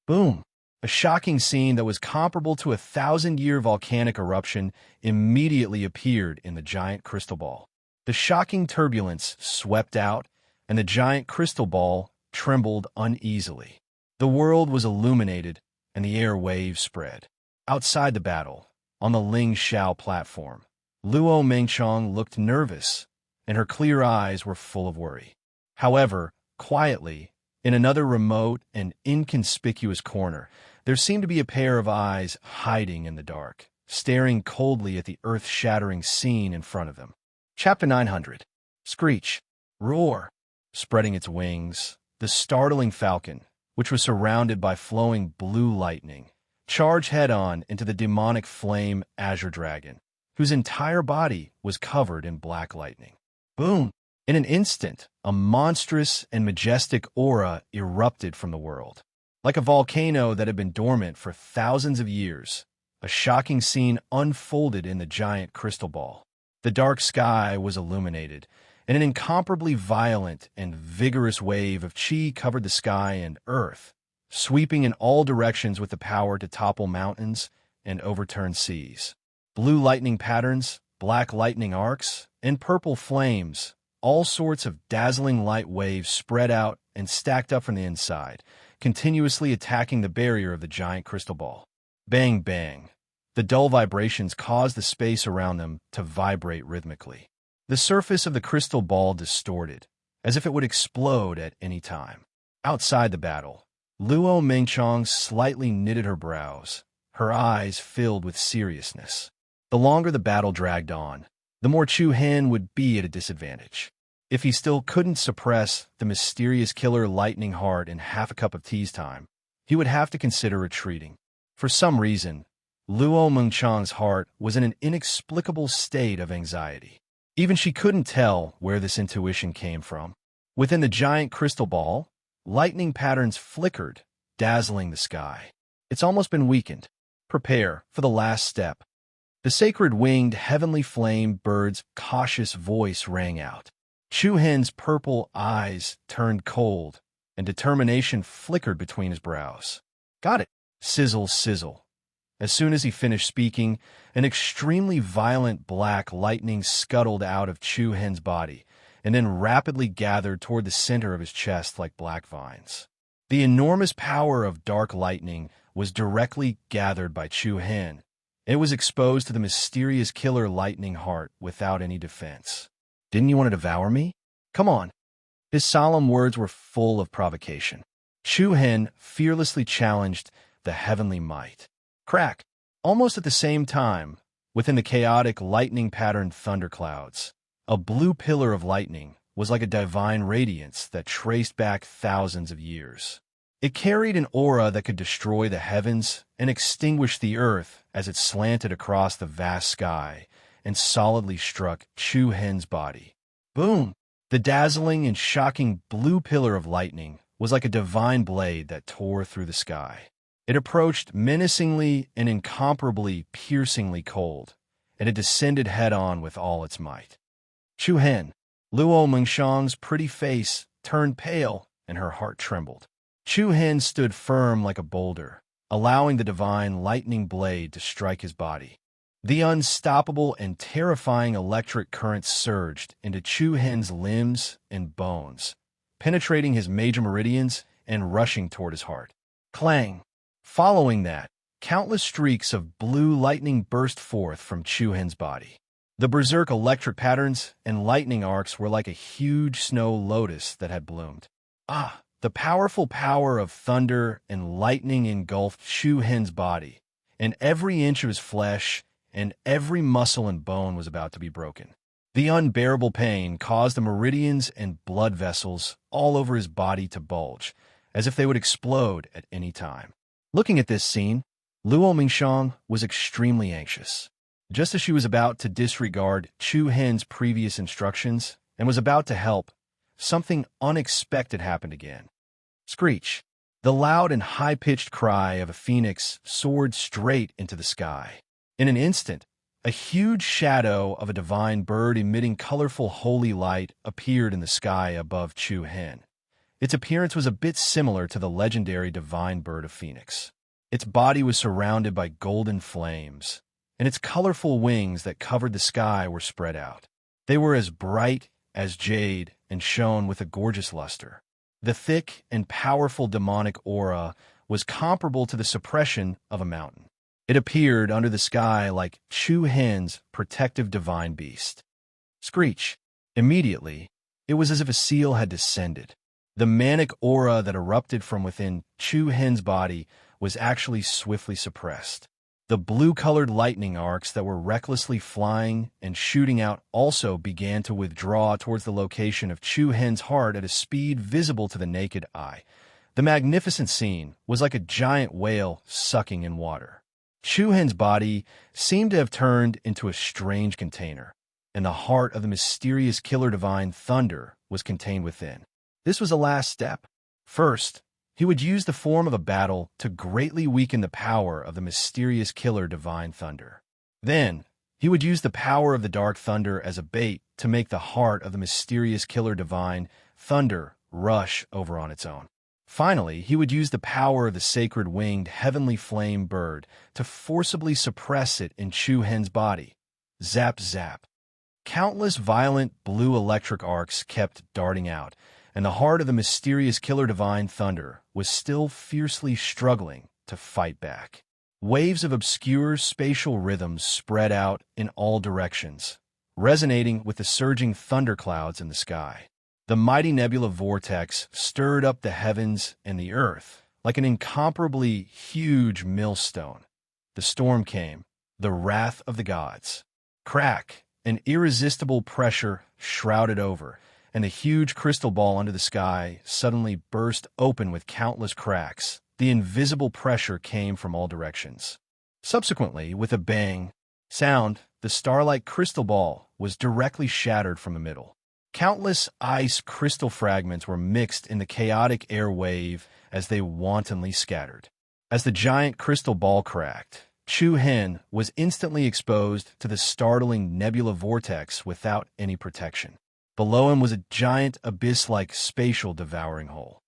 Boom! A shocking scene that was comparable to a 1,000-year volcanic eruption immediately appeared in the giant crystal ball. The shocking turbulence swept out, and the giant crystal ball trembled uneasily. The world was illuminated, and the air waves spread. Outside the battle, on the Ling Xiao platform, Luo Mengchong looked nervous, and her clear eyes were full of worry. However, quietly, in another remote and inconspicuous corner, there seemed to be a pair of eyes hiding in the dark, staring coldly at the earth-shattering scene in front of them. Chapter 900. Screech. Roar. Spreading its wings, the startling falcon, which was surrounded by flowing blue lightning, charged head-on into the demonic flame azure dragon, whose entire body was covered in black lightning. Boom! In an instant, a monstrous and majestic aura erupted from the world. Like a volcano that had been dormant for thousands of years, a shocking scene unfolded in the giant crystal ball. The dark sky was illuminated, and an incomparably violent and vigorous wave of chi covered the sky and earth, sweeping in all directions with the power to topple mountains and overturn seas. Blue lightning patterns, black lightning arcs, and purple flames, all sorts of dazzling light waves spread out and stacked up from the inside, continuously attacking the barrier of the giant crystal ball. Bang, bang. The dull vibrations caused the space around them to vibrate rhythmically. The surface of the crystal ball distorted, as if it would explode at any time. Outside the battle, Luo Mengchong slightly knitted her brows, her eyes filled with seriousness. The longer the battle dragged on, the more Chu Hen would be at a disadvantage. If he still couldn't suppress the mysterious killer lightning heart in half a cup of tea's time, he would have to consider retreating. For some reason, Luo Mengchong's heart was in an inexplicable state of anxiety. Even she couldn't tell where this intuition came from. Within the giant crystal ball, lightning patterns flickered, dazzling the sky. It's almost been weakened. Prepare for the last step. The sacred winged heavenly flame bird's cautious voice rang out. Chu Hen's purple eyes turned cold, and determination flickered between his brows. Got it. Sizzle, sizzle. As soon as he finished speaking, an extremely violent black lightning scuttled out of Chu Hen's body, and then rapidly gathered toward the center of his chest like black vines. The enormous power of dark lightning was directly gathered by Chu Hen. It was exposed to the mysterious killer lightning heart without any defense. Didn't you want to devour me? Come on. His solemn words were full of provocation. Chu Hen fearlessly challenged the heavenly might. Crack! Almost at the same time, within the chaotic lightning-patterned thunderclouds, a blue pillar of lightning was like a divine radiance that traced back thousands of years. It carried an aura that could destroy the heavens and extinguish the earth as it slanted across the vast sky and solidly struck Chu Hen's body. Boom! The dazzling and shocking blue pillar of lightning was like a divine blade that tore through the sky. It approached menacingly and incomparably piercingly cold, and it descended head-on with all its might. Chu Hen, Luo Mengchong's pretty face, turned pale, and her heart trembled. Chu Hen stood firm like a boulder, allowing the divine lightning blade to strike his body. The unstoppable and terrifying electric current surged into Chu Hen's limbs and bones, penetrating his major meridians and rushing toward his heart. Clang! Following that, countless streaks of blue lightning burst forth from Chu Hen's body. The berserk electric patterns and lightning arcs were like a huge snow lotus that had bloomed. Ah! The powerful power of thunder and lightning engulfed Chu Hen's body, and every inch of his flesh and every muscle and bone was about to be broken. The unbearable pain caused the meridians and blood vessels all over his body to bulge, as if they would explode at any time. Looking at this scene, Luo Mengchong was extremely anxious. Just as she was about to disregard Chu Hen's previous instructions and was about to help, something unexpected happened again. Screech! The loud and high-pitched cry of a phoenix soared straight into the sky. In an instant, a huge shadow of a divine bird emitting colorful holy light appeared in the sky above Chu Hen. Its appearance was a bit similar to the legendary divine bird of Phoenix. Its body was surrounded by golden flames, and its colorful wings that covered the sky were spread out. They were as bright as jade and shone with a gorgeous luster. The thick and powerful demonic aura was comparable to the suppression of a mountain. It appeared under the sky like Chu Hen's protective divine beast. Screech! Immediately, it was as if a seal had descended. The manic aura that erupted from within Chu Hen's body was actually swiftly suppressed. The blue-colored lightning arcs that were recklessly flying and shooting out also began to withdraw towards the location of Chu Hen's heart at a speed visible to the naked eye. The magnificent scene was like a giant whale sucking in water. Chu Hen's body seemed to have turned into a strange container, and the heart of the mysterious killer divine thunder was contained within. This was the last step. First, he would use the form of a battle to greatly weaken the power of the mysterious killer divine thunder. Then, he would use the power of the dark thunder as a bait to make the heart of the mysterious killer divine thunder rush over on its own. Finally, he would use the power of the sacred winged heavenly flame bird to forcibly suppress it in Chu Hen's body. Zap, zap. Countless violent blue electric arcs kept darting out, and the heart of the mysterious killer divine thunder was still fiercely struggling to fight back. Waves of obscure spatial rhythms spread out in all directions, resonating with the surging thunderclouds in the sky. The mighty nebula vortex stirred up the heavens and the earth like an incomparably huge millstone. The storm came, the wrath of the gods. Crack, an irresistible pressure shrouded over, and the huge crystal ball under the sky suddenly burst open with countless cracks. The invisible pressure came from all directions. Subsequently, with a bang sound, the star-like crystal ball was directly shattered from the middle. Countless ice crystal fragments were mixed in the chaotic air wave as they wantonly scattered. As the giant crystal ball cracked, Chu Hen was instantly exposed to the startling nebula vortex without any protection. Below him was a giant abyss-like spatial devouring hole.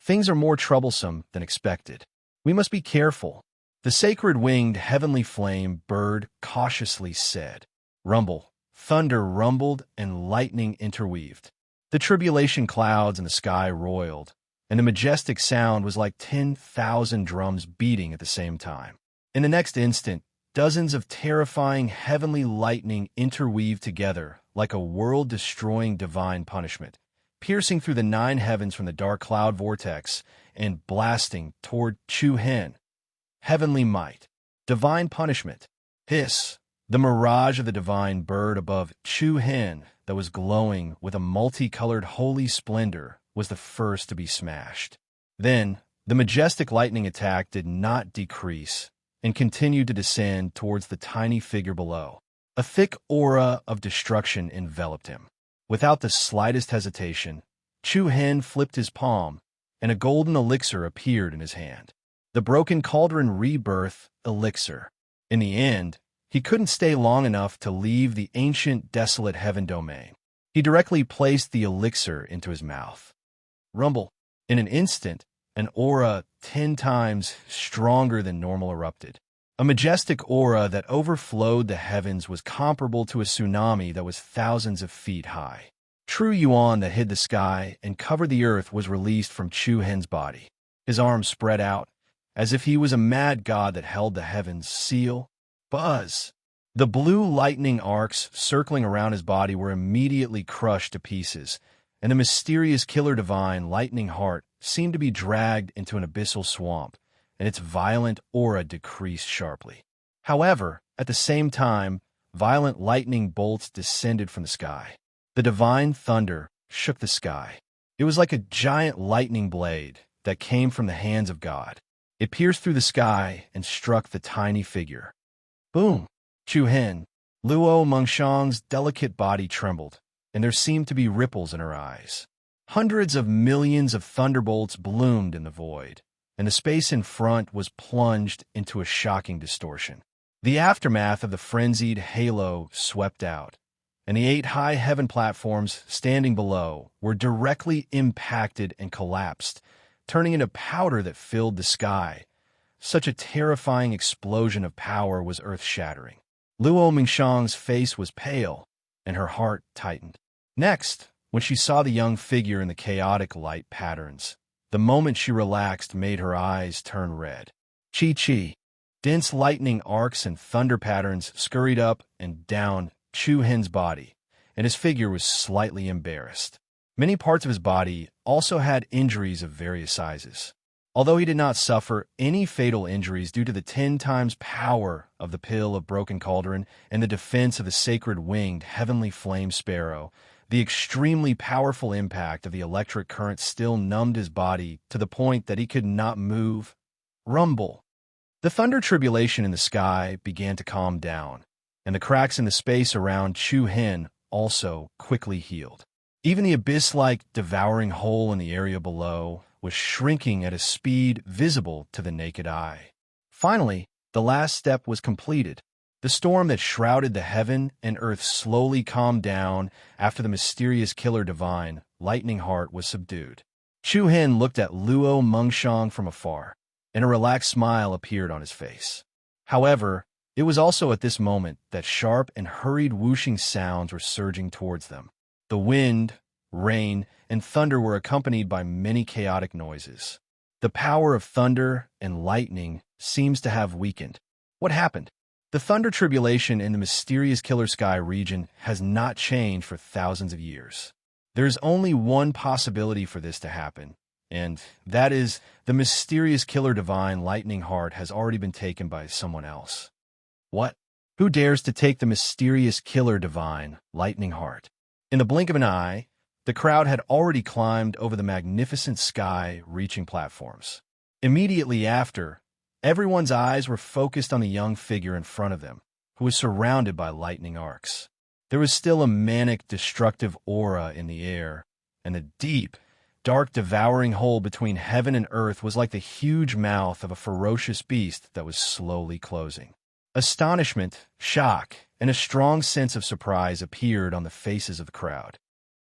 Things are more troublesome than expected. We must be careful. The sacred winged heavenly flame bird cautiously said. Rumble. Thunder rumbled and lightning interweaved. The tribulation clouds in the sky roiled, and the majestic sound was like 10,000 drums beating at the same time. In the next instant, dozens of terrifying heavenly lightning interweaved together like a world-destroying divine punishment, piercing through the 9 heavens from the dark cloud vortex and blasting toward Chu Hen. Heavenly might. Divine punishment. Hiss. The mirage of the divine bird above Chu Hen that was glowing with a multicolored holy splendor was the first to be smashed. Then, the majestic lightning attack did not decrease and continued to descend towards the tiny figure below. A thick aura of destruction enveloped him. Without the slightest hesitation, Chu Hen flipped his palm, and a golden elixir appeared in his hand. The broken cauldron rebirth elixir. In the end, he couldn't stay long enough to leave the ancient desolate heaven domain. He directly placed the elixir into his mouth. Rumble. In an instant, an aura 10 times stronger than normal erupted. A majestic aura that overflowed the heavens was comparable to a tsunami that was thousands of feet high. True yuan that hid the sky and covered the earth was released from Chu Hen's body. His arms spread out, as if he was a mad god that held the heavens seal. Buzz! The blue lightning arcs circling around his body were immediately crushed to pieces, and the mysterious killer divine lightning heart seemed to be dragged into an abyssal swamp, and its violent aura decreased sharply. However, at the same time, violent lightning bolts descended from the sky. The divine thunder shook the sky. It was like a giant lightning blade that came from the hands of God. It pierced through the sky and struck the tiny figure. Boom! Chu Hen, Luo Mengshang's delicate body trembled, and there seemed to be ripples in her eyes. Hundreds of millions of thunderbolts bloomed in the void, and the space in front was plunged into a shocking distortion. The aftermath of the frenzied halo swept out, and the 8 high heaven platforms standing below were directly impacted and collapsed, turning into powder that filled the sky. Such a terrifying explosion of power was earth-shattering. Luo Mengshang's face was pale, and her heart tightened. Next, when she saw the young figure in the chaotic light patterns, the moment she relaxed made her eyes turn red. Chi-chi. Dense lightning arcs and thunder patterns scurried up and down Chu Hen's body, and his figure was slightly embarrassed. Many parts of his body also had injuries of various sizes. Although he did not suffer any fatal injuries due to the 10 times power of the pill of broken cauldron and the defense of the sacred winged heavenly flame sparrow, the extremely powerful impact of the electric current still numbed his body to the point that he could not move. Rumble. The thunder tribulation in the sky began to calm down, and the cracks in the space around Chu Hen also quickly healed. Even the abyss-like devouring hole in the area below was shrinking at a speed visible to the naked eye. Finally, the last step was completed. The storm that shrouded the heaven and earth slowly calmed down after the mysterious killer divine, Lightning Heart, was subdued. Chu Hen looked at Luo Mengshang from afar, and a relaxed smile appeared on his face. However, it was also at this moment that sharp and hurried whooshing sounds were surging towards them. The wind, rain, and thunder were accompanied by many chaotic noises. The power of thunder and lightning seems to have weakened. What happened? The thunder tribulation in the mysterious Killer Sky region has not changed for thousands of years. There's only one possibility for this to happen, and that is the mysterious Killer Divine Lightning Heart has already been taken by someone else. What? Who dares to take the mysterious Killer Divine Lightning Heart? In the blink of an eye, the crowd had already climbed over the magnificent sky-reaching platforms. Immediately after, everyone's eyes were focused on the young figure in front of them, who was surrounded by lightning arcs. There was still a manic, destructive aura in the air, and the deep, dark, devouring hole between heaven and earth was like the huge mouth of a ferocious beast that was slowly closing. Astonishment, shock, and a strong sense of surprise appeared on the faces of the crowd.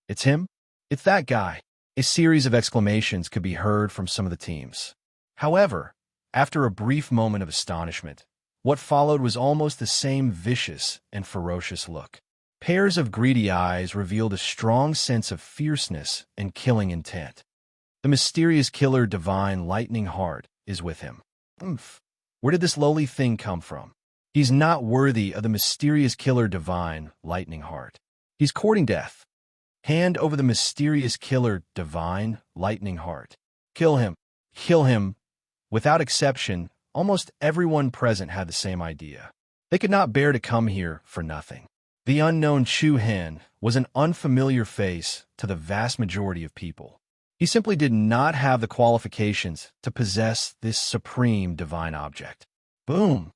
"It's him? It's that guy!" A series of exclamations could be heard from some of the teams. However, after a brief moment of astonishment, what followed was almost the same vicious and ferocious look. Pairs of greedy eyes revealed a strong sense of fierceness and killing intent. The mysterious Killer Divine Lightning Heart is with him. Where did this lowly thing come from? He's not worthy of the mysterious Killer Divine Lightning Heart. He's courting death. Hand over the mysterious Killer Divine Lightning Heart. Kill him. Kill him. Without exception, almost everyone present had the same idea. They could not bear to come here for nothing. The unknown Chu Hen was an unfamiliar face to the vast majority of people. He simply did not have the qualifications to possess this supreme divine object. Boom!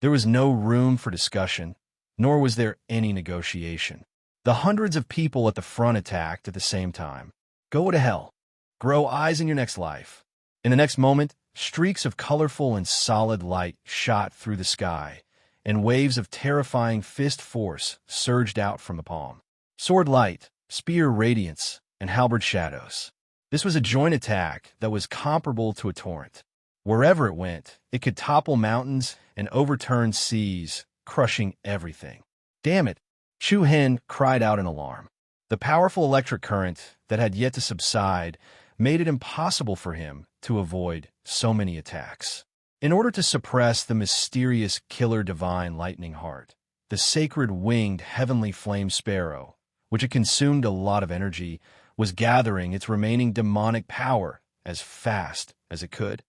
There was no room for discussion, nor was there any negotiation. The hundreds of people at the front attacked at the same time. Go to hell. Grow eyes in your next life. In the next moment, streaks of colorful and solid light shot through the sky, and waves of terrifying fist force surged out from the palm. Sword light, spear radiance, and halberd shadows. This was a joint attack that was comparable to a torrent. Wherever it went, it could topple mountains and overturn seas, crushing everything. Damn it! Chu Hen cried out in alarm. The powerful electric current that had yet to subside made it impossible for him to avoid so many attacks. In order to suppress the mysterious Killer Divine Lightning Heart, the sacred winged heavenly flame sparrow, which had consumed a lot of energy, was gathering its remaining demonic power as fast as it could.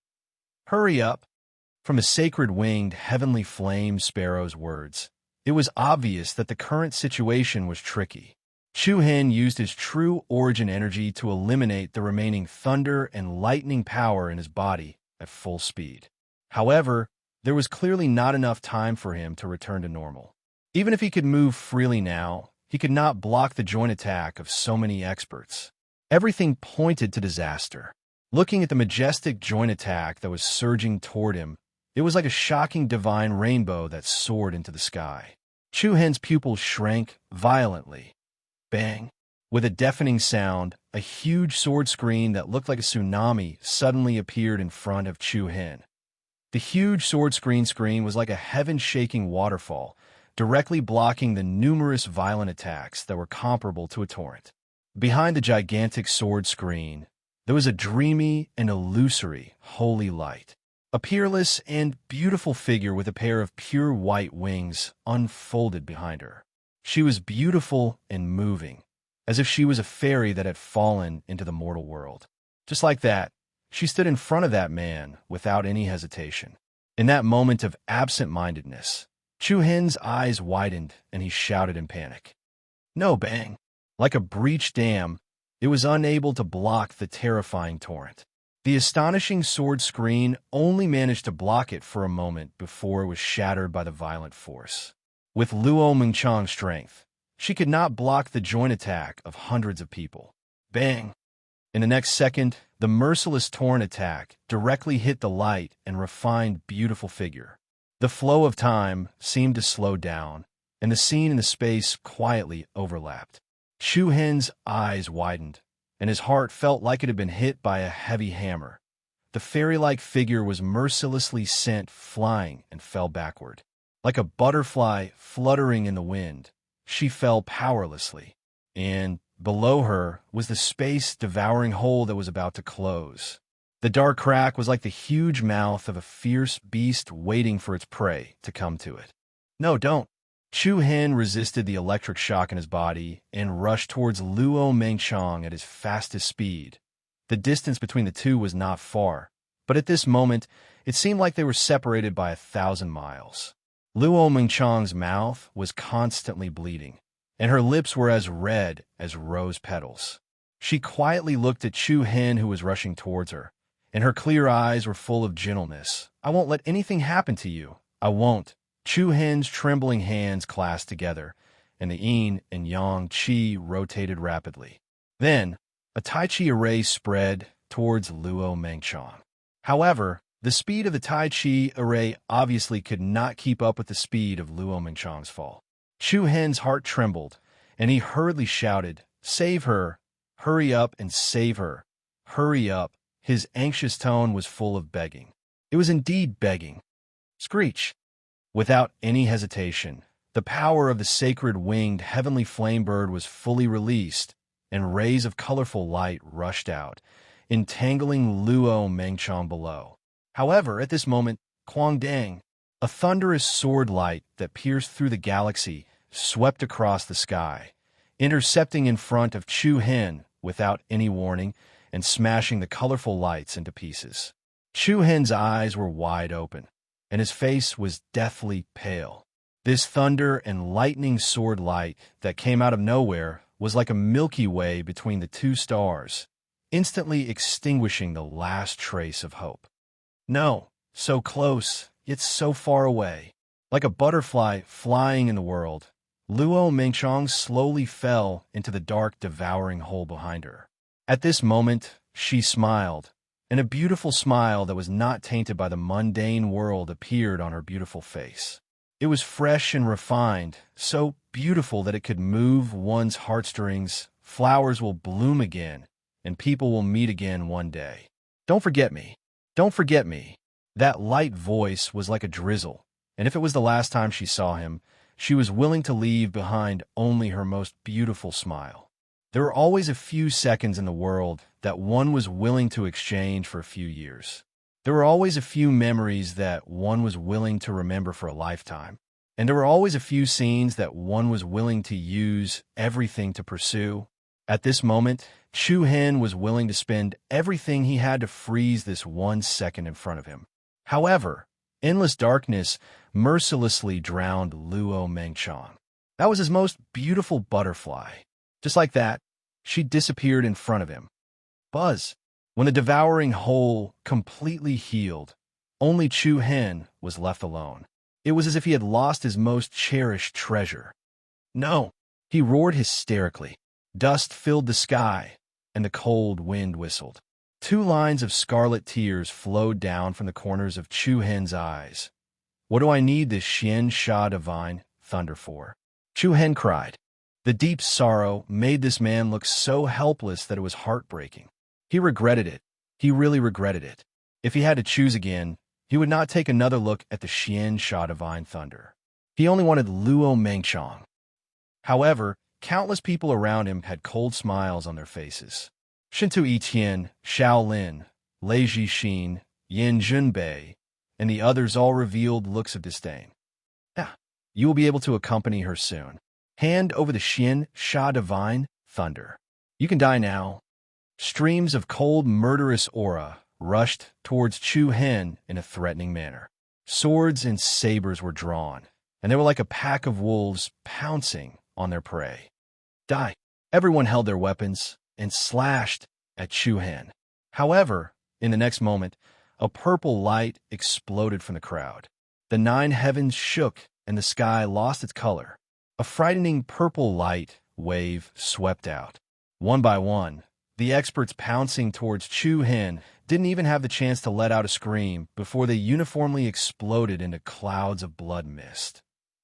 Hurry up! From the sacred winged heavenly flame sparrow's words, it was obvious that the current situation was tricky. Chu Hen used his true origin energy to eliminate the remaining thunder and lightning power in his body at full speed. However, there was clearly not enough time for him to return to normal. Even if he could move freely now, he could not block the joint attack of so many experts. Everything pointed to disaster. Looking at the majestic joint attack that was surging toward him, it was like a shocking divine rainbow that soared into the sky. Chu Hen's pupils shrank violently. Bang! With a deafening sound, a huge sword screen that looked like a tsunami suddenly appeared in front of Chu Hen. The huge sword screen was like a heaven-shaking waterfall, directly blocking the numerous violent attacks that were comparable to a torrent. Behind the gigantic sword screen, there was a dreamy and illusory holy light. A peerless and beautiful figure with a pair of pure white wings unfolded behind her. She was beautiful and moving, as if she was a fairy that had fallen into the mortal world. Just like that, she stood in front of that man without any hesitation. In that moment of absent-mindedness, Chu Hen's eyes widened and he shouted in panic. No, bang! Like a breached dam, it was unable to block the terrifying torrent. The astonishing sword screen only managed to block it for a moment before it was shattered by the violent force. With Luo Mengchang's strength, she could not block the joint attack of hundreds of people. Bang! In the next second, the merciless torrent attack directly hit the light and refined, beautiful figure. The flow of time seemed to slow down, and the scene and the space quietly overlapped. Chu Hen's eyes widened, and his heart felt like it had been hit by a heavy hammer. The fairy-like figure was mercilessly sent flying and fell backward. Like a butterfly fluttering in the wind, she fell powerlessly. And below her was the space-devouring hole that was about to close. The dark crack was like the huge mouth of a fierce beast waiting for its prey to come to it. No, don't. Chu Hen resisted the electric shock in his body and rushed towards Luo Mengchong at his fastest speed. The distance between the two was not far, but at this moment, it seemed like they were separated by 1,000 miles. Luo Mengchong's mouth was constantly bleeding, and her lips were as red as rose petals. She quietly looked at Chu Hen, who was rushing towards her, and her clear eyes were full of gentleness. "I won't let anything happen to you. I won't." Chu Hen's trembling hands clasped together, and the yin and yang qi rotated rapidly. Then, a Tai Chi array spread towards Luo Mengchong. However, the speed of the Tai Chi array obviously could not keep up with the speed of Luo Mengchong's fall. Chu Hen's heart trembled, and he hurriedly shouted, "Save her! Hurry up and save her! Hurry up!" His anxious tone was full of begging. It was indeed begging. Screech! Without any hesitation, the power of the sacred winged heavenly flame bird was fully released, and rays of colorful light rushed out, entangling Luo Mengchong below. However, at this moment, Quangdang, a thunderous sword light that pierced through the galaxy, swept across the sky, intercepting in front of Chu Hen without any warning and smashing the colorful lights into pieces. Chu Hen's eyes were wide open, and his face was deathly pale. This thunder and lightning sword light that came out of nowhere was like a Milky Way between the two stars, instantly extinguishing the last trace of hope. No, so close, yet so far away. Like a butterfly flying in the world, Luo Mengchong slowly fell into the dark, devouring hole behind her. At this moment, she smiled, and a beautiful smile that was not tainted by the mundane world appeared on her beautiful face. It was fresh and refined, so beautiful that it could move one's heartstrings. Flowers will bloom again, and people will meet again one day. Don't forget me. Don't forget me. That light voice was like a drizzle, and if it was the last time she saw him, she was willing to leave behind only her most beautiful smile. There were always a few seconds in the world that one was willing to exchange for a few years. There were always a few memories that one was willing to remember for a lifetime. And there were always a few scenes that one was willing to use everything to pursue. At this moment, Chu Hen was willing to spend everything he had to freeze this 1 second in front of him. However, endless darkness mercilessly drowned Luo Mengchong. That was his most beautiful butterfly. Just like that, she disappeared in front of him. Buzz. When the devouring hole completely healed, only Chu Hen was left alone. It was as if he had lost his most cherished treasure. No, he roared hysterically. Dust filled the sky, and the cold wind whistled. 2 lines of scarlet tears flowed down from the corners of Chu Hen's eyes. What do I need this Xian Sha divine thunder for? Chu Hen cried. The deep sorrow made this man look so helpless that it was heartbreaking. He regretted it. He really regretted it. If he had to choose again, he would not take another look at the Xian Sha divine thunder. He only wanted Luo Mengchong. However, countless people around him had cold smiles on their faces. Shintu Yiqian, Xiao Lin, Lei Jixin, Yin Junbei, and the others all revealed looks of disdain. Ah, you will be able to accompany her soon. Hand over the Xian Sha divine thunder. You can die now. Streams of cold, murderous aura rushed towards Chu Hen in a threatening manner. Swords and sabers were drawn, and they were like a pack of wolves pouncing on their prey. Die! Everyone held their weapons and slashed at Chu Hen. However, in the next moment, a purple light exploded from the crowd. The 9 heavens shook and the sky lost its color. A frightening purple light wave swept out. One by one, the experts pouncing towards Chu Hen didn't even have the chance to let out a scream before they uniformly exploded into clouds of blood mist.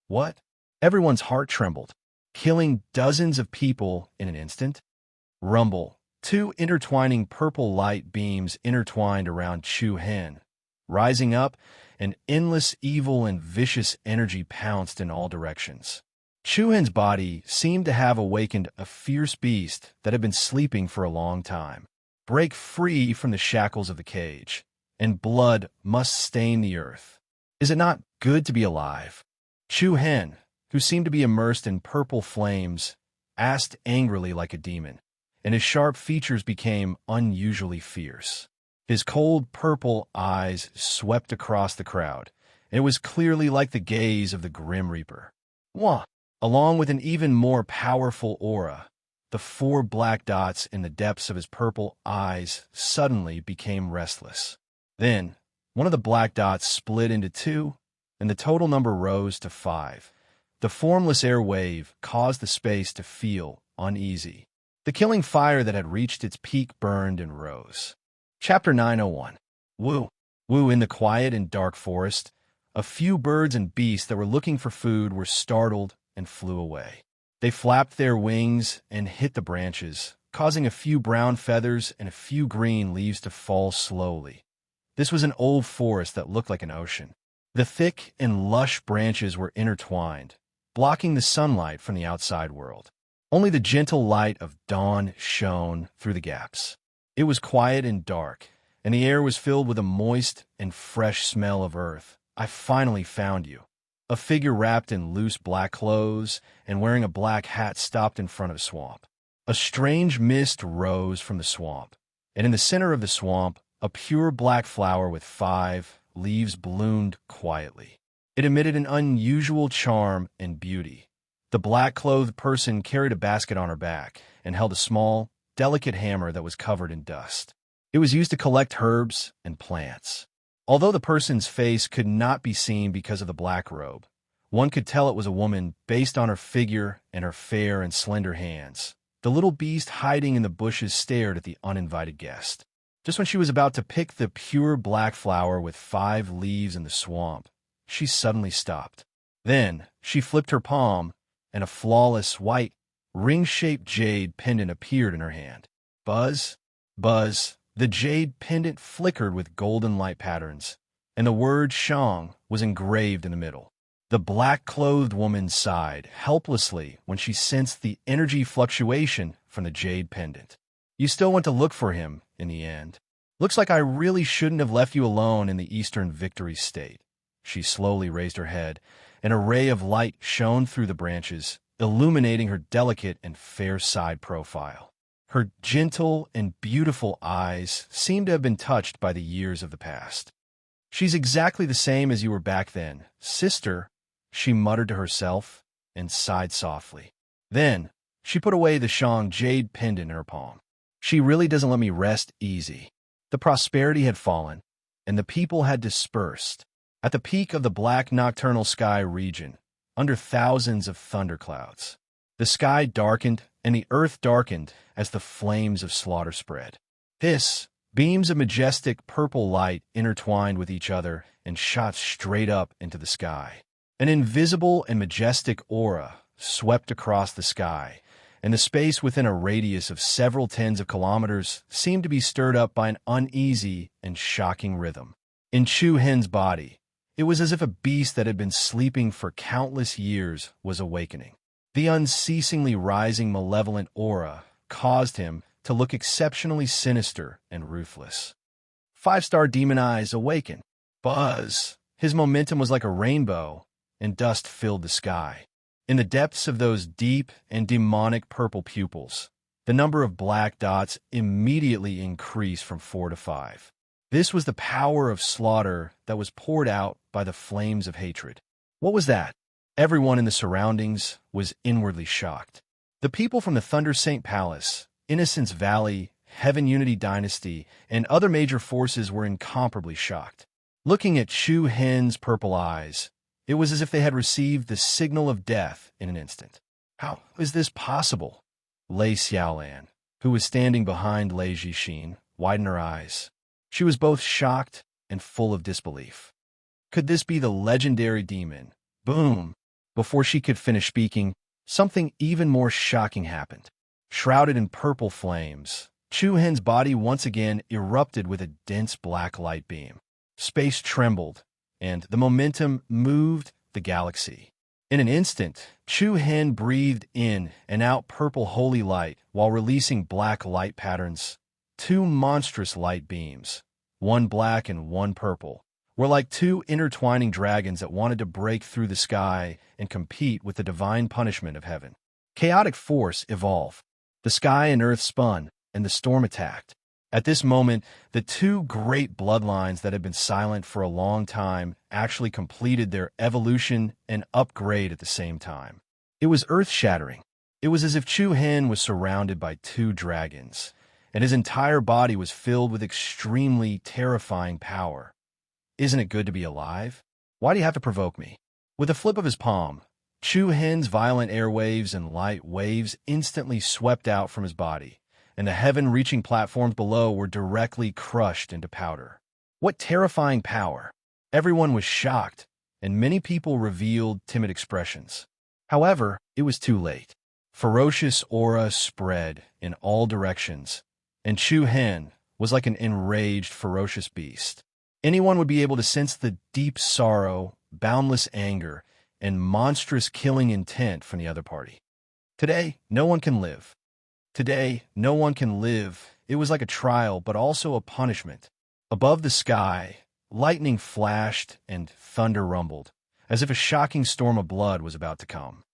What? Everyone's heart trembled, killing dozens of people in an instant. Rumble. 2 intertwining purple light beams intertwined around Chu Hen. Rising up, an endless evil and vicious energy pounced in all directions. Chuhen's body seemed to have awakened a fierce beast that had been sleeping for a long time. Break free from the shackles of the cage, and blood must stain the earth. Is it not good to be alive? Chuhen, who seemed to be immersed in purple flames, asked angrily like a demon, and his sharp features became unusually fierce. His cold purple eyes swept across the crowd, and it was clearly like the gaze of the Grim Reaper. Wah! Along with an even more powerful aura, the 4 black dots in the depths of his purple eyes suddenly became restless. Then, one of the black dots split into 2, and the total number rose to 5. The formless air wave caused the space to feel uneasy. The killing fire that had reached its peak burned and rose. Chapter 901. Woo! Woo! In the quiet and dark forest, a few birds and beasts that were looking for food were startled and flew away. They flapped their wings and hit the branches, causing a few brown feathers and a few green leaves to fall slowly. This was an old forest that looked like an ocean. The thick and lush branches were intertwined, blocking the sunlight from the outside world. Only the gentle light of dawn shone through the gaps. It was quiet and dark, and the air was filled with a moist and fresh smell of earth. I finally found you. A figure wrapped in loose black clothes and wearing a black hat stopped in front of a swamp. A strange mist rose from the swamp, and in the center of the swamp, a pure black flower with 5 leaves bloomed quietly. It emitted an unusual charm and beauty. The black-clothed person carried a basket on her back and held a small, delicate hammer that was covered in dust. It was used to collect herbs and plants. Although the person's face could not be seen because of the black robe, one could tell it was a woman based on her figure and her fair and slender hands. The little beast hiding in the bushes stared at the uninvited guest. Just when she was about to pick the pure black flower with 5 leaves in the swamp, she suddenly stopped. Then she flipped her palm, and a flawless white, ring-shaped jade pendant appeared in her hand. Buzz, buzz, the jade pendant flickered with golden light patterns, and the word Shang was engraved in the middle. The black-clothed woman sighed helplessly when she sensed the energy fluctuation from the jade pendant. You still went to look for him, in the end. Looks like I really shouldn't have left you alone in the Eastern Victory State. She slowly raised her head. An ray of light shone through the branches, illuminating her delicate and fair side profile. Her gentle and beautiful eyes seemed to have been touched by the years of the past. She's exactly the same as you were back then, sister, she muttered to herself and sighed softly. Then, she put away the Shang jade pendant in her palm. She really doesn't let me rest easy. The prosperity had fallen, and the people had dispersed. At the peak of the black nocturnal sky region, under thousands of thunderclouds, the sky darkened and the earth darkened as the flames of slaughter spread. Beams of majestic purple light intertwined with each other and shot straight up into the sky. An invisible and majestic aura swept across the sky, and the space within a radius of several tens of kilometers seemed to be stirred up by an uneasy and shocking rhythm. In Chu Hen's body, it was as if a beast that had been sleeping for countless years was awakening. The unceasingly rising malevolent aura caused him to look exceptionally sinister and ruthless. 5-star demon eyes awakened. Buzz! His momentum was like a rainbow, and dust filled the sky. In the depths of those deep and demonic purple pupils, the number of black dots immediately increased from 4 to 5. This was the power of slaughter that was poured out by the flames of hatred. What was that? Everyone in the surroundings was inwardly shocked. The people from the Thunder Saint Palace, Innocence Valley, Heaven Unity Dynasty, and other major forces were incomparably shocked. Looking at Chu Hen's purple eyes, it was as if they had received the signal of death in an instant. How is this possible? Lei Xiaolan, who was standing behind Lei Jixin, widened her eyes. She was both shocked and full of disbelief. Could this be the legendary demon? Boom! Before she could finish speaking, something even more shocking happened. Shrouded in purple flames, Chu Hen's body once again erupted with a dense black light beam. Space trembled, and the momentum moved the galaxy. In an instant, Chu Hen breathed in and out purple holy light while releasing black light patterns. Two monstrous light beams, one black and one purple, were like two intertwining dragons that wanted to break through the sky and compete with the divine punishment of heaven. Chaotic force evolved. The sky and earth spun, and the storm attacked. At this moment, the two great bloodlines that had been silent for a long time actually completed their evolution and upgrade at the same time. It was earth-shattering. It was as if Chu Hen was surrounded by two dragons, and his entire body was filled with extremely terrifying power. Isn't it good to be alive? Why do you have to provoke me? With a flip of his palm, Chu Hen's violent airwaves and light waves instantly swept out from his body, and the heaven-reaching platforms below were directly crushed into powder. What terrifying power! Everyone was shocked, and many people revealed timid expressions. However, it was too late. Ferocious aura spread in all directions, and Chu Hen was like an enraged, ferocious beast. Anyone would be able to sense the deep sorrow, boundless anger, and monstrous killing intent from the other party. Today, no one can live. Today, no one can live. It was like a trial, but also a punishment. Above the sky, lightning flashed and thunder rumbled, as if a shocking storm of blood was about to come.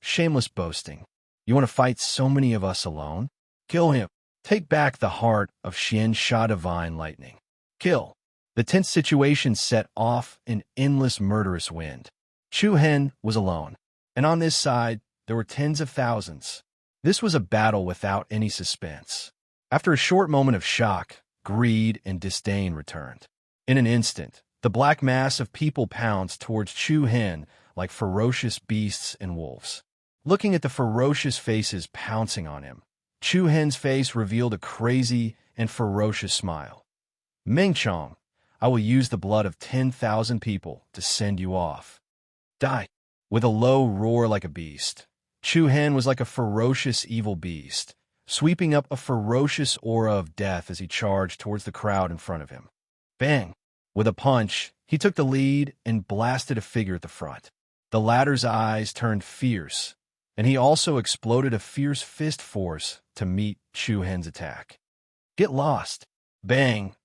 Shameless boasting. You want to fight so many of us alone? Kill him. Take back the heart of Xian Sha Divine Lightning. Kill. The tense situation set off an endless murderous wind. Chu Hen was alone, and on this side, there were tens of thousands. This was a battle without any suspense. After a short moment of shock, greed and disdain returned. In an instant, the black mass of people pounced towards Chu Hen like ferocious beasts and wolves. Looking at the ferocious faces pouncing on him, Chu Hen's face revealed a crazy and ferocious smile. Meng Chong, I will use the blood of 10,000 people to send you off. Die. With a low roar like a beast, Chu Hen was like a ferocious evil beast, sweeping up a ferocious aura of death as he charged towards the crowd in front of him. Bang! With a punch, he took the lead and blasted a figure at the front. The latter's eyes turned fierce, and he also exploded a fierce fist force to meet Chu Hen's attack. Get lost! Bang!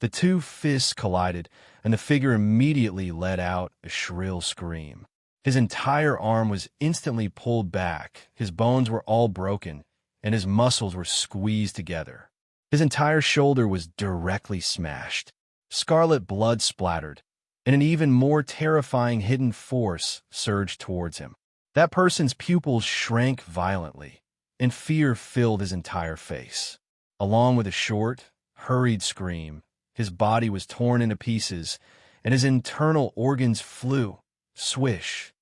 The two fists collided, and the figure immediately let out a shrill scream. His entire arm was instantly pulled back, his bones were all broken, and his muscles were squeezed together. His entire shoulder was directly smashed. Scarlet blood splattered, and an even more terrifying hidden force surged towards him. That person's pupils shrank violently, and fear filled his entire face. Along with a short, hurried scream, his body was torn into pieces, and his internal organs flew. Swish.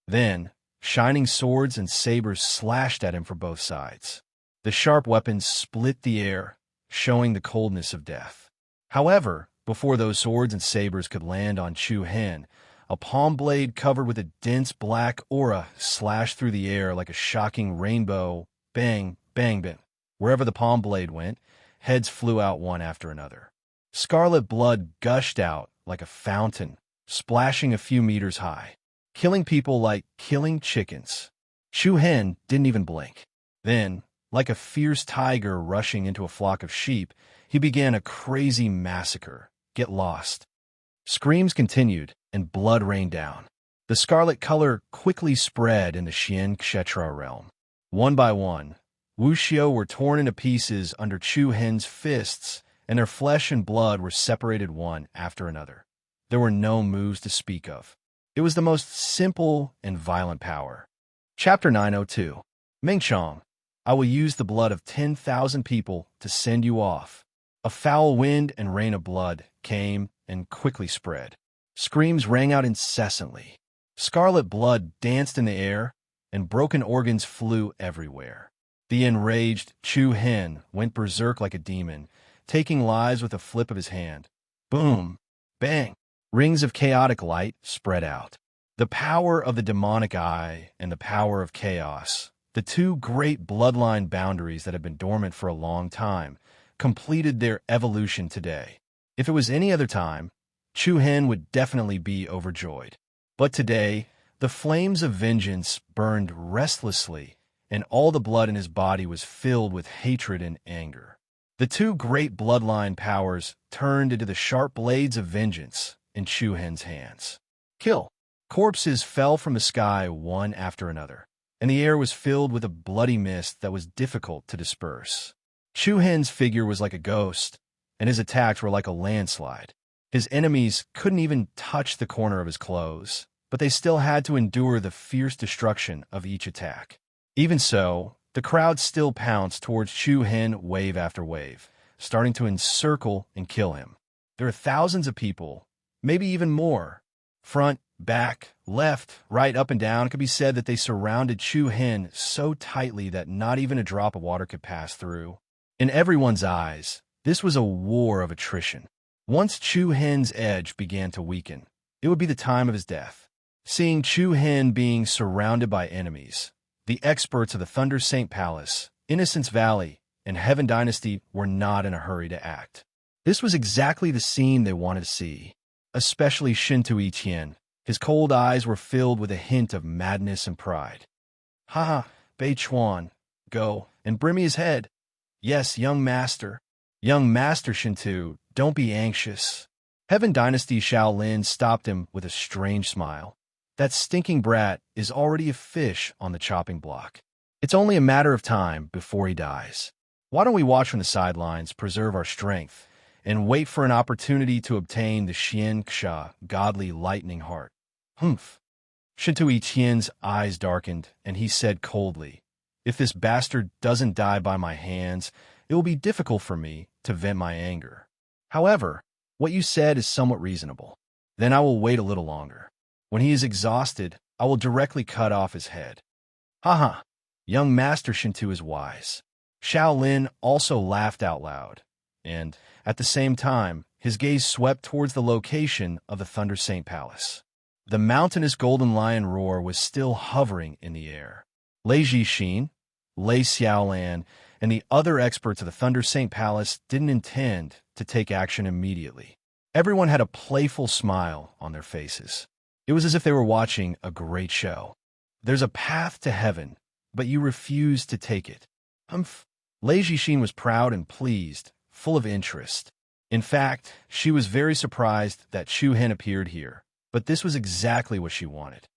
Then, shining swords and sabers slashed at him from both sides. The sharp weapons split the air, showing the coldness of death. However, before those swords and sabers could land on Chu Hen, a palm blade covered with a dense black aura slashed through the air like a shocking rainbow. Bang, bang, bang. Wherever the palm blade went, heads flew out one after another. Scarlet blood gushed out like a fountain, splashing a few meters high, killing people like killing chickens. Chu Hen didn't even blink. Then, like a fierce tiger rushing into a flock of sheep, he began a crazy massacre. Get lost. Screams continued, and blood rained down. The scarlet color quickly spread in the Xian Kshetra realm. One by one, Wuxiu were torn into pieces under Chu Hen's fists, and their flesh and blood were separated one after another. There were no moves to speak of. It was the most simple and violent power. Chapter 902. Meng Chong, I will use the blood of 10,000 people to send you off. A foul wind and rain of blood came and quickly spread. Screams rang out incessantly. Scarlet blood danced in the air, and broken organs flew everywhere. The enraged Chu Hen went berserk like a demon, taking lives with a flip of his hand. Boom! Bang! Rings of chaotic light spread out. The power of the demonic eye and the power of chaos, the two great bloodline boundaries that had been dormant for a long time, completed their evolution today. If it was any other time, Chu Hen would definitely be overjoyed. But today, The flames of vengeance burned restlessly, and all the blood in his body was filled with hatred and anger. The two great bloodline powers turned into the sharp blades of vengeance in Chu Hen's hands. Kill! Corpses fell from the sky one after another, and the air was filled with a bloody mist that was difficult to disperse. Chu Hen's figure was like a ghost, and his attacks were like a landslide. His enemies couldn't even touch the corner of his clothes, but they still had to endure the fierce destruction of each attack. Even so, the crowd still pounced towards Chu Hen wave after wave, starting to encircle and kill him. There are thousands of people, maybe even more. Front, back, left, right, up and down. It could be said that they surrounded Chu Hen so tightly that not even a drop of water could pass through. In everyone's eyes, this was a war of attrition. Once Chu Hen's edge began to weaken, it would be the time of his death. Seeing Chu Hen being surrounded by enemies, the experts of the Thunder Saint Palace, Innocence Valley, and Heaven Dynasty were not in a hurry to act. This was exactly the scene they wanted to see, especially Shintui Qian. His cold eyes were filled with a hint of madness and pride. "Ha, Bei Chuan, go and bring me his head." "Yes, young master." "Young master Shintu, don't be anxious." Heaven Dynasty Shaolin stopped him with a strange smile. "That stinking brat is already a fish on the chopping block. It's only a matter of time before he dies. Why don't we watch from the sidelines, preserve our strength, and wait for an opportunity to obtain the Xian Xia, godly lightning heart?" "Humph." Shintui Qian's eyes darkened, and he said coldly, "If this bastard doesn't die by my hands, it will be difficult for me to vent my anger. However, what you said is somewhat reasonable. Then I will wait a little longer. When he is exhausted, I will directly cut off his head." "Ha! Young Master Shintu is wise." Shaolin also laughed out loud, and, at the same time, his gaze swept towards the location of the Thunder Saint Palace. The mountainous golden lion roar was still hovering in the air. Lei Jixin, Lei Xiaolan, and the other experts of the Thunder Saint Palace didn't intend to take action immediately. Everyone had a playful smile on their faces. It was as if they were watching a great show. "There's a path to heaven, but you refuse to take it." "Humph." Lei Jixin was proud and pleased, full of interest. In fact, she was very surprised that Chu Hen appeared here, but this was exactly what she wanted.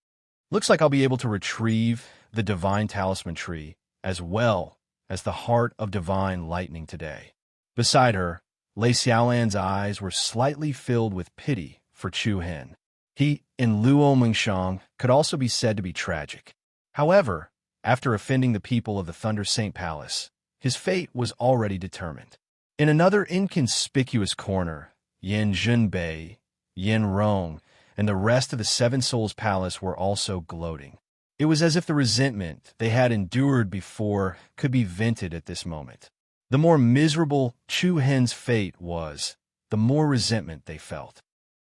"Looks like I'll be able to retrieve the Divine Talisman Tree, as well as the Heart of Divine Lightning today." Beside her, Lei Xiaolan's eyes were slightly filled with pity for Chu Hen. He, in Luo Mingshang, could also be said to be tragic. However, after offending the people of the Thunder Saint Palace, his fate was already determined. In another inconspicuous corner, Yan Zhenbei, Yan Rong, and the rest of the Seven Souls Palace were also gloating. It was as if the resentment they had endured before could be vented at this moment. The more miserable Chu Hen's fate was, the more resentment they felt.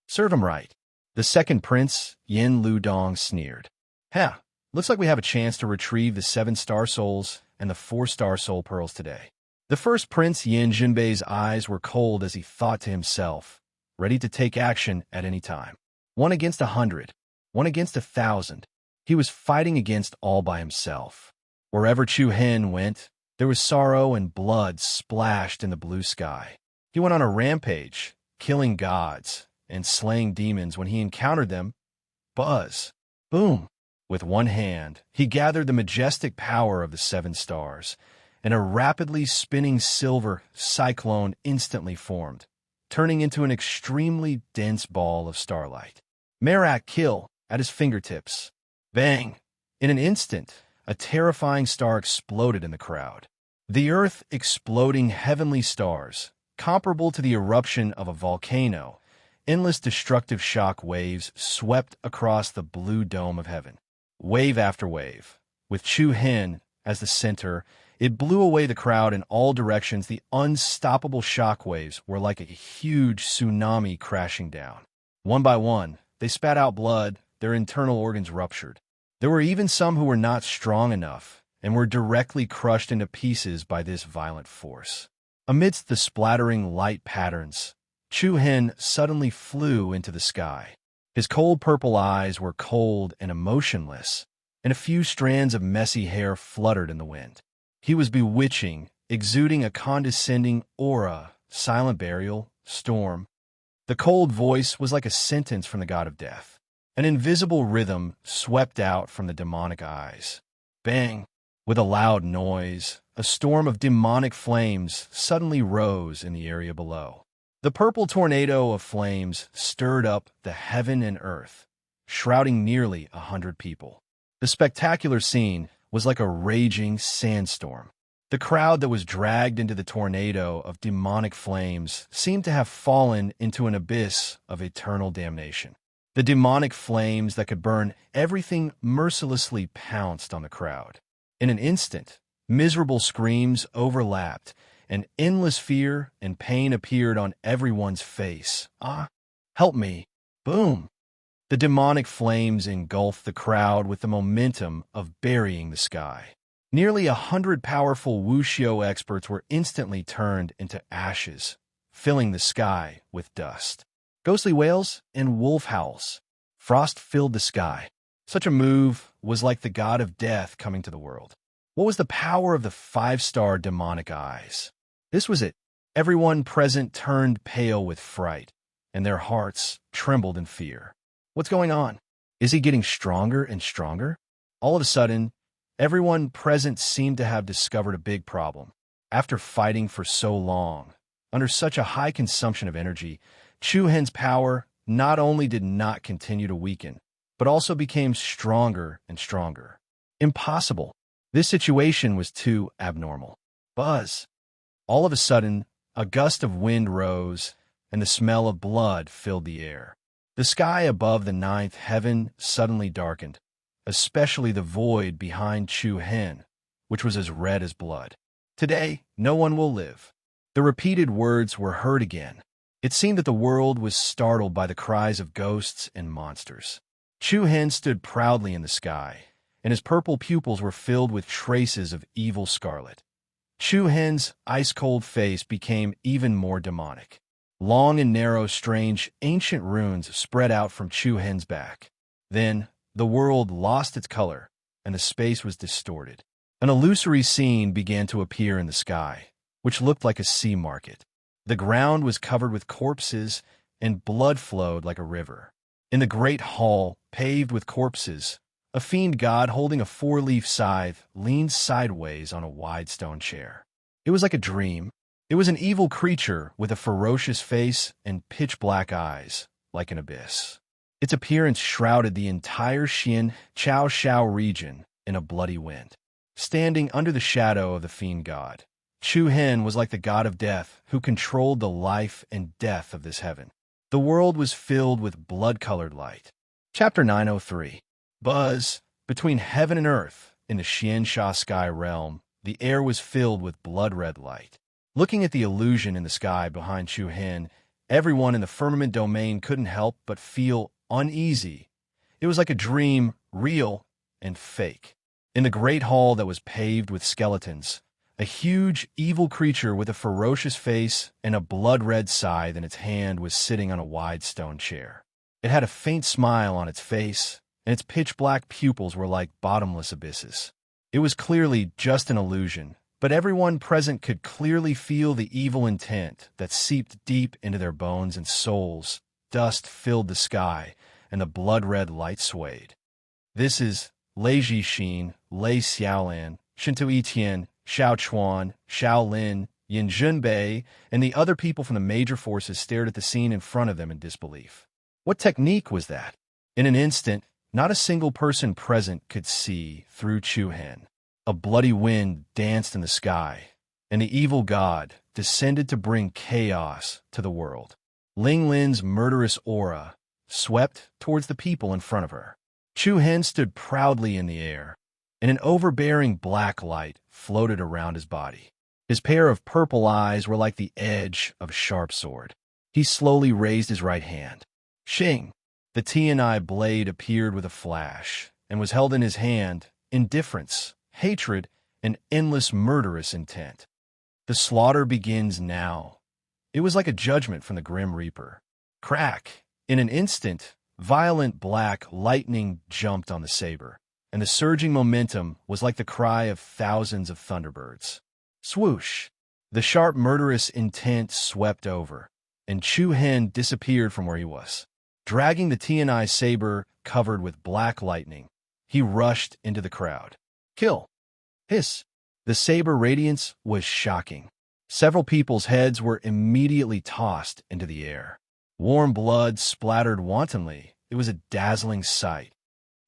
"Serve him right." The second prince, Yin Ludong, sneered. Looks like we have a chance to retrieve the 7 star souls and the 4 star soul pearls today." The first prince, Yin Zhenbei's eyes were cold as he thought to himself, ready to take action at any time. 1 against 100, 1 against 1,000. He was fighting against all by himself. Wherever Chu Hen went, there was sorrow and blood splashed in the blue sky. He went on a rampage, killing gods and slaying demons. When he encountered them, buzz, boom. With one hand, he gathered the majestic power of the 7 stars, and a rapidly spinning silver cyclone instantly formed, turning into an extremely dense ball of starlight. Merak kill at his fingertips. Bang! In an instant, a terrifying star exploded in the crowd. The earth exploding heavenly stars, comparable to the eruption of a volcano, endless destructive shock waves swept across the blue dome of heaven. Wave after wave, with Chu Hen as the center, it blew away the crowd in all directions. The unstoppable shock waves were like a huge tsunami crashing down. One by one, they spat out blood, their internal organs ruptured. There were even some who were not strong enough and were directly crushed into pieces by this violent force. Amidst the splattering light patterns, Chu Hen suddenly flew into the sky. His cold purple eyes were cold and emotionless, and a few strands of messy hair fluttered in the wind. He was bewitching, exuding a condescending aura, silent burial, storm. The cold voice was like a sentence from the god of death. An invisible rhythm swept out from the demonic eyes. Bang! With a loud noise, a storm of demonic flames suddenly rose in the area below. The purple tornado of flames stirred up the heaven and earth, shrouding nearly 100 people. The spectacular scene was like a raging sandstorm. The crowd that was dragged into the tornado of demonic flames seemed to have fallen into an abyss of eternal damnation. The demonic flames that could burn everything mercilessly pounced on the crowd. In an instant, miserable screams overlapped, and endless fear and pain appeared on everyone's face. Ah, help me. Boom. The demonic flames engulfed the crowd with the momentum of burying the sky. Nearly 100 powerful wuxio experts were instantly turned into ashes, filling the sky with dust. Ghostly wails and wolf howls. Frost filled the sky. Such a move was like the god of death coming to the world. What was the power of the 5-star demonic eyes? This was it. Everyone present turned pale with fright, and their hearts trembled in fear. What's going on? Is he getting stronger and stronger? All of a sudden, everyone present seemed to have discovered a big problem. After fighting for so long, under such a high consumption of energy, Chu Hen's power not only did not continue to weaken, but also became stronger and stronger. Impossible. This situation was too abnormal. Buzz. All of a sudden, a gust of wind rose, and the smell of blood filled the air. The sky above the 9th heaven suddenly darkened, especially the void behind Chu Hen, which was as red as blood. Today, no one will live. The repeated words were heard again. It seemed that the world was startled by the cries of ghosts and monsters. Chu Hen stood proudly in the sky, and his purple pupils were filled with traces of evil scarlet. Chu Hen's ice-cold face became even more demonic. Long and narrow, strange, ancient runes spread out from Chu Hen's back. Then, the world lost its color, and the space was distorted. An illusory scene began to appear in the sky, which looked like a sea market. The ground was covered with corpses, and blood flowed like a river. In the great hall, paved with corpses, a fiend god holding a 4-leaf scythe leaned sideways on a wide stone chair. It was like a dream. It was an evil creature with a ferocious face and pitch-black eyes, like an abyss. Its appearance shrouded the entire Xian Chao Shao region in a bloody wind. Standing under the shadow of the fiend god, Chu Hen was like the god of death who controlled the life and death of this heaven. The world was filled with blood-colored light. Chapter 903. Buzz. Between heaven and earth, in the Xian Sha sky realm, the air was filled with blood-red light. Looking at the illusion in the sky behind Chu Hen, everyone in the firmament domain couldn't help but feel uneasy. It was like a dream, real and fake. In the great hall that was paved with skeletons, a huge, evil creature with a ferocious face and a blood-red scythe in its hand was sitting on a wide stone chair. It had a faint smile on its face, and its pitch-black pupils were like bottomless abysses. It was clearly just an illusion, but everyone present could clearly feel the evil intent that seeped deep into their bones and souls. Dust filled the sky, and the blood-red light swayed. This is Lei Jixin, Lei Xiaolan, Shinto Etian, Xiao Chuan, Xiao Lin, Yin Junbei, and the other people from the major forces stared at the scene in front of them in disbelief. What technique was that? In an instant, not a single person present could see through Chu Hen. A bloody wind danced in the sky, and the evil god descended to bring chaos to the world. Ling Lin's murderous aura swept towards the people in front of her. Chu Hen stood proudly in the air, and an overbearing black light floated around his body. His pair of purple eyes were like the edge of a sharp sword. He slowly raised his right hand. Shing! The Tianai blade appeared with a flash, and was held in his hand. Indifference, hatred, and endless murderous intent. The slaughter begins now. It was like a judgment from the Grim Reaper. Crack! In an instant, Violent black lightning jumped on the saber, and the surging momentum was like the cry of thousands of thunderbirds. Swoosh! The sharp, murderous intent swept over, and Chu Hen disappeared from where he was. Dragging the Tianai saber covered with black lightning, he rushed into the crowd. Kill! Hiss! The saber radiance was shocking. Several people's heads were immediately tossed into the air. Warm blood splattered wantonly. It was a dazzling sight.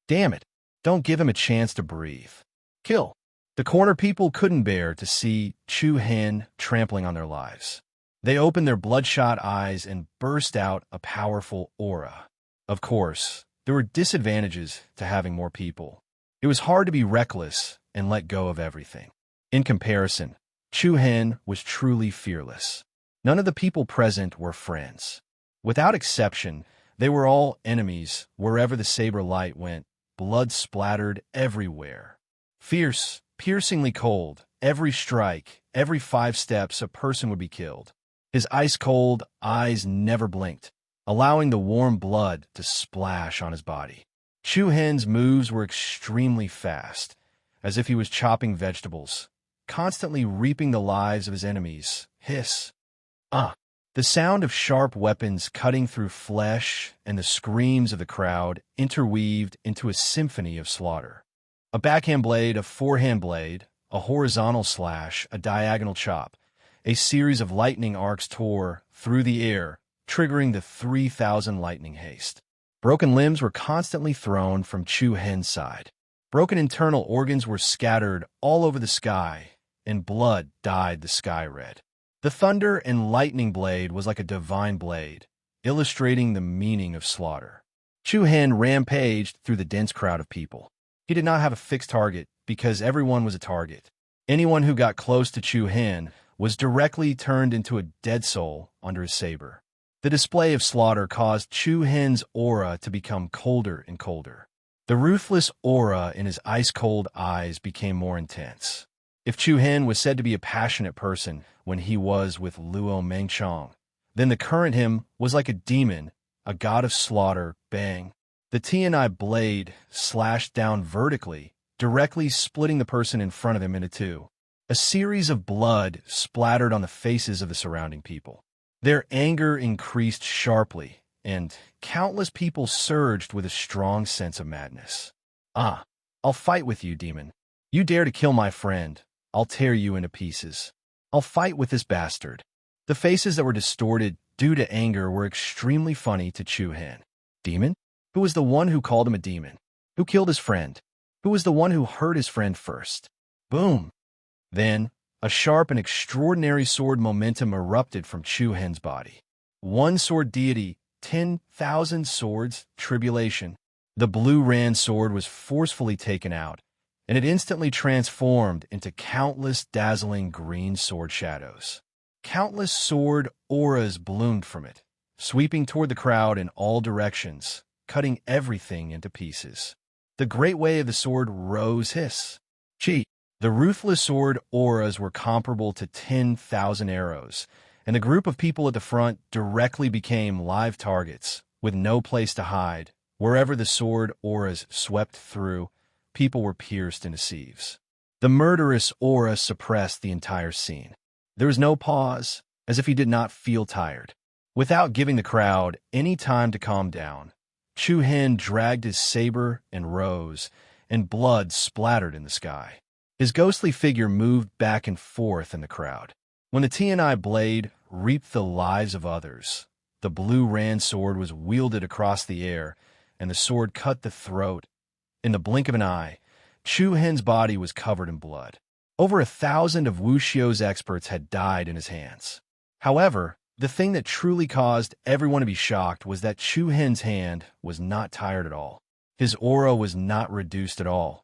Damn it! Don't give him a chance to breathe. Kill! The corner people couldn't bear to see Chu Hen trampling on their lives. They opened their bloodshot eyes and burst out a powerful aura. Of course, there were disadvantages to having more people. It was hard to be reckless and let go of everything. In comparison, Chu Hen was truly fearless. None of the people present were friends. Without exception, they were all enemies wherever the saber light went. Blood splattered everywhere. Fierce, piercingly cold, every strike, every 5 steps a person would be killed. His ice-cold eyes never blinked, allowing the warm blood to splash on his body. Chu Hen's moves were extremely fast, as if he was chopping vegetables, constantly reaping the lives of his enemies. Hiss! The sound of sharp weapons cutting through flesh and the screams of the crowd interweaved into a symphony of slaughter. A backhand blade, a forehand blade, a horizontal slash, a diagonal chop. A series of lightning arcs tore through the air, triggering the 3,000 lightning haste. Broken limbs were constantly thrown from Chu Hen's side. Broken internal organs were scattered all over the sky, and blood dyed the sky red. The thunder and lightning blade was like a divine blade, illustrating the meaning of slaughter. Chu Hen rampaged through the dense crowd of people. He did not have a fixed target because everyone was a target. Anyone who got close to Chu Hen was directly turned into a dead soul under his saber. The display of slaughter caused Chu Hen's aura to become colder and colder. The ruthless aura in his ice-cold eyes became more intense. If Chu Hen was said to be a passionate person when he was with Luo Mengchong, then the current him was like a demon, a god of slaughter. Bang! The Tianai blade slashed down vertically, directly splitting the person in front of him into two. A series of blood splattered on the faces of the surrounding people. Their anger increased sharply, and countless people surged with a strong sense of madness. I'll fight with you, demon. You dare to kill my friend, I'll tear you into pieces. I'll fight with this bastard. The faces that were distorted due to anger were extremely funny to Chu Hen. Demon? Who was the one who called him a demon? Who killed his friend? Who was the one who hurt his friend first? Boom! Then, a sharp and extraordinary sword momentum erupted from Chu Hen's body. One sword deity, 10,000 swords, tribulation. The blue Ran sword was forcefully taken out, and it instantly transformed into countless dazzling green sword shadows. Countless sword auras bloomed from it, sweeping toward the crowd in all directions, cutting everything into pieces. The great way of the sword rose. Hiss! Chi! The ruthless sword auras were comparable to 10,000 arrows, and the group of people at the front directly became live targets, with no place to hide. Wherever the sword auras swept through, people were pierced into sieves. The murderous aura suppressed the entire scene. There was no pause, as if he did not feel tired. Without giving the crowd any time to calm down, Chu Hen dragged his saber and rose, and blood splattered in the sky. His ghostly figure moved back and forth in the crowd. When the Tianai blade reaped the lives of others, the blue Ran sword was wielded across the air, and the sword cut the throat. In the blink of an eye, Chu Hen's body was covered in blood. Over 1,000 of Wu Xiu's experts had died in his hands. However, the thing that truly caused everyone to be shocked was that Chu Hen's hand was not tired at all. His aura was not reduced at all.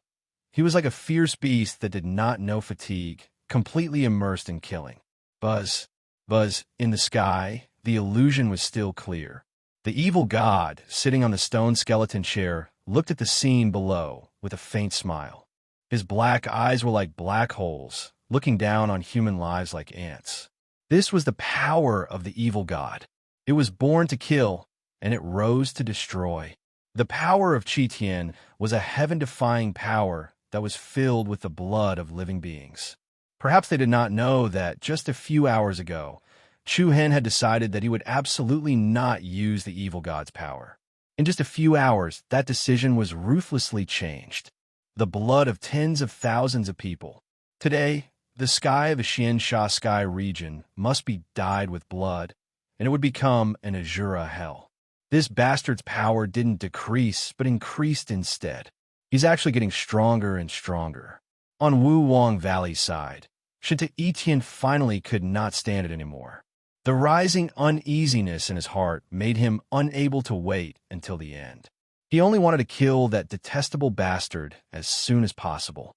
He was like a fierce beast that did not know fatigue, completely immersed in killing. Buzz, buzz, in the sky, the illusion was still clear. The evil god, sitting on the stone skeleton chair, looked at the scene below with a faint smile. His black eyes were like black holes, looking down on human lives like ants. This was the power of the evil god. It was born to kill, and it rose to destroy. The power of Qi Tian was a heaven-defying power that was filled with the blood of living beings. Perhaps they did not know that just a few hours ago, Chu Hen had decided that he would absolutely not use the evil god's power. In just a few hours, that decision was ruthlessly changed. The blood of tens of thousands of people. Today, the sky of the Xiansha sky region must be dyed with blood, and it would become an Azura hell. This bastard's power didn't decrease, but increased instead. He's actually getting stronger and stronger. On Wu Wang Valley's side, Shinta Etian finally could not stand it anymore. The rising uneasiness in his heart made him unable to wait until the end. He only wanted to kill that detestable bastard as soon as possible.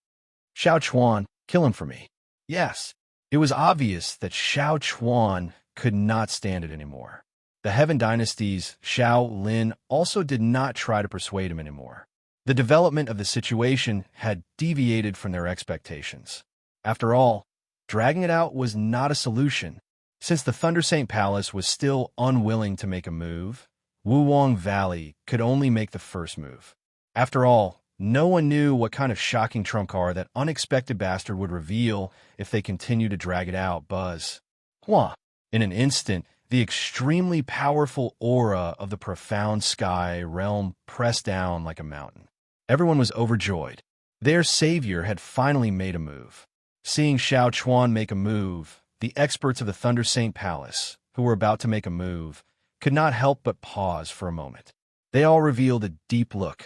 Xiao Chuan, kill him for me. Yes, it was obvious that Xiao Chuan could not stand it anymore. The Heaven Dynasty's Xiao Lin also did not try to persuade him anymore. The development of the situation had deviated from their expectations. After all, dragging it out was not a solution. Since the Thunder Saint Palace was still unwilling to make a move, Wu Wang Valley could only make the first move. After all, no one knew what kind of shocking trump card that unexpected bastard would reveal if they continued to drag it out. Buzz. Hua. In an instant, the extremely powerful aura of the profound sky realm pressed down like a mountain. Everyone was overjoyed. Their savior had finally made a move. Seeing Xiao Chuan make a move, the experts of the Thunder Saint Palace, who were about to make a move, could not help but pause for a moment. They all revealed a deep look.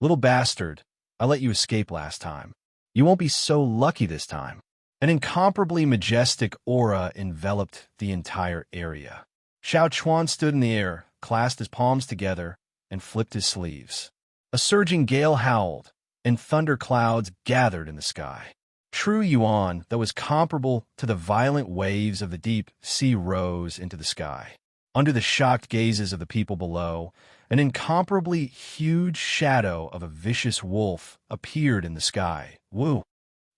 Little bastard, I let you escape last time. You won't be so lucky this time. An incomparably majestic aura enveloped the entire area. Xiao Chuan stood in the air, clasped his palms together, and flipped his sleeves. A surging gale howled, and thunder clouds gathered in the sky. True yuan that was comparable to the violent waves of the deep sea rose into the sky. Under the shocked gazes of the people below, an incomparably huge shadow of a vicious wolf appeared in the sky. Woo!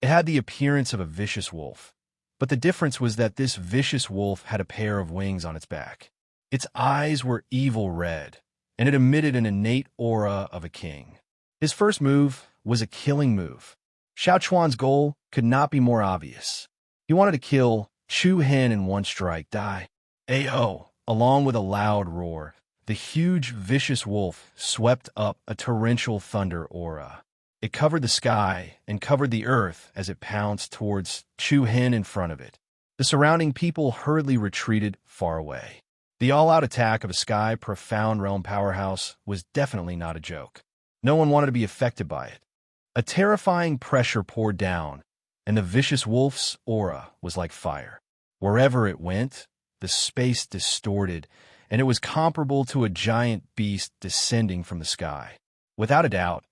It had the appearance of a vicious wolf, but the difference was that this vicious wolf had a pair of wings on its back. Its eyes were evil red, and it emitted an innate aura of a king. His first move was a killing move. Xiao Chuan's goal could not be more obvious. He wanted to kill Chu Hen in one strike. Die. Ayo! Along with a loud roar, the huge, vicious wolf swept up a torrential thunder aura. It covered the sky and covered the earth as it pounced towards Chu Hen in front of it. The surrounding people hurriedly retreated far away. The all-out attack of a sky profound realm powerhouse was definitely not a joke. No one wanted to be affected by it. A terrifying pressure poured down, and the vicious wolf's aura was like fire. Wherever it went, the space distorted, and it was comparable to a giant beast descending from the sky. Without a doubt,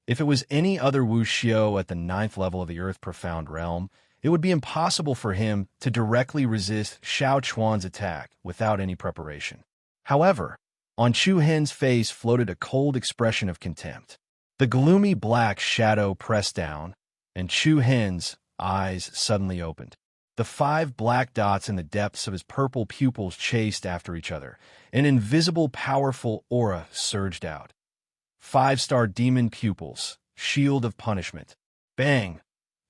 if it was any other wuxio at the 9th level of the Earth Profound Realm, it would be impossible for him to directly resist Xiao Chuan's attack without any preparation. However, on Chu Hen's face floated a cold expression of contempt. The gloomy black shadow pressed down, and Chu Hen's eyes suddenly opened. The 5 black dots in the depths of his purple pupils chased after each other. An invisible, powerful aura surged out. 5-star demon pupils, shield of punishment. Bang!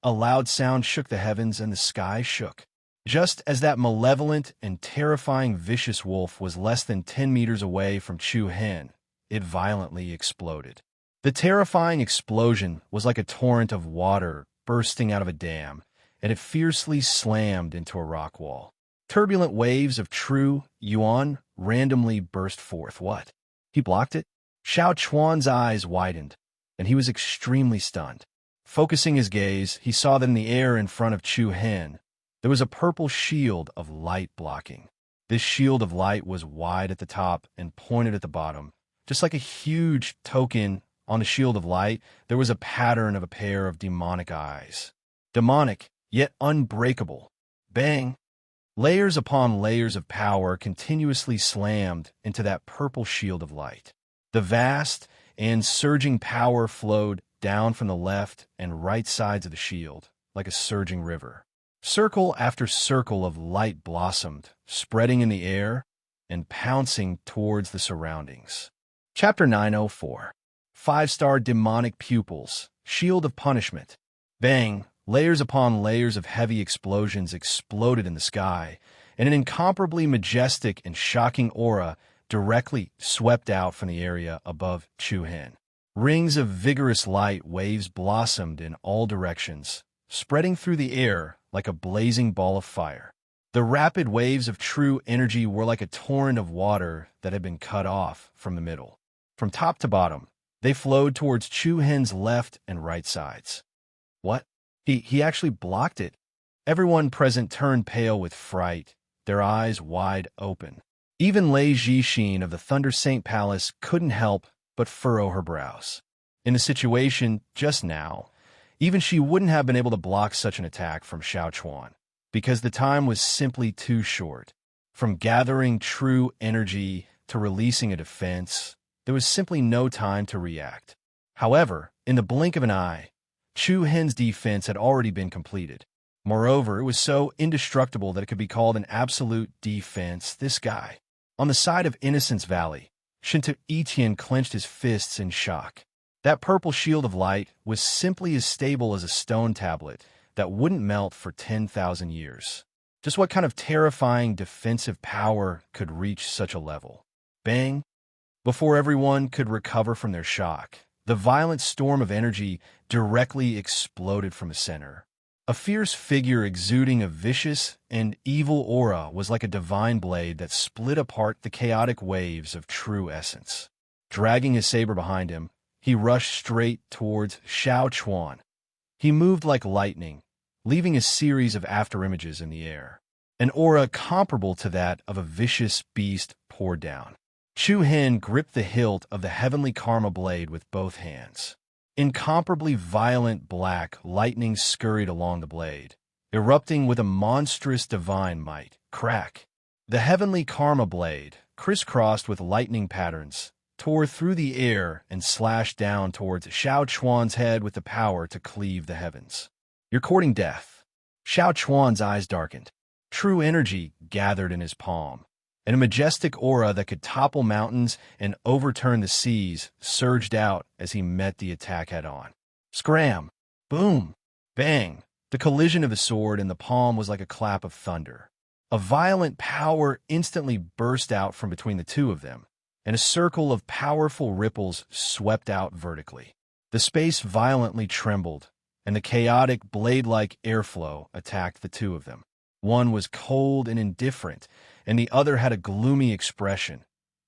A loud sound shook the heavens and the sky shook. Just as that malevolent and terrifying vicious wolf was less than 10 meters away from Chu Hen, it violently exploded. The terrifying explosion was like a torrent of water bursting out of a dam, and it fiercely slammed into a rock wall. Turbulent waves of true yuan randomly burst forth. What? He blocked it? Xiao Chuan's eyes widened, and he was extremely stunned. Focusing his gaze, he saw that in the air in front of Chu Hen, there was a purple shield of light blocking. This shield of light was wide at the top and pointed at the bottom. Just like a huge token on the shield of light, there was a pattern of a pair of demonic eyes. Demonic, yet unbreakable. Bang! Layers upon layers of power continuously slammed into that purple shield of light. The vast and surging power flowed down from the left and right sides of the shield, like a surging river. Circle after circle of light blossomed, spreading in the air and pouncing towards the surroundings. Chapter 904. 5-star demonic pupils, shield of punishment. Bang! Layers upon layers of heavy explosions exploded in the sky, and an incomparably majestic and shocking aura directly swept out from the area above Chu-Hin. Rings of vigorous light waves blossomed in all directions, spreading through the air like a blazing ball of fire. The rapid waves of true energy were like a torrent of water that had been cut off from the middle. From top to bottom, they flowed towards Chu-Hin's left and right sides. What? He actually blocked it. Everyone present turned pale with fright, their eyes wide open. Even Lei Jixin of the Thunder Saint Palace couldn't help but furrow her brows. In the situation just now, even she wouldn't have been able to block such an attack from Xiao Chuan, because the time was simply too short. From gathering true energy to releasing a defense, there was simply no time to react. However, in the blink of an eye, Chu-Hin's defense had already been completed. Moreover, it was so indestructible that it could be called an absolute defense. This guy. On the side of Innocence Valley, Shinto Etian clenched his fists in shock. That purple shield of light was simply as stable as a stone tablet that wouldn't melt for 10,000 years. Just what kind of terrifying defensive power could reach such a level? Bang! Before everyone could recover from their shock, the violent storm of energy directly exploded from the center. A fierce figure exuding a vicious and evil aura was like a divine blade that split apart the chaotic waves of true essence. Dragging his saber behind him, he rushed straight towards Xiao Chuan. He moved like lightning, leaving a series of afterimages in the air. An aura comparable to that of a vicious beast poured down. Chu-Hin gripped the hilt of the heavenly karma blade with both hands. Incomparably violent black lightning scurried along the blade, erupting with a monstrous divine might. Crack! The heavenly karma blade, crisscrossed with lightning patterns, tore through the air and slashed down towards Xiao Chuan's head with the power to cleave the heavens. You're courting death. Xiao Chuan's eyes darkened. True energy gathered in his palm, and a majestic aura that could topple mountains and overturn the seas surged out as he met the attack head-on. Scram! Boom! Bang! The collision of the sword and the palm was like a clap of thunder. A violent power instantly burst out from between the two of them, and a circle of powerful ripples swept out vertically. The space violently trembled, and the chaotic blade-like airflow attacked the two of them. One was cold and indifferent, and the other had a gloomy expression.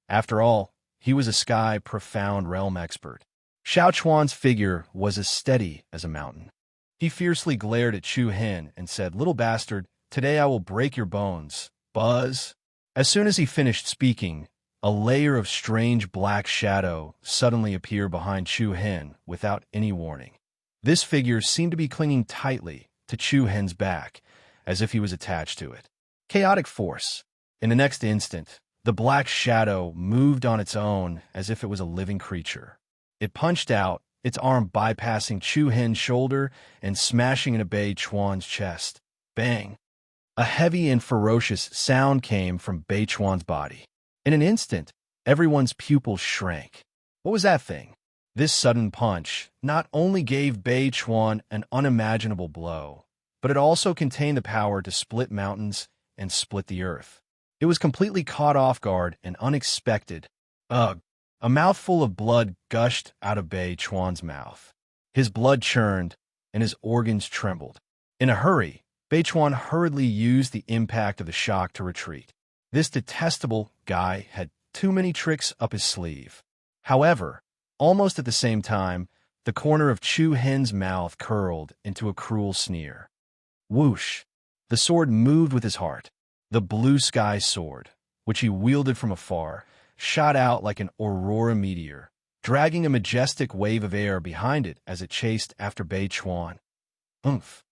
After all, he was a sky profound realm expert. Xiao Chuan's figure was as steady as a mountain. He fiercely glared at Chu-Hin and said, "Little bastard, today I will break your bones. Buzz." As soon as he finished speaking, a layer of strange black shadow suddenly appeared behind Chu-Hin without any warning. This figure seemed to be clinging tightly to Chu-Hin's back, as if he was attached to it. Chaotic force. In the next instant, the black shadow moved on its own as if it was a living creature. It punched out, its arm bypassing Chu-Hin's shoulder and smashing into Bei Chuan's chest. Bang! A heavy and ferocious sound came from Bei Chuan's body. In an instant, everyone's pupils shrank. What was that thing? This sudden punch not only gave Bei Chuan an unimaginable blow, but it also contained the power to split mountains and split the earth. It was completely caught off guard and unexpected. Ugh! A mouthful of blood gushed out of Bei Chuan's mouth. His blood churned, and his organs trembled. In a hurry, Bei Chuan hurriedly used the impact of the shock to retreat. This detestable guy had too many tricks up his sleeve. However, almost at the same time, the corner of Chu-Hin's mouth curled into a cruel sneer. Whoosh! The sword moved with his heart. The blue sky sword, which he wielded from afar, shot out like an aurora meteor, dragging a majestic wave of air behind it as it chased after Bei Chuan. Oomph!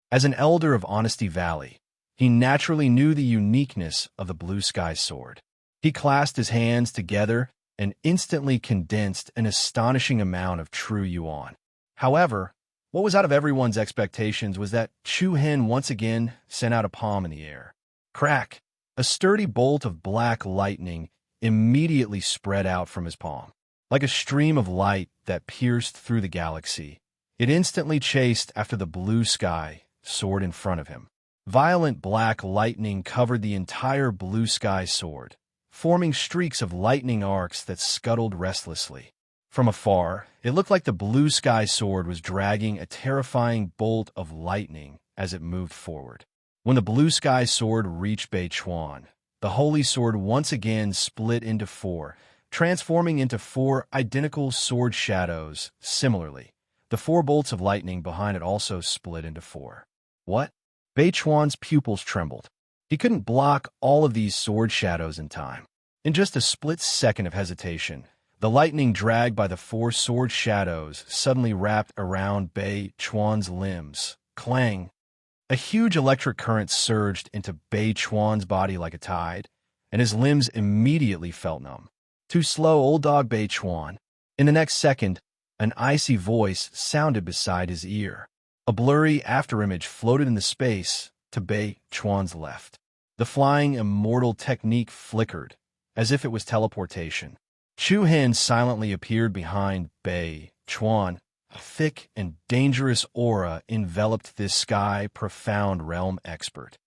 As an elder of Honesty Valley, he naturally knew the uniqueness of the blue sky sword. He clasped his hands together and instantly condensed an astonishing amount of true yuan. However, what was out of everyone's expectations was that Chu-Hin once again sent out a palm in the air. Crack! A sturdy bolt of black lightning immediately spread out from his palm. Like a stream of light that pierced through the galaxy, it instantly chased after the blue sky sword in front of him. Violent black lightning covered the entire blue sky sword, forming streaks of lightning arcs that scuttled restlessly. From afar, it looked like the blue sky sword was dragging a terrifying bolt of lightning as it moved forward. When the blue sky sword reached Bei Chuan, the holy sword once again split into four, transforming into four identical sword shadows. Similarly, the four bolts of lightning behind it also split into four. What? Bei Chuan's pupils trembled. He couldn't block all of these sword shadows in time. In just a split second of hesitation, the lightning dragged by the four sword shadows suddenly wrapped around Bei Chuan's limbs. Clang! A huge electric current surged into Bei Chuan's body like a tide, and his limbs immediately felt numb. Too slow, old dog Bei Chuan. In the next second, an icy voice sounded beside his ear. A blurry afterimage floated into space to Bei Chuan's left. The flying immortal technique flickered, as if it was teleportation. Chu Hen silently appeared behind Bei Chuan. A thick and dangerous aura enveloped this sky-profound realm expert.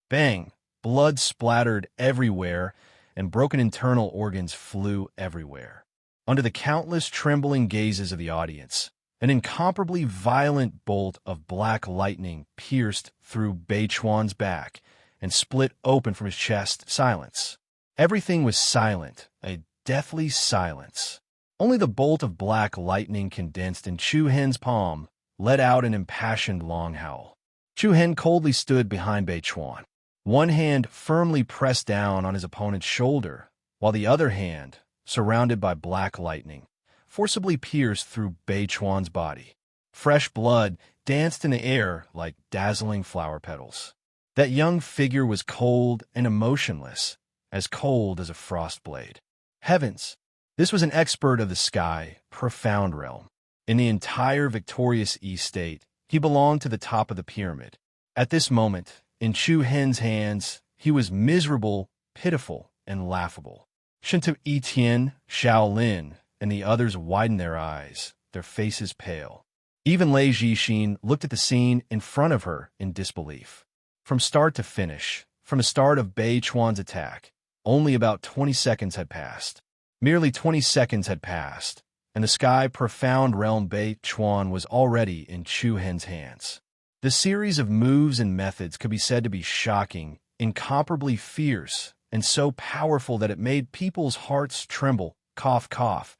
Bang! Blood splattered everywhere, and broken internal organs flew everywhere. Under the countless trembling gazes of the audience, an incomparably violent bolt of black lightning pierced through Bei Chuan's back and split open from his chest. Silence. Everything was silent, a deathly silence. Only the bolt of black lightning condensed in Chu Hen's palm let out an impassioned long howl. Chu Hen coldly stood behind Bei Chuan, one hand firmly pressed down on his opponent's shoulder, while the other hand, surrounded by black lightning, forcibly pierced through Bei Chuan's body. Fresh blood danced in the air like dazzling flower petals. That young figure was cold and emotionless, as cold as a frost blade. Heavens! This was an expert of the sky, profound realm. In the entire victorious East State, he belonged to the top of the pyramid. At this moment, in Chu Hen's hands, he was miserable, pitiful, and laughable. Shinto Etian, Xiao Lin, and the others widened their eyes, their faces pale. Even Lei Jixin looked at the scene in front of her in disbelief. From start to finish, from the start of Bei Chuan's attack, only about 20 seconds had passed. Merely 20 seconds had passed, and the sky-profound realm Bei Chuan was already in Chu Hen's hands. The series of moves and methods could be said to be shocking, incomparably fierce, and so powerful that it made people's hearts tremble. Cough, cough.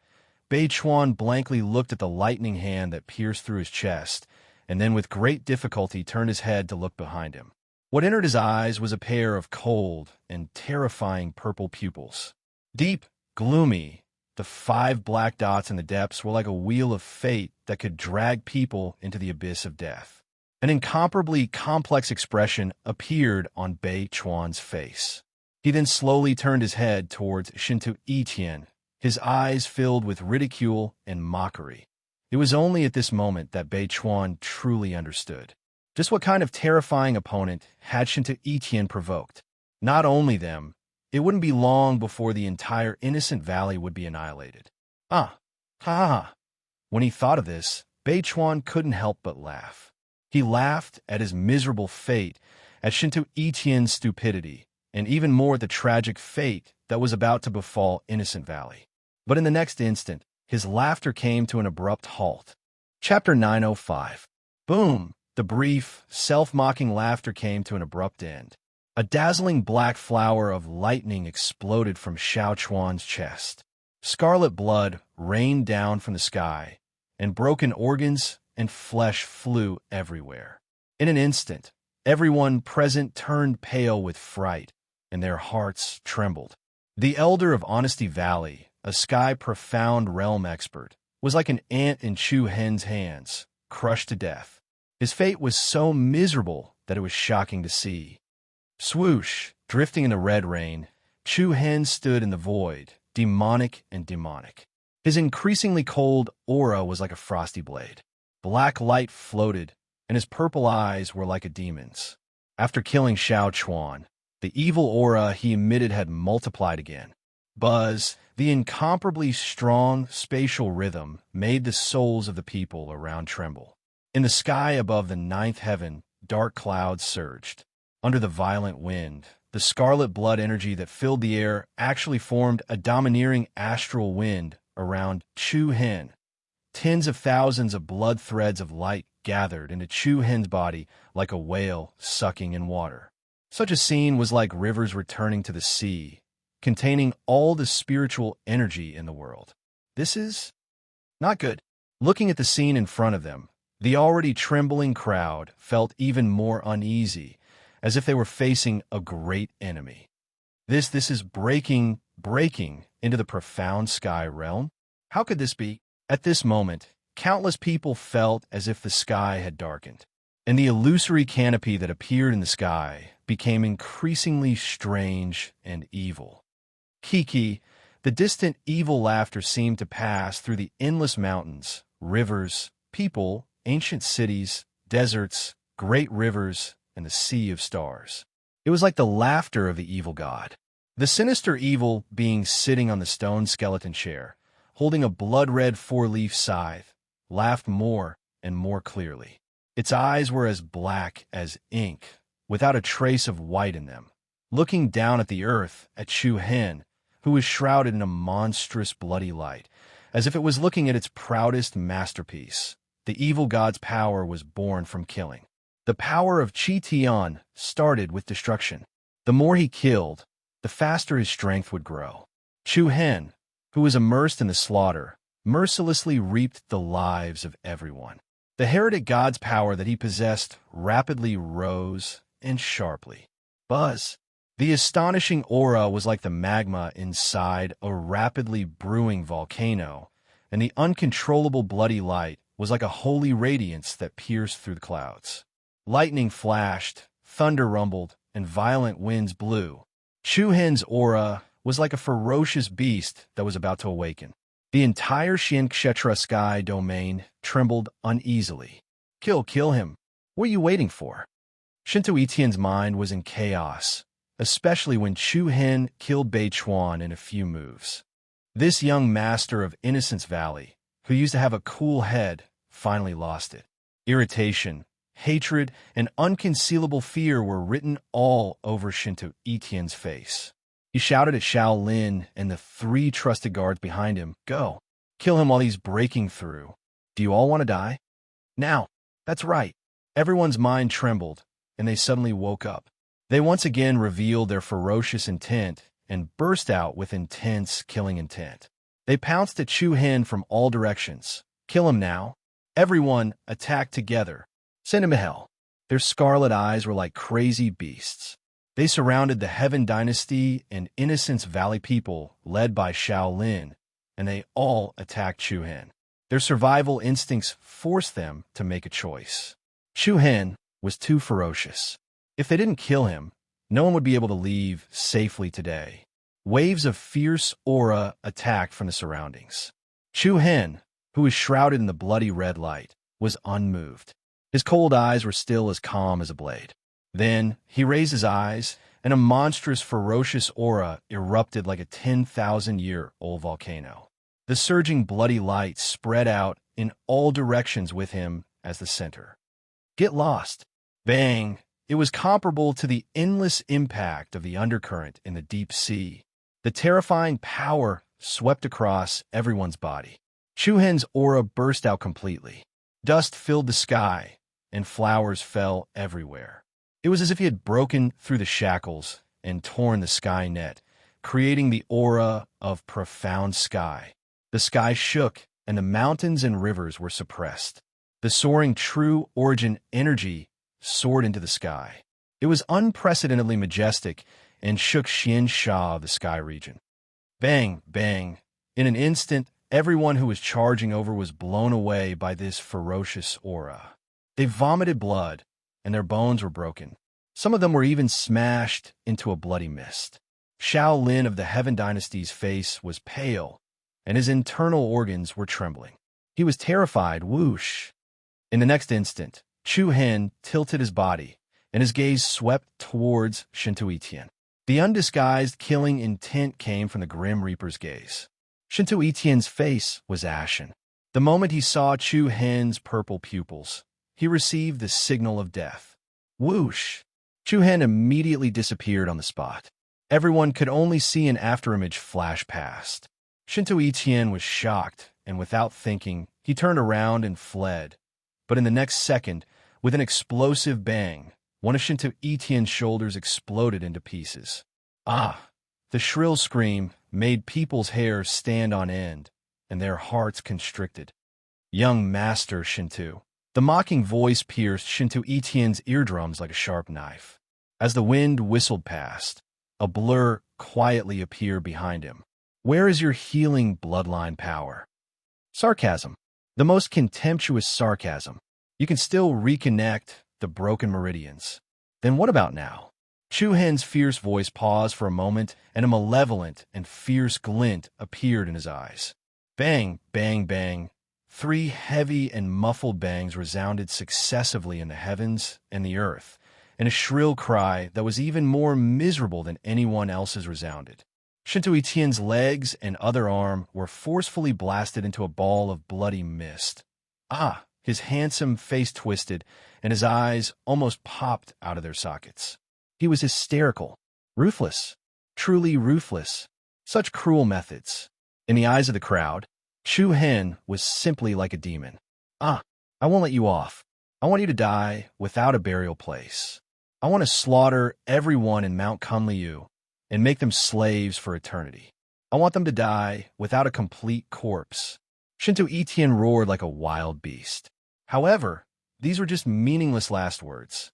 Bei Chuan blankly looked at the lightning hand that pierced through his chest, and then with great difficulty turned his head to look behind him. What entered his eyes was a pair of cold and terrifying purple pupils. Deep, gloomy, the 5 black dots in the depths were like a wheel of fate that could drag people into the abyss of death. An incomparably complex expression appeared on Bei Chuan's face. He then slowly turned his head towards Shinto Etian, his eyes filled with ridicule and mockery. It was only at this moment that Bei Chuan truly understood just what kind of terrifying opponent had Shinto Etian provoked. Not only them, it wouldn't be long before the entire innocent valley would be annihilated. Ha ha. When he thought of this, Bei Chuan couldn't help but laugh. He laughed at his miserable fate, at Shinto Etian's stupidity, and even more at the tragic fate that was about to befall Innocent Valley. But in the next instant, his laughter came to an abrupt halt. Chapter 905. Boom! The brief, self-mocking laughter came to an abrupt end. A dazzling black flower of lightning exploded from Xiao Chuan's chest. Scarlet blood rained down from the sky, and broken organs and flesh flew everywhere. In an instant, everyone present turned pale with fright, and their hearts trembled. The elder of Honesty Valley, a sky-profound realm expert, was like an ant in Chu Hen's hands, crushed to death. His fate was so miserable that it was shocking to see. Swoosh, drifting in the red rain, Chu Hen stood in the void, demonic and demonic. His increasingly cold aura was like a frosty blade. Black light floated, and his purple eyes were like a demon's. After killing Xiao Chuan, the evil aura he emitted had multiplied again. Buzz, The incomparably strong spatial rhythm made the souls of the people around tremble. In the sky above the ninth heaven, dark clouds surged. Under the violent wind, the scarlet blood energy that filled the air actually formed a domineering astral wind around Chu Hen. Tens of thousands of blood threads of light gathered into Chu Hen's body like a whale sucking in water. Such a scene was like rivers returning to the sea, containing all the spiritual energy in the world. This is not good. Looking at the scene in front of them, the already trembling crowd felt even more uneasy, as if they were facing a great enemy. This is breaking into the profound sky realm? How could this be? At this moment, countless people felt as if the sky had darkened, and the illusory canopy that appeared in the sky became increasingly strange and evil. Kiki, the distant evil laughter seemed to pass through the endless mountains, rivers, people, ancient cities, deserts, great rivers, and the sea of stars. It was like the laughter of the evil god. The sinister evil being sitting on the stone skeleton chair, holding a blood-red four-leaf scythe, laughed more and more clearly. Its eyes were as black as ink, without a trace of white in them. Looking down at the earth, at Chu Hen, who was shrouded in a monstrous bloody light, as if it was looking at its proudest masterpiece, the evil god's power was born from killing. The power of Chi Tian started with destruction. The more he killed, the faster his strength would grow. Chu Hen, who was immersed in the slaughter, mercilessly reaped the lives of everyone. The heretic god's power that he possessed rapidly rose and sharply. Buzz. The astonishing aura was like the magma inside a rapidly brewing volcano, and the uncontrollable bloody light was like a holy radiance that pierced through the clouds. Lightning flashed, thunder rumbled, and violent winds blew. Chu Hen's aura was like a ferocious beast that was about to awaken. The entire Kshetra sky domain trembled uneasily. Kill him. What are you waiting for? Shinto Etienne's mind was in chaos, especially when Chu Hen killed Bei Chuan in a few moves. This young master of Innocence Valley, who used to have a cool head, finally lost it. Irritation, hatred, and unconcealable fear were written all over Shinto Etienne's face. He shouted at Xiao Lin and the 3 trusted guards behind him, "Go! Kill him while he's breaking through. Do you all want to die? Now!" That's right. Everyone's mind trembled, and they suddenly woke up. They once again revealed their ferocious intent and burst out with intense killing intent. They pounced at Chu Hen from all directions. Kill him now. Everyone attacked together. Send him to hell. Their scarlet eyes were like crazy beasts. They surrounded the Heaven Dynasty and Innocence Valley people led by Xiao Lin, and they all attacked Chu Hen. Their survival instincts forced them to make a choice. Chu Hen was too ferocious. If they didn't kill him, no one would be able to leave safely today. Waves of fierce aura attacked from the surroundings. Chu Hen, who was shrouded in the bloody red light, was unmoved. His cold eyes were still as calm as a blade. Then he raised his eyes, and a monstrous, ferocious aura erupted like a 10,000-year-old volcano. The surging bloody light spread out in all directions with him as the center. Get lost. Bang! It was comparable to the endless impact of the undercurrent in the deep sea. The terrifying power swept across everyone's body. Chu Hen's aura burst out completely. Dust filled the sky, and flowers fell everywhere. It was as if he had broken through the shackles and torn the sky net, creating the aura of profound sky. The sky shook, and the mountains and rivers were suppressed. The soaring true origin energy soared into the sky. It was unprecedentedly majestic and shook Xian Sha of the sky region. Bang, bang. In an instant, everyone who was charging over was blown away by this ferocious aura. They vomited blood, and their bones were broken. Some of them were even smashed into a bloody mist. Xiao Lin of the Heaven Dynasty's face was pale, and his internal organs were trembling. He was terrified. Whoosh! In the next instant, Chu Hen tilted his body, and his gaze swept towards Shinto Etienne. The undisguised killing intent came from the Grim Reaper's gaze. Shinto Etienne's face was ashen. The moment he saw Chu Hen's purple pupils, he received the signal of death. Whoosh! Chu Hen immediately disappeared on the spot. Everyone could only see an afterimage flash past. Shinto Etienne was shocked, and without thinking, he turned around and fled. But in the next second, with an explosive bang, one of Shinto Etienne's shoulders exploded into pieces. Ah! The shrill scream made people's hair stand on end, and their hearts constricted. Young Master Shinto. The mocking voice pierced Shinto Etienne's eardrums like a sharp knife. As the wind whistled past, a blur quietly appeared behind him. Where is your healing bloodline power? Sarcasm. The most contemptuous sarcasm. You can still reconnect the broken meridians. Then what about now? Chu Hen's fierce voice paused for a moment, and a malevolent and fierce glint appeared in his eyes. Bang, bang, bang. 3 heavy and muffled bangs resounded successively in the heavens and the earth, and a shrill cry that was even more miserable than anyone else's resounded. Shinto Etienne's legs and other arm were forcefully blasted into a ball of bloody mist. Ah! His handsome face twisted, and his eyes almost popped out of their sockets. He was hysterical, ruthless, truly ruthless. Such cruel methods. In the eyes of the crowd, Chu Hen was simply like a demon. Ah, I won't let you off. I want you to die without a burial place. I want to slaughter everyone in Mount Kunliu and make them slaves for eternity. I want them to die without a complete corpse. Shinto Etienne roared like a wild beast. However, these were just meaningless last words.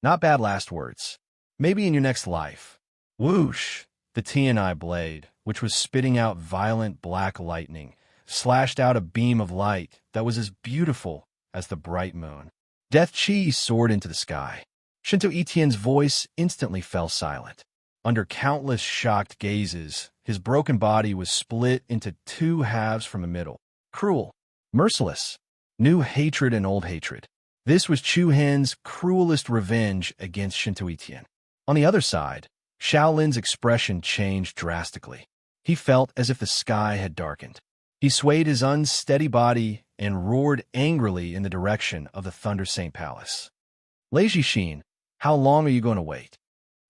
Not bad last words. Maybe in your next life. Whoosh! The Tianai blade, which was spitting out violent black lightning, slashed out a beam of light that was as beautiful as the bright moon. Death Chi soared into the sky. Shinto Etienne's voice instantly fell silent. Under countless shocked gazes, his broken body was split into 2 halves from the middle. Cruel, merciless, new hatred and old hatred. This was Chu Hen's cruelest revenge against Shinto Etienne. On the other side, Shaolin's expression changed drastically. He felt as if the sky had darkened. He swayed his unsteady body and roared angrily in the direction of the Thunder Saint Palace. Lei Jixin, how long are you going to wait?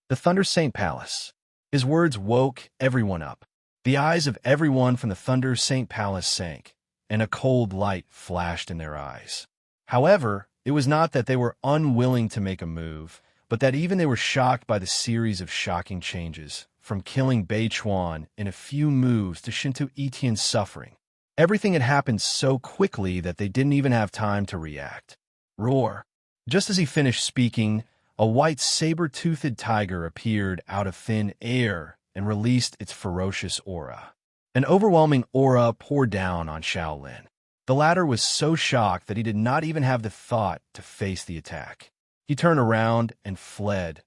The Thunder Saint Palace. His words woke everyone up. The eyes of everyone from the Thunder Saint Palace sank, and a cold light flashed in their eyes. However, it was not that they were unwilling to make a move, but that even they were shocked by the series of shocking changes, from killing Bei Chuan in a few moves to Shinto Etienne's suffering. Everything had happened so quickly that they didn't even have time to react. Roar! Just as he finished speaking, a white saber-toothed tiger appeared out of thin air and released its ferocious aura. An overwhelming aura poured down on Shaolin. The latter was so shocked that he did not even have the thought to face the attack. He turned around and fled.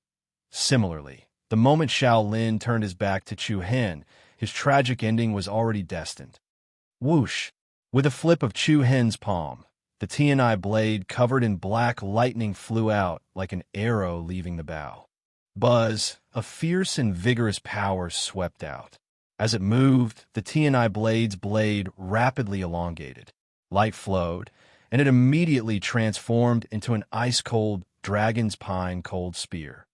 Similarly, the moment Shaolin turned his back to Chu Hen, his tragic ending was already destined. Whoosh! With a flip of Chu Hen's palm, the Tianai blade covered in black lightning flew out like an arrow leaving the bow. Buzz, a fierce and vigorous power swept out. As it moved, the Tianai blade's blade rapidly elongated. Light flowed, and it immediately transformed into an ice-cold dragon's pine cold spear.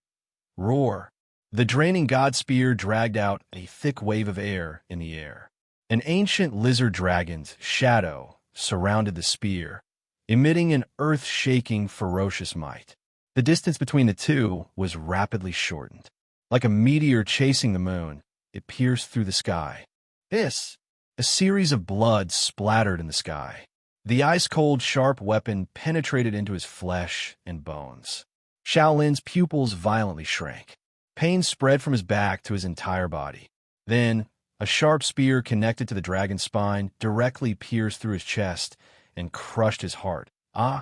Roar! The draining god spear dragged out a thick wave of air in the air. An ancient lizard dragon's shadow surrounded the spear, emitting an earth-shaking, ferocious might. The distance between the two was rapidly shortened. Like a meteor chasing the moon, it pierced through the sky. Hiss! A series of blood splattered in the sky. The ice-cold, sharp weapon penetrated into his flesh and bones. Shaolin's pupils violently shrank. Pain spread from his back to his entire body. Then, a sharp spear connected to the dragon's spine directly pierced through his chest and crushed his heart. Ah!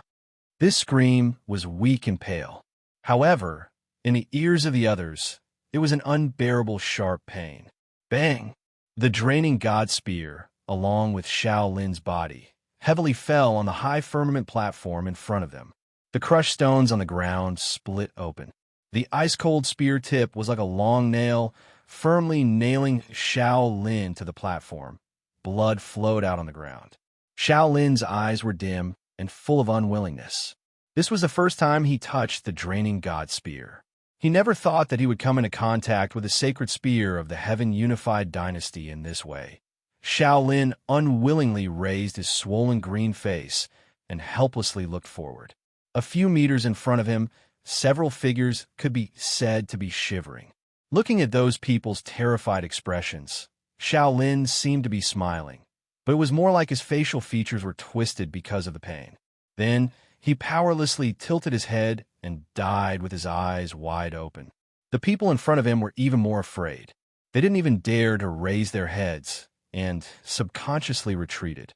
This scream was weak and pale. However, in the ears of the others, it was an unbearable sharp pain. Bang! The draining god spear, along with Shaolin's body, heavily fell on the high firmament platform in front of them. The crushed stones on the ground split open. The ice-cold spear tip was like a long nail, firmly nailing Xiao Lin to the platform. Blood flowed out on the ground. Xiao Lin's eyes were dim and full of unwillingness. This was the first time he touched the draining god spear. He never thought that he would come into contact with the sacred spear of the heaven-unified dynasty in this way. Xiao Lin unwillingly raised his swollen green face and helplessly looked forward. A few meters in front of him, several figures could be said to be shivering. Looking at those people's terrified expressions, Xiao Lin seemed to be smiling, but it was more like his facial features were twisted because of the pain. Then he powerlessly tilted his head and died with his eyes wide open. The people in front of him were even more afraid. They didn't even dare to raise their heads and subconsciously retreated.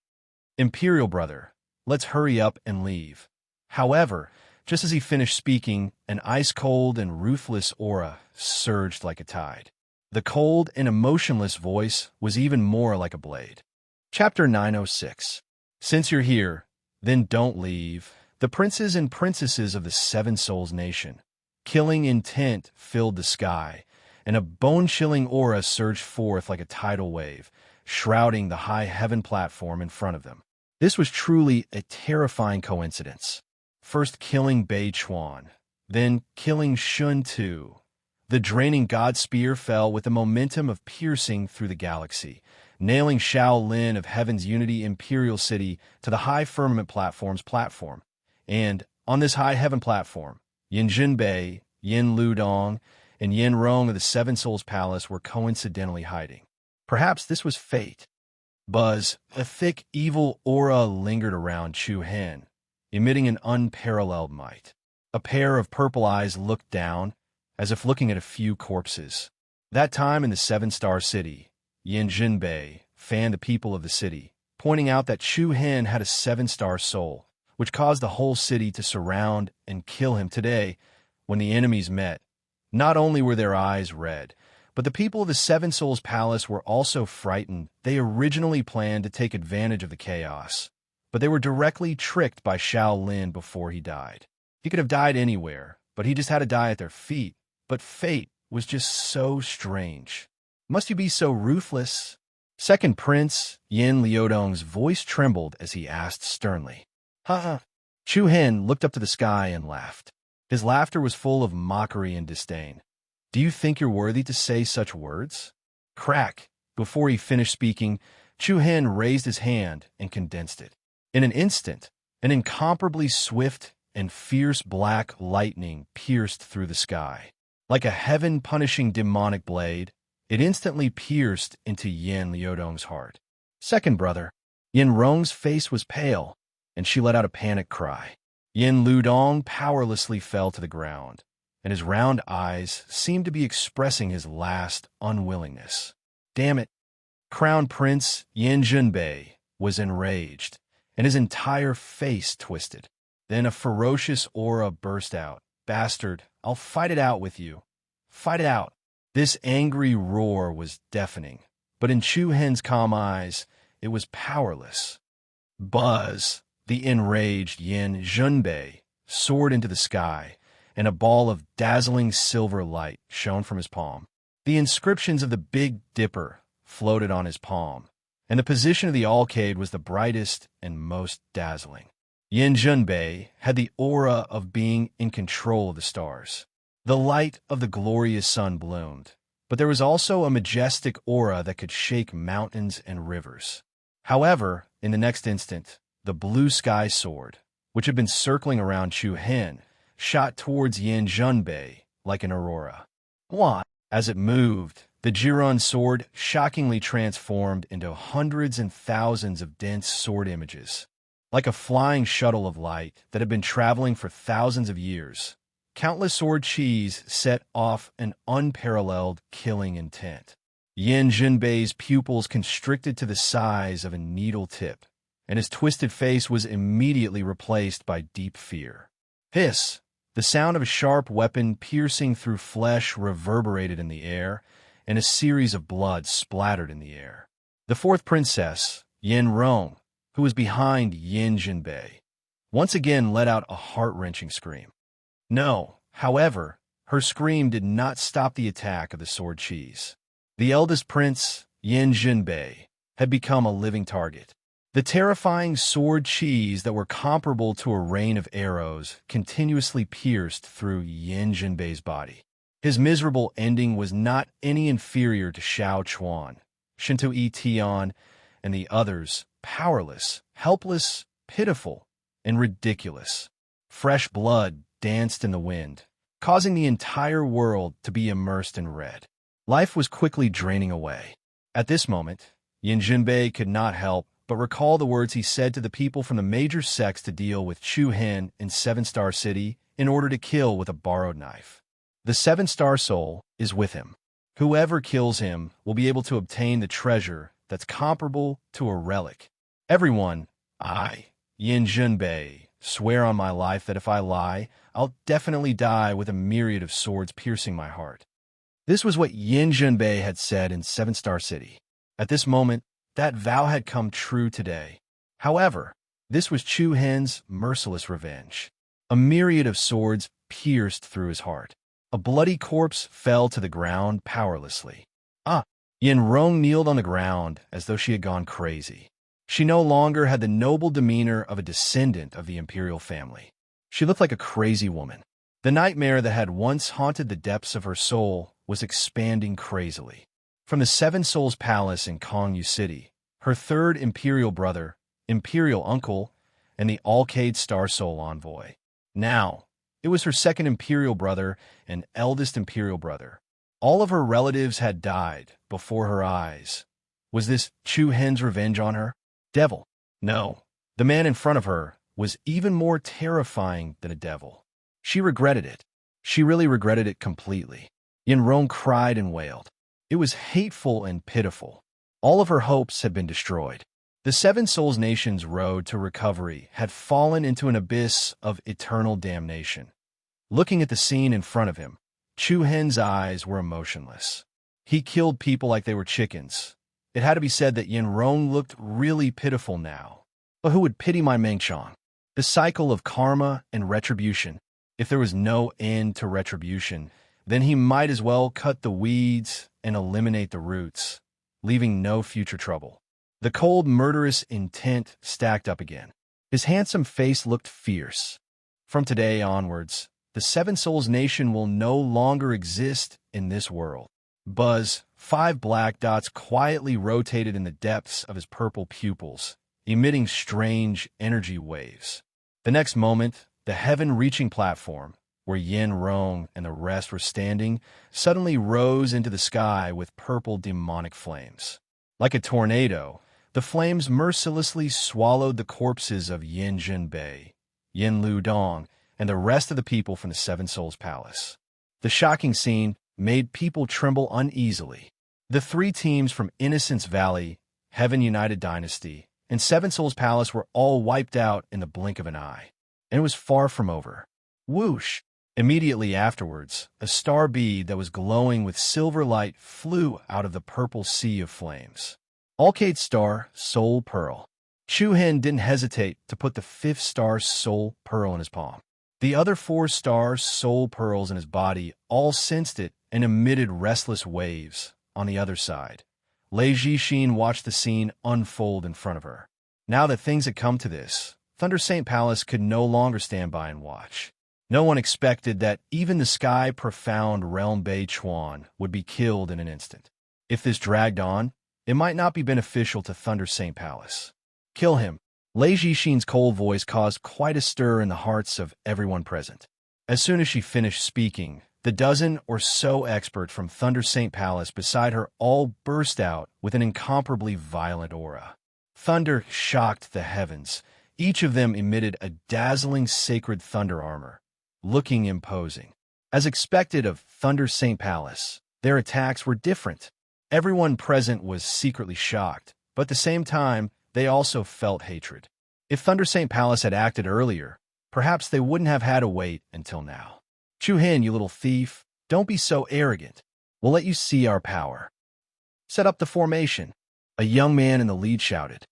"Imperial brother, let's hurry up and leave." However, just as he finished speaking, an ice-cold and ruthless aura surged like a tide. The cold and emotionless voice was even more like a blade. Chapter 906. Since you're here, then don't leave. The princes and princesses of the Seven Souls Nation. Killing intent filled the sky, and a bone-chilling aura surged forth like a tidal wave, shrouding the high heaven platform in front of them. This was truly a terrifying coincidence. First killing Bei Chuan, then killing Shun Tu. The draining god spear fell with the momentum of piercing through the galaxy, nailing Xiao Lin of Heaven's Unity Imperial City to the high firmament platform's platform. And on this high heaven platform, Yin Jinbei, Yin Ludong, and Yin Rong of the Seven Souls Palace were coincidentally hiding. Perhaps this was fate. Buzz, a thick, evil aura lingered around Chu Hen, emitting an unparalleled might. A pair of purple eyes looked down, as if looking at a few corpses. That time in the Seven-Star City, Yin Jinbei fanned the people of the city, pointing out that Chu Hen had a seven-star soul, which caused the whole city to surround and kill him. Today, when the enemies met, not only were their eyes red, but the people of the Seven Souls Palace were also frightened. They originally planned to take advantage of the chaos, but they were directly tricked by Xiao Lin before he died. He could have died anywhere, but he just had to die at their feet. But fate was just so strange. Must you be so ruthless? Second Prince Yin Liudong's voice trembled as he asked sternly. Ha! Chu Hen looked up to the sky and laughed. His laughter was full of mockery and disdain. Do you think you're worthy to say such words? Crack! Before he finished speaking, Chu Hen raised his hand and condensed it. In an instant, an incomparably swift and fierce black lightning pierced through the sky. Like a heaven-punishing demonic blade, it instantly pierced into Yin Liudong's heart. Second brother, Yin Rong's face was pale, and she let out a panicked cry. Yin Ludong powerlessly fell to the ground, and his round eyes seemed to be expressing his last unwillingness. Damn it! Crown Prince Yin Jinbei was enraged, and his entire face twisted. Then a ferocious aura burst out. Bastard, I'll fight it out with you. Fight it out. This angry roar was deafening, but in Chu Hen's calm eyes, it was powerless. Buzz! The enraged Yin Jinbei soared into the sky, and a ball of dazzling silver light shone from his palm. The inscriptions of the Big Dipper floated on his palm, and the position of the alcade was the brightest and most dazzling. Yin Jinbei had the aura of being in control of the stars. The light of the glorious sun bloomed, but there was also a majestic aura that could shake mountains and rivers. However, in the next instant, the blue sky sword, which had been circling around Chu Hen, shot towards Yin Jinbei like an aurora. Why? As it moved, the Jiran sword shockingly transformed into hundreds and thousands of dense sword images. Like a flying shuttle of light that had been traveling for thousands of years, countless sword chis set off an unparalleled killing intent. Yin Jinbei's pupils constricted to the size of a needle tip, and his twisted face was immediately replaced by deep fear. Hiss! The sound of a sharp weapon piercing through flesh reverberated in the air, and a series of blood splattered in the air. The fourth princess, Yin Rong, who was behind Yin Jinbei, once again let out a heart-wrenching scream. No, however, her scream did not stop the attack of the sword cheese. The eldest prince, Yin Jinbei, had become a living target. The terrifying sword cheese that were comparable to a rain of arrows continuously pierced through Yin Jinbei's body. His miserable ending was not any inferior to Xiao Chuan, Shinto Yi Tian, and the others, powerless, helpless, pitiful, and ridiculous. Fresh blood danced in the wind, causing the entire world to be immersed in red. Life was quickly draining away. At this moment, Yin Jinbei could not help but recall the words he said to the people from the major sects to deal with Chu Hen in Seven-Star City in order to kill with a borrowed knife. The Seven-Star Soul is with him. Whoever kills him will be able to obtain the treasure that's comparable to a relic. Everyone, I, Yin Jinbei, swear on my life that if I lie, I'll definitely die with a myriad of swords piercing my heart. This was what Yin Jinbei had said in Seven-Star City. At this moment, that vow had come true today. However, this was Chu Hen's merciless revenge. A myriad of swords pierced through his heart. A bloody corpse fell to the ground powerlessly. Yin Rong kneeled on the ground as though she had gone crazy. She no longer had the noble demeanor of a descendant of the imperial family. She looked like a crazy woman. The nightmare that had once haunted the depths of her soul was expanding crazily. From the Seven Souls Palace in Kongyu City, her third imperial brother, imperial uncle, and the Alcade Star Soul envoy. Now, it was her second imperial brother and eldest imperial brother. All of her relatives had died before her eyes. Was this Chu Hen's revenge on her? Devil. No. The man in front of her was even more terrifying than a devil. She regretted it. She really regretted it completely. Yin Rong cried and wailed. It was hateful and pitiful. All of her hopes had been destroyed. The Seven Souls Nation's road to recovery had fallen into an abyss of eternal damnation. Looking at the scene in front of him, Chu Hen's eyes were emotionless. He killed people like they were chickens. It had to be said that Yin Rong looked really pitiful now. But who would pity my Mengchong? The cycle of karma and retribution. If there was no end to retribution, then he might as well cut the weeds and eliminate the roots, leaving no future trouble. The cold, murderous intent stacked up again. His handsome face looked fierce. From today onwards, the Seven Souls Nation will no longer exist in this world. Buzz, 5 black dots quietly rotated in the depths of his purple pupils, emitting strange energy waves. The next moment, the heaven-reaching platform, where Yin Rong and the rest were standing, suddenly rose into the sky with purple demonic flames. Like a tornado, the flames mercilessly swallowed the corpses of Yin Jinbei, Yin Ludong, and the rest of the people from the Seven Souls Palace. The shocking scene made people tremble uneasily. The 3 teams from Innocence Valley, Heaven United Dynasty, and Seven Souls Palace were all wiped out in the blink of an eye. And it was far from over. Whoosh! Immediately afterwards, a star bead that was glowing with silver light flew out of the purple sea of flames. Alcade Star Soul Pearl. Chu Hen didn't hesitate to put the 5th star Soul Pearl in his palm. The other 4 star Soul Pearls in his body all sensed it and emitted restless waves on the other side. Lei Jixin watched the scene unfold in front of her. Now that things had come to this, Thunder Saint Palace could no longer stand by and watch. No one expected that even the sky-profound Realm Bei Chuan would be killed in an instant. If this dragged on, it might not be beneficial to Thunder Saint Palace. Kill him. Lei Jixin's cold voice caused quite a stir in the hearts of everyone present. As soon as she finished speaking, the dozen or so experts from Thunder Saint Palace beside her all burst out with an incomparably violent aura. Thunder shocked the heavens. Each of them emitted a dazzling sacred thunder armor, looking imposing. As expected of Thunder Saint Palace, their attacks were different. Everyone present was secretly shocked, but at the same time, they also felt hatred. If Thunder Saint Palace had acted earlier, perhaps they wouldn't have had to wait until now. Chu Hen, you little thief, don't be so arrogant. We'll let you see our power. Set up the formation. A young man in the lead shouted.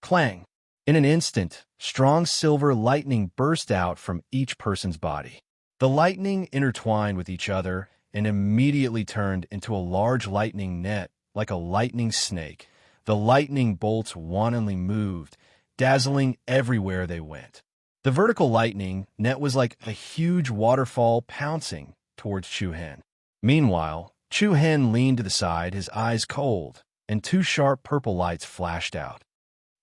Clang. In an instant, strong silver lightning burst out from each person's body. The lightning intertwined with each other and immediately turned into a large lightning net like a lightning snake. The lightning bolts wantonly moved, dazzling everywhere they went. The vertical lightning net was like a huge waterfall pouncing towards Chu-Hen. Meanwhile, Chu-Hen leaned to the side, his eyes cold, and two sharp purple lights flashed out.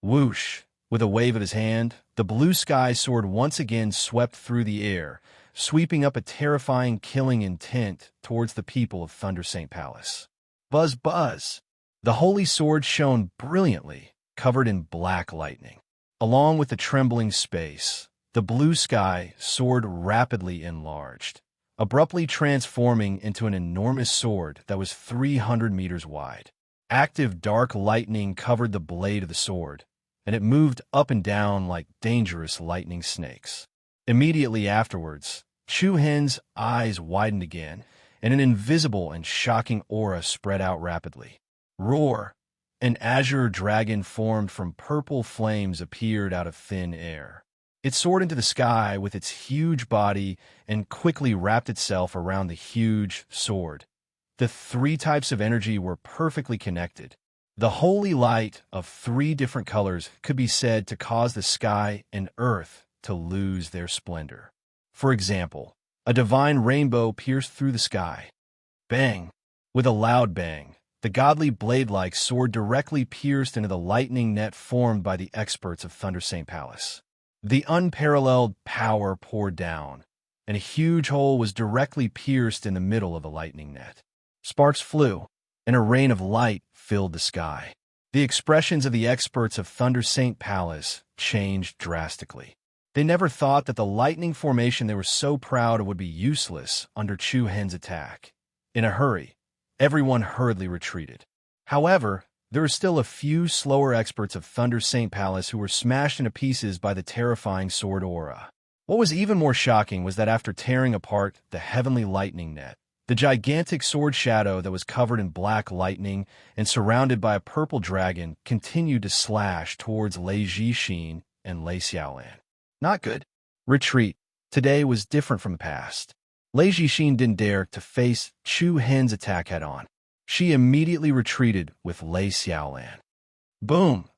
Whoosh! With a wave of his hand, the blue sky sword once again swept through the air, sweeping up a terrifying killing intent towards the people of Thunder Saint Palace. Buzz, buzz! The holy sword shone brilliantly, covered in black lightning. Along with the trembling space, the blue sky soared rapidly enlarged, abruptly transforming into an enormous sword that was 300 meters wide. Active dark lightning covered the blade of the sword, and it moved up and down like dangerous lightning snakes. Immediately afterwards, Chu-Hen's eyes widened again, and an invisible and shocking aura spread out rapidly. Roar! An azure dragon formed from purple flames appeared out of thin air. It soared into the sky with its huge body and quickly wrapped itself around the huge sword. The three types of energy were perfectly connected. The holy light of three different colors could be said to cause the sky and earth to lose their splendor. For example, a divine rainbow pierced through the sky. Bang! With a loud bang, the godly blade-like sword directly pierced into the lightning net formed by the experts of Thunder Saint Palace. The unparalleled power poured down, and a huge hole was directly pierced in the middle of the lightning net. Sparks flew, and a rain of light filled the sky. The expressions of the experts of Thunder Saint Palace changed drastically. They never thought that the lightning formation they were so proud of would be useless under Chu-Hen's attack. In a hurry, everyone hurriedly retreated. However, there were still a few slower experts of Thunder Saint Palace who were smashed into pieces by the terrifying sword aura. What was even more shocking was that after tearing apart the heavenly lightning net, the gigantic sword shadow that was covered in black lightning and surrounded by a purple dragon continued to slash towards Lei Jixin and Lei Xiaolan. Not good. Retreat. Today was different from the past. Lei Jixin didn't dare to face Chu-Hen's attack head-on. She immediately retreated with Lei Xiaolan. Boom!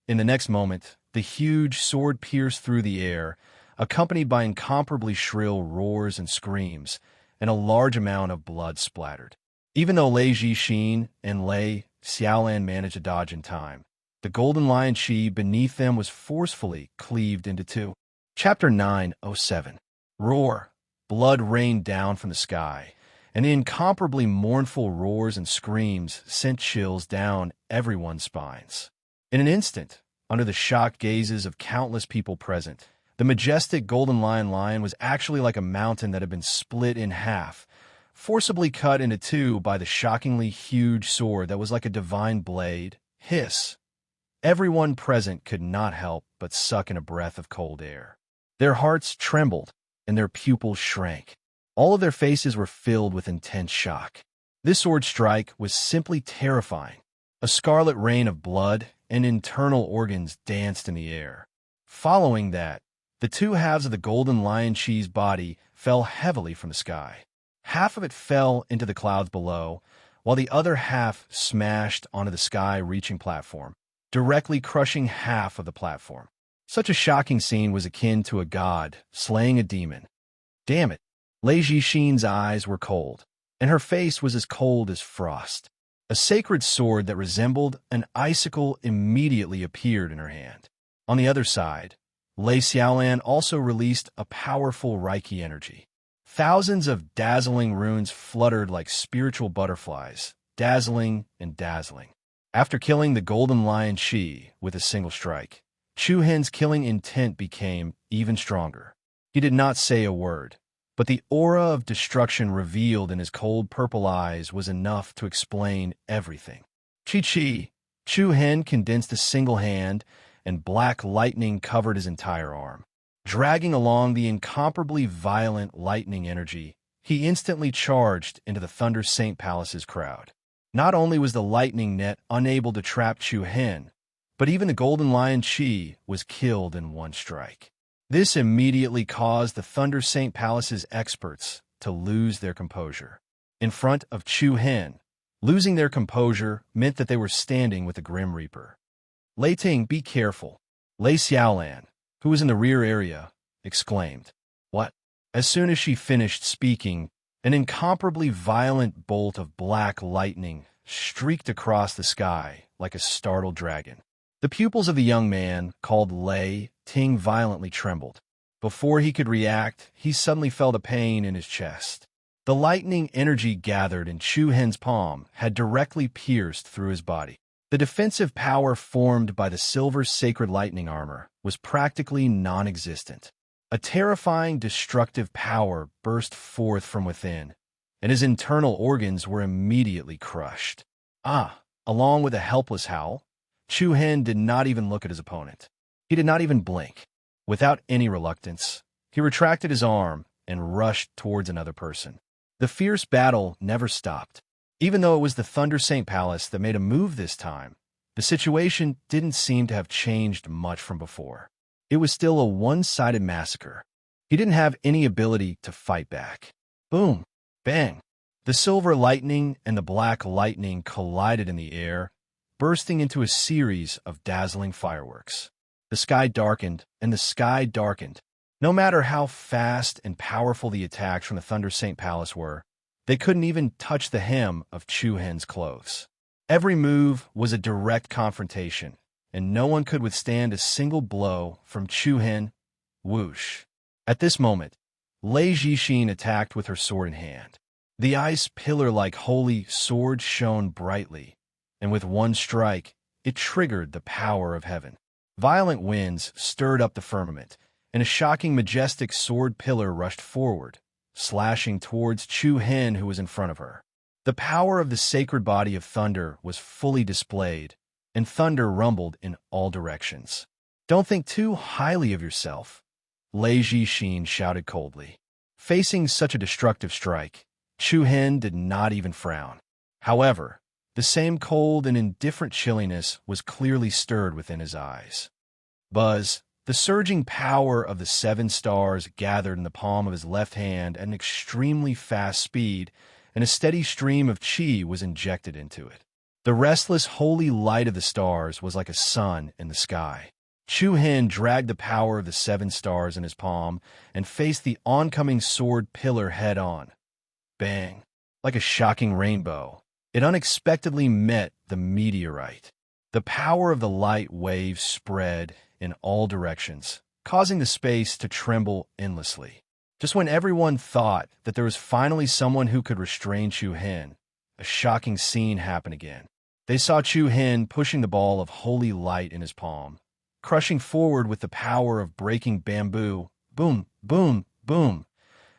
In the next moment, the huge sword pierced through the air, accompanied by incomparably shrill roars and screams, and a large amount of blood splattered. Even though Lei Jixin and Lei Xiaolan managed to dodge in time, the golden lion chi beneath them was forcefully cleaved into two. Chapter 907. Roar! Blood rained down from the sky, and the incomparably mournful roars and screams sent chills down everyone's spines. In an instant, under the shocked gazes of countless people present, the majestic golden lion was actually like a mountain that had been split in half, forcibly cut into two by the shockingly huge sword that was like a divine blade. Hiss! Everyone present could not help but suck in a breath of cold air. Their hearts trembled, and their pupils shrank. All of their faces were filled with intense shock. This sword strike was simply terrifying. A scarlet rain of blood and internal organs danced in the air. Following that, the two halves of the golden lion chi's body fell heavily from the sky. Half of it fell into the clouds below, while the other half smashed onto the sky-reaching platform, directly crushing half of the platform. Such a shocking scene was akin to a god slaying a demon. Damn it! Lei Jixin's eyes were cold, and her face was as cold as frost. A sacred sword that resembled an icicle immediately appeared in her hand. On the other side, Lei Xiaolan also released a powerful Reiki energy. Thousands of dazzling runes fluttered like spiritual butterflies, dazzling and dazzling. After killing the golden lion chi with a single strike, Chu-Hen's killing intent became even stronger. He did not say a word, but the aura of destruction revealed in his cold purple eyes was enough to explain everything. Chi-chi! Chu-Hen condensed a single hand, and black lightning covered his entire arm. Dragging along the incomparably violent lightning energy, he instantly charged into the Thunder Saint Palace's crowd. Not only was the lightning net unable to trap Chu-Hen, but even the golden lion chi was killed in one strike. This immediately caused the Thunder Saint Palace's experts to lose their composure. In front of Chu Hen, losing their composure meant that they were standing with the Grim Reaper. Lei Ting, be careful. Lei Xiaolan, who was in the rear area, exclaimed. What? As soon as she finished speaking, an incomparably violent bolt of black lightning streaked across the sky like a startled dragon. The pupils of the young man, called Lei Ting, violently trembled. Before he could react, he suddenly felt a pain in his chest. The lightning energy gathered in Chu Hen's palm had directly pierced through his body. The defensive power formed by the silver sacred lightning armor was practically non-existent. A terrifying destructive power burst forth from within, and his internal organs were immediately crushed. Along with a helpless howl, Chu Hen did not even look at his opponent. He did not even blink. Without any reluctance, he retracted his arm and rushed towards another person. The fierce battle never stopped. Even though it was the Thunder Saint Palace that made a move this time, the situation didn't seem to have changed much from before. It was still a one-sided massacre. He didn't have any ability to fight back. Boom! Bang! The silver lightning and the black lightning collided in the air, bursting into a series of dazzling fireworks. The sky darkened, and the sky darkened. No matter how fast and powerful the attacks from the Thunder Saint Palace were, they couldn't even touch the hem of Chu Hen's clothes. Every move was a direct confrontation, and no one could withstand a single blow from Chu Hen. Whoosh! At this moment, Lei Jixin attacked with her sword in hand. The ice pillar-like holy sword shone brightly, and with one strike, it triggered the power of heaven. Violent winds stirred up the firmament, and a shocking, majestic sword pillar rushed forward, slashing towards Chu Hen, who was in front of her. The power of the sacred body of thunder was fully displayed, and thunder rumbled in all directions. Don't think too highly of yourself, Lei Jixin shouted coldly. Facing such a destructive strike, Chu Hen did not even frown. However, the same cold and indifferent chilliness was clearly stirred within his eyes. Buzz, the surging power of the 7 stars gathered in the palm of his left hand at an extremely fast speed, and a steady stream of qi was injected into it. The restless, holy light of the stars was like a sun in the sky. Chu Hen dragged the power of the 7 stars in his palm and faced the oncoming sword pillar head-on. Bang! Like a shocking rainbow, it unexpectedly met the meteorite. The power of the light wave spread in all directions, causing the space to tremble endlessly. Just when everyone thought that there was finally someone who could restrain Chu Hen, a shocking scene happened again. They saw Chu Hen pushing the ball of holy light in his palm, crushing forward with the power of breaking bamboo. Boom, boom, boom.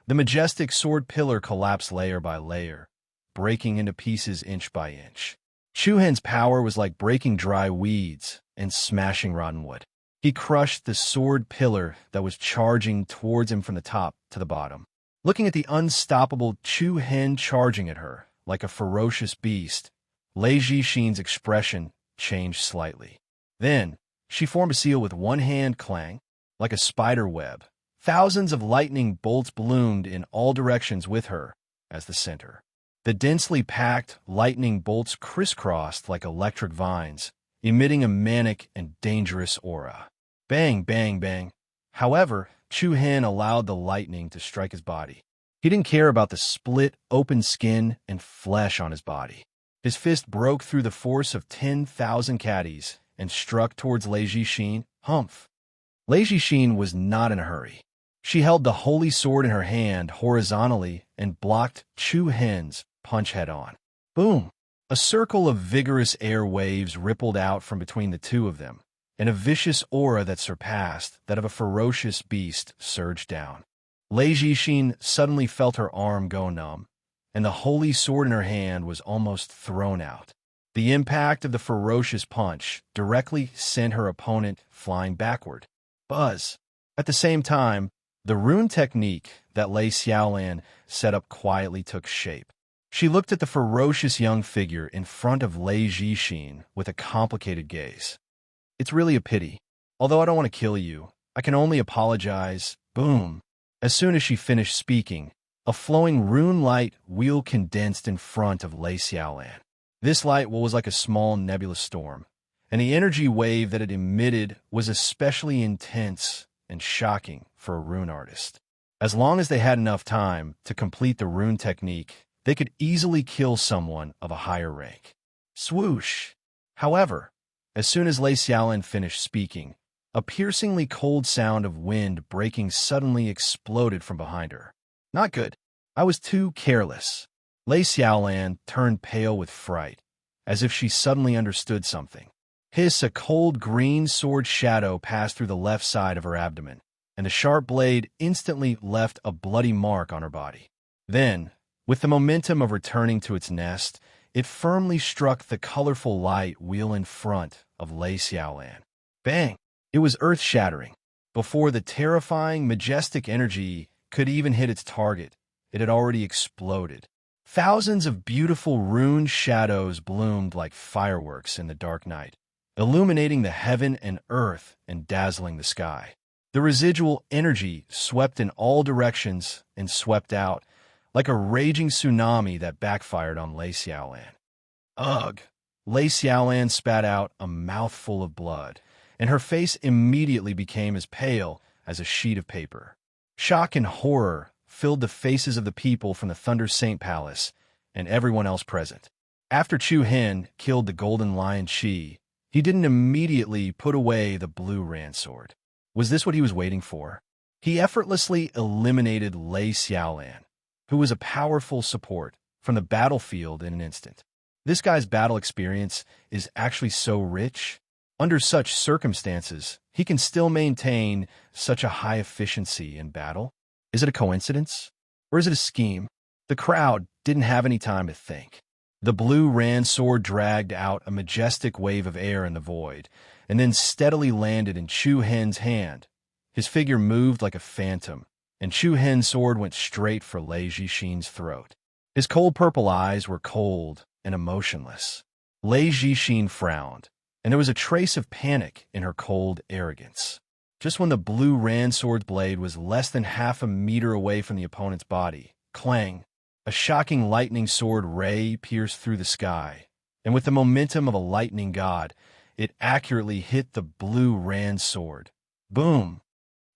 The majestic sword pillar collapsed layer by layer, breaking into pieces inch by inch. Chu Hen's power was like breaking dry weeds and smashing rotten wood. He crushed the sword pillar that was charging towards him from the top to the bottom. Looking at the unstoppable Chu Hen charging at her like a ferocious beast, Lei Jixin's expression changed slightly. Then, she formed a seal with one hand, clang, like a spider web. Thousands of lightning bolts ballooned in all directions with her as the center. The densely packed lightning bolts crisscrossed like electric vines, emitting a manic and dangerous aura. Bang, bang, bang. However, Chu Hen allowed the lightning to strike his body. He didn't care about the split, open skin and flesh on his body. His fist broke through the force of 10,000 caddies and struck towards Lei Jixin. Humph! Lei Jixin was not in a hurry. She held the holy sword in her hand horizontally and blocked Chu Hen's punch head-on. Boom! A circle of vigorous air waves rippled out from between the two of them, and a vicious aura that surpassed that of a ferocious beast surged down. Lei Jixin suddenly felt her arm go numb, and the holy sword in her hand was almost thrown out. The impact of the ferocious punch directly sent her opponent flying backward. Buzz! At the same time, the rune technique that Lei Xiaolan set up quietly took shape. She looked at the ferocious young figure in front of Lei Jixin with a complicated gaze. It's really a pity. Although I don't want to kill you, I can only apologize. Boom. As soon as she finished speaking, a flowing rune light wheel condensed in front of Lei Xiaolan. This light was like a small nebulous storm, and the energy wave that it emitted was especially intense and shocking for a rune artist. As long as they had enough time to complete the rune technique, they could easily kill someone of a higher rank. Swoosh! However, as soon as Lei Xiaolan finished speaking, a piercingly cold sound of wind breaking suddenly exploded from behind her. Not good. I was too careless. Lei Xiaolan turned pale with fright, as if she suddenly understood something. Hiss, a cold green sword shadow passed through the left side of her abdomen, and the sharp blade instantly left a bloody mark on her body. Then, with the momentum of returning to its nest, it firmly struck the colorful light wheel in front of Lei Xiaolan. Bang! It was earth-shattering. Before the terrifying, majestic energy could even hit its target, it had already exploded. Thousands of beautiful rune shadows bloomed like fireworks in the dark night, illuminating the heaven and earth and dazzling the sky. The residual energy swept in all directions and swept out, like a raging tsunami that backfired on Lei Xiaolan. Ugh! Lei Xiaolan spat out a mouthful of blood, and her face immediately became as pale as a sheet of paper. Shock and horror filled the faces of the people from the Thunder Saint Palace and everyone else present. After Chu Hen killed the Golden Lion Shi, he didn't immediately put away the blue ran sword. Was this what he was waiting for? He effortlessly eliminated Lei Xiaolan, who was a powerful support, from the battlefield in an instant. This guy's battle experience is actually so rich. Under such circumstances, he can still maintain such a high efficiency in battle. Is it a coincidence? Or is it a scheme? The crowd didn't have any time to think. The blue ran sword dragged out a majestic wave of air in the void, and then steadily landed in Chu Hen's hand. His figure moved like a phantom, and Chu Hen's sword went straight for Lei Zhixin's throat. His cold purple eyes were cold and emotionless. Lei Zhixin frowned, and there was a trace of panic in her cold arrogance. Just when the blue ran sword blade was less than half a meter away from the opponent's body, clang! A shocking lightning sword ray pierced through the sky, and with the momentum of a lightning god, it accurately hit the blue ran sword. Boom!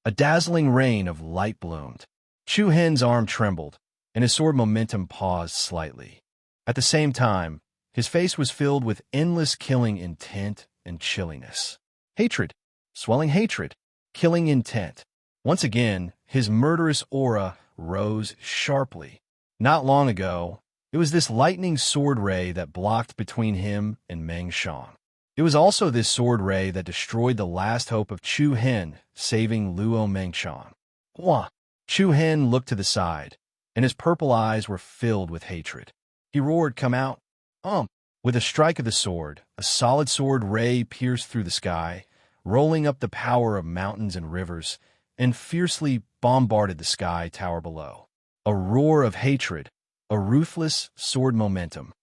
A dazzling rain of light bloomed. Chu Hen's arm trembled, and his sword momentum paused slightly. At the same time, his face was filled with endless killing intent and chilliness. Hatred, swelling hatred, killing intent. Once again, his murderous aura rose sharply. Not long ago, it was this lightning sword ray that blocked between him and Meng Shang. It was also this sword ray that destroyed the last hope of Chu Hen, saving Luo Mengshang. Wah! Chu Hen looked to the side, and his purple eyes were filled with hatred. He roared, "Come out!" With a strike of the sword, a solid sword ray pierced through the sky, rolling up the power of mountains and rivers, and fiercely bombarded the sky tower below. A roar of hatred, a ruthless sword momentum.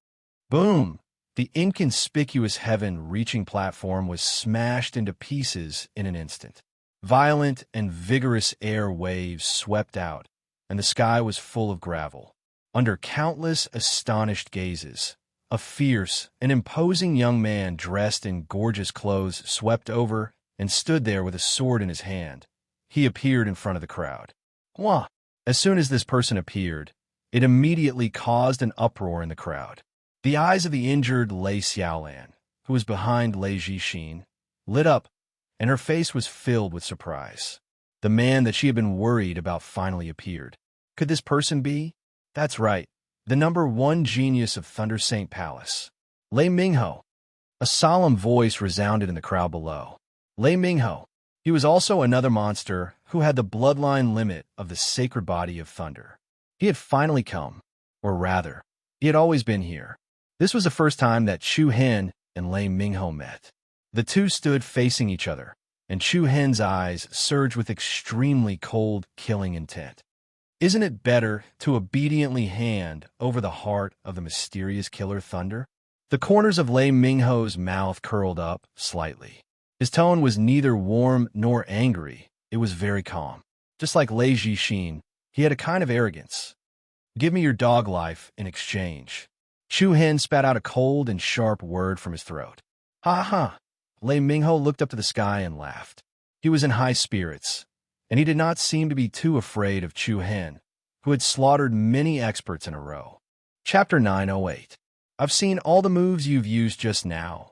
Boom! The inconspicuous heaven-reaching platform was smashed into pieces in an instant. Violent and vigorous air waves swept out, and the sky was full of gravel. Under countless astonished gazes, a fierce and imposing young man dressed in gorgeous clothes swept over and stood there with a sword in his hand. He appeared in front of the crowd. Wah! As soon as this person appeared, it immediately caused an uproar in the crowd. The eyes of the injured Lei Xiaolan, who was behind Lei Zhixin, lit up, and her face was filled with surprise. The man that she had been worried about finally appeared. Could this person be? That's right, the #1 genius of Thunder Saint Palace, Lei Mingho. A solemn voice resounded in the crowd below. Lei Mingho. He was also another monster who had the bloodline limit of the sacred body of thunder. He had finally come, or rather, he had always been here. This was the first time that Chu Hen and Lei Mingho met. The two stood facing each other, and Chu Hen's eyes surged with extremely cold, killing intent. Isn't it better to obediently hand over the heart of the mysterious killer thunder? The corners of Lei Mingho's mouth curled up slightly. His tone was neither warm nor angry, it was very calm. Just like Lei Jixin, he had a kind of arrogance. Give me your dog life in exchange. Chu Hen spat out a cold and sharp word from his throat. Ha ha! Lei Mingho looked up to the sky and laughed. He was in high spirits, and he did not seem to be too afraid of Chu Hen, who had slaughtered many experts in a row. Chapter 908. I've seen all the moves you've used just now.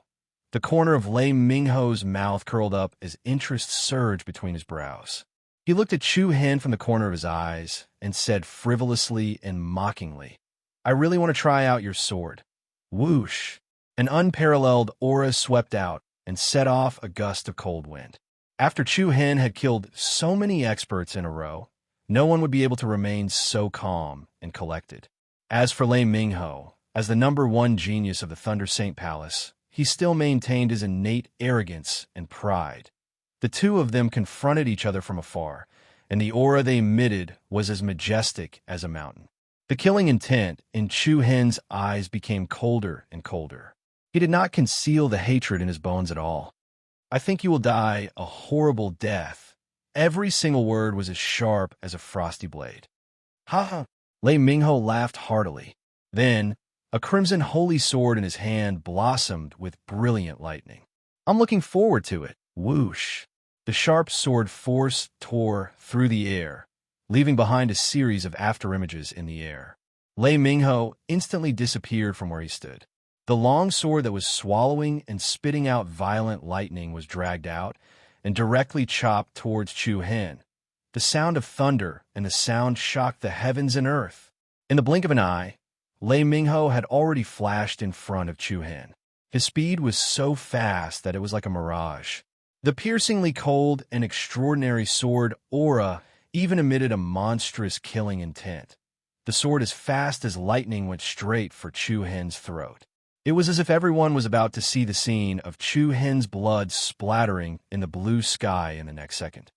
The corner of Lei Mingho's mouth curled up as interest surged between his brows. He looked at Chu Hen from the corner of his eyes and said frivolously and mockingly, I really want to try out your sword. Whoosh! An unparalleled aura swept out and set off a gust of cold wind. After Chu Hen had killed so many experts in a row, no one would be able to remain so calm and collected. As for Lei Mingho, as the #1 genius of the Thunder Saint Palace, he still maintained his innate arrogance and pride. The two of them confronted each other from afar, and the aura they emitted was as majestic as a mountain. The killing intent in Chu Hen's eyes became colder and colder. He did not conceal the hatred in his bones at all. I think you will die a horrible death. Every single word was as sharp as a frosty blade. Ha ha! Lei Mingho laughed heartily. Then, a crimson holy sword in his hand blossomed with brilliant lightning. I'm looking forward to it. Whoosh! The sharp sword force tore through the air, leaving behind a series of afterimages in the air. Lei Mingho instantly disappeared from where he stood. The long sword that was swallowing and spitting out violent lightning was dragged out and directly chopped towards Chu Hen. The sound of thunder and the sound shocked the heavens and earth. In the blink of an eye, Lei Mingho had already flashed in front of Chu Hen. His speed was so fast that it was like a mirage. The piercingly cold and extraordinary sword aura even emitted a monstrous killing intent. The sword as fast as lightning went straight for Chu Hen's throat. It was as if everyone was about to see the scene of Chu Hen's blood splattering in the blue sky in the next second.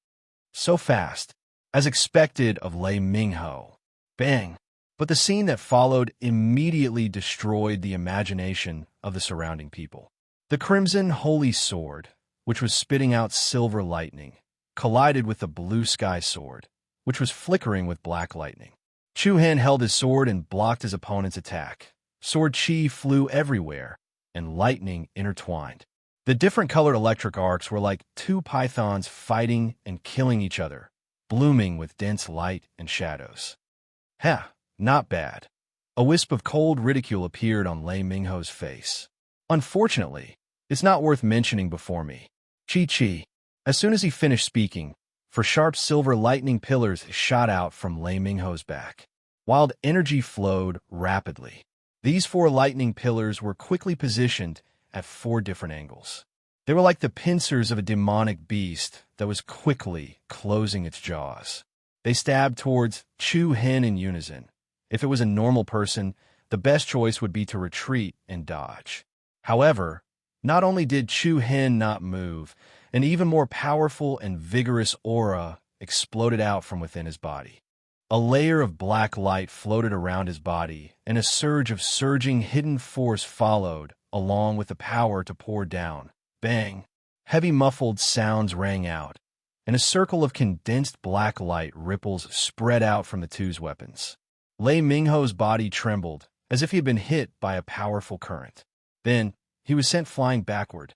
So fast, as expected of Lei Mingho. Bang! But the scene that followed immediately destroyed the imagination of the surrounding people. The crimson holy sword, which was spitting out silver lightning, collided with the blue sky sword, which was flickering with black lightning. Chu Hen held his sword and blocked his opponent's attack. Sword chi flew everywhere, and lightning intertwined. The different colored electric arcs were like two pythons fighting and killing each other, blooming with dense light and shadows. Heh, not bad. A wisp of cold ridicule appeared on Lei Mingho's face. Unfortunately, it's not worth mentioning before me. Chi. As soon as he finished speaking, for sharp silver lightning pillars shot out from Lei Mingho's back. Wild energy flowed rapidly. These 4 lightning pillars were quickly positioned at 4 different angles. They were like the pincers of a demonic beast that was quickly closing its jaws. They stabbed towards Chu Hen in unison. If it was a normal person, the best choice would be to retreat and dodge. However, not only did Chu Hen not move, an even more powerful and vigorous aura exploded out from within his body. A layer of black light floated around his body, and a surge of surging hidden force followed, along with the power to pour down. Bang! Heavy muffled sounds rang out, and a circle of condensed black light ripples spread out from the two's weapons. Lei Mingho's body trembled, as if he had been hit by a powerful current. Then, he was sent flying backward.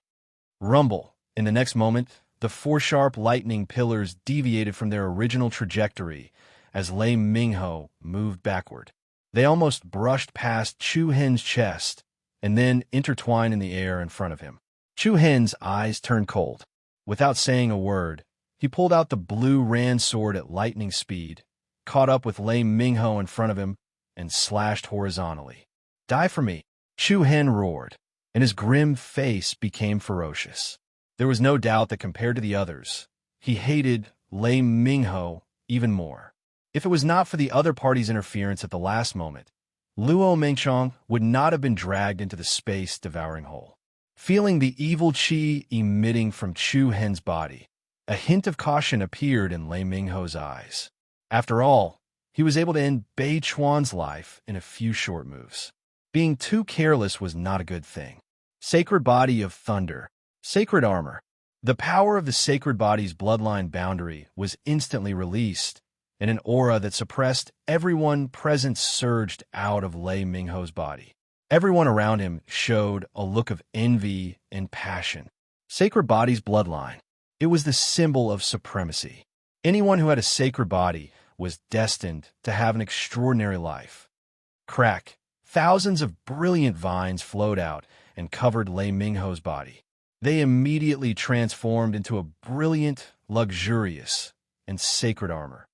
Rumble! In the next moment, the 4 sharp lightning pillars deviated from their original trajectory as Lei Mingho moved backward. They almost brushed past Chu Hen's chest and then intertwined in the air in front of him. Chu Hen's eyes turned cold. Without saying a word, he pulled out the blue Ran sword at lightning speed, caught up with Lei Mingho in front of him, and slashed horizontally. Die for me! Chu Hen roared, and his grim face became ferocious. There was no doubt that compared to the others, he hated Lei Mingho even more. If it was not for the other party's interference at the last moment, Luo Mengchong would not have been dragged into the space-devouring hole. Feeling the evil chi emitting from Chu Hen's body, a hint of caution appeared in Lei Mingho's eyes. After all, he was able to end Bei Chuan's life in a few short moves. Being too careless was not a good thing. Sacred body of thunder. Sacred armor. The power of the sacred body's bloodline boundary was instantly released, and an aura that suppressed everyone present surged out of Lei Mingho's body. Everyone around him showed a look of envy and passion. Sacred body's bloodline. It was the symbol of supremacy. Anyone who had a sacred body was destined to have an extraordinary life. Crack. Thousands of brilliant vines flowed out and covered Lei Mingho's body. They immediately transformed into a brilliant, luxurious, and sacred armor.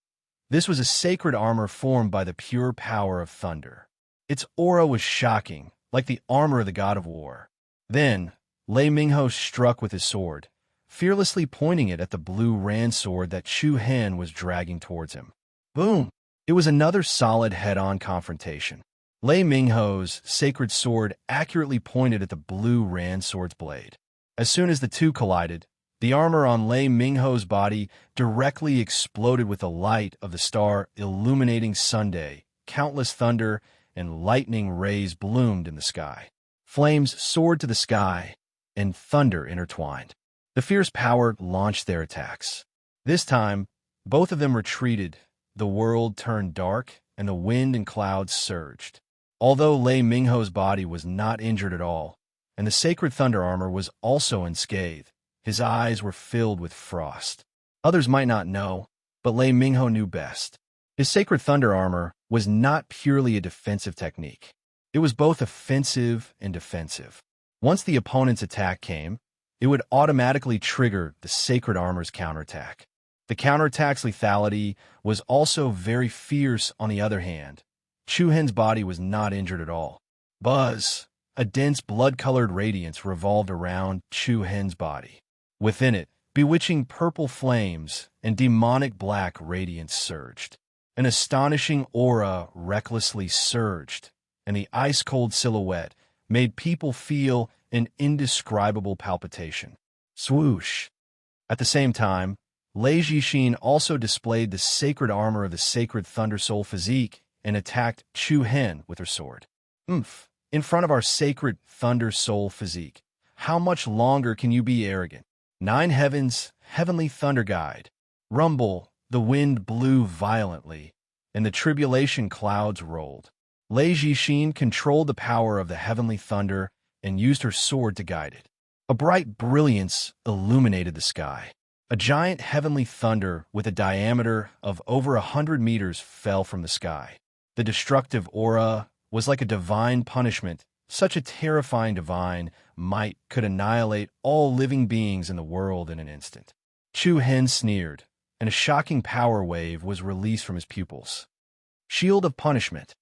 This was a sacred armor formed by the pure power of thunder. Its aura was shocking, like the armor of the god of war. Then, Lei Mingho struck with his sword, fearlessly pointing it at the blue ran sword that Chu Hen was dragging towards him. Boom! It was another solid head-on confrontation. Lei Mingho's sacred sword accurately pointed at the blue ran sword's blade. As soon as the two collided, the armor on Lei Mingho's body directly exploded with the light of the star illuminating Sunday. Countless thunder and lightning rays bloomed in the sky. Flames soared to the sky, and thunder intertwined. The fierce power launched their attacks. This time, both of them retreated. The world turned dark, and the wind and clouds surged. Although Lei Mingho's body was not injured at all, and the sacred thunder armor was also unscathed, his eyes were filled with frost. Others might not know, but Lei Mingho knew best. His sacred thunder armor was not purely a defensive technique. It was both offensive and defensive. Once the opponent's attack came, it would automatically trigger the sacred armor's counterattack. The counterattack's lethality was also very fierce. On the other hand, Chu Hen's body was not injured at all. Buzz! A dense blood-colored radiance revolved around Chu Hen's body. Within it, bewitching purple flames and demonic black radiance surged. An astonishing aura recklessly surged, and the ice-cold silhouette made people feel an indescribable palpitation. Swoosh! At the same time, Lei Jixin also displayed the sacred armor of the sacred Thunder Soul physique and attacked Chu Hen with her sword. Oomph! In front of our sacred Thunder Soul physique, how much longer can you be arrogant? 9 heavens, heavenly thunder guide. Rumble, the wind blew violently, and the tribulation clouds rolled. Lei Jixin controlled the power of the heavenly thunder and used her sword to guide it. A bright brilliance illuminated the sky. A giant heavenly thunder with a diameter of over 100 meters fell from the sky. The destructive aura was like a divine punishment. Such a terrifying divine might could annihilate all living beings in the world in an instant. Chu Hen sneered, and a shocking power wave was released from his pupils. Shield of punishment.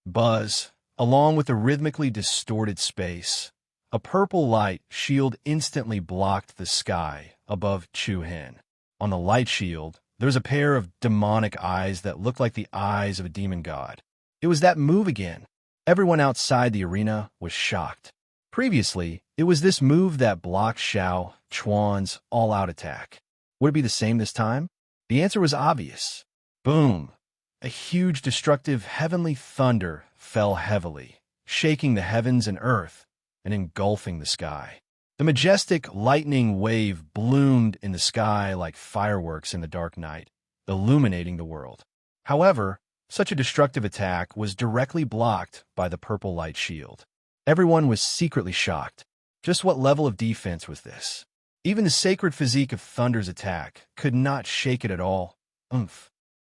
Buzz, along with the rhythmically distorted space. A purple light shield instantly blocked the sky above Chu Hen. On the light shield, there was a pair of demonic eyes that looked like the eyes of a demon god. It was that move again. Everyone outside the arena was shocked. Previously, it was this move that blocked Xiao Chuan's all-out attack. Would it be the same this time? The answer was obvious. Boom! A huge destructive heavenly thunder fell heavily, shaking the heavens and earth and engulfing the sky. The majestic lightning wave bloomed in the sky like fireworks in the dark night, illuminating the world. However, such a destructive attack was directly blocked by the purple light shield. Everyone was secretly shocked. Just what level of defense was this? Even the sacred physique of Thunder's attack could not shake it at all. Oomph.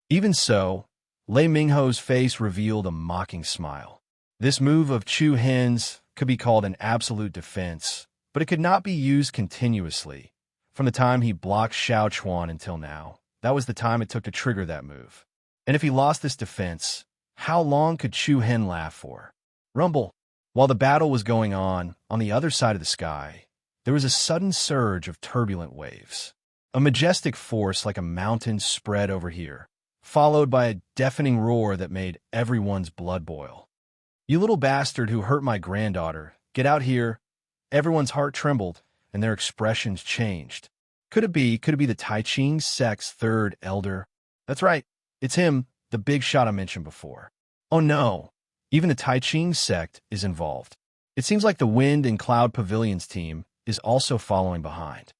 Even so, Lei Mingho's face revealed a mocking smile. This move of Chu Hen's could be called an absolute defense, but it could not be used continuously. From the time he blocked Xiao Chuan until now, that was the time it took to trigger that move. And if he lost this defense, how long could Chu Hen laugh for? Rumble. While the battle was going on the other side of the sky, there was a sudden surge of turbulent waves. A majestic force like a mountain spread over here, followed by a deafening roar that made everyone's blood boil. You little bastard who hurt my granddaughter, get out here. Everyone's heart trembled, and their expressions changed. Could it be the Tai Ching sect's third elder? That's right. It's him, the big shot I mentioned before. Oh no, even the Tai Ching sect is involved. It seems like the Wind and Cloud Pavilions team is also following behind.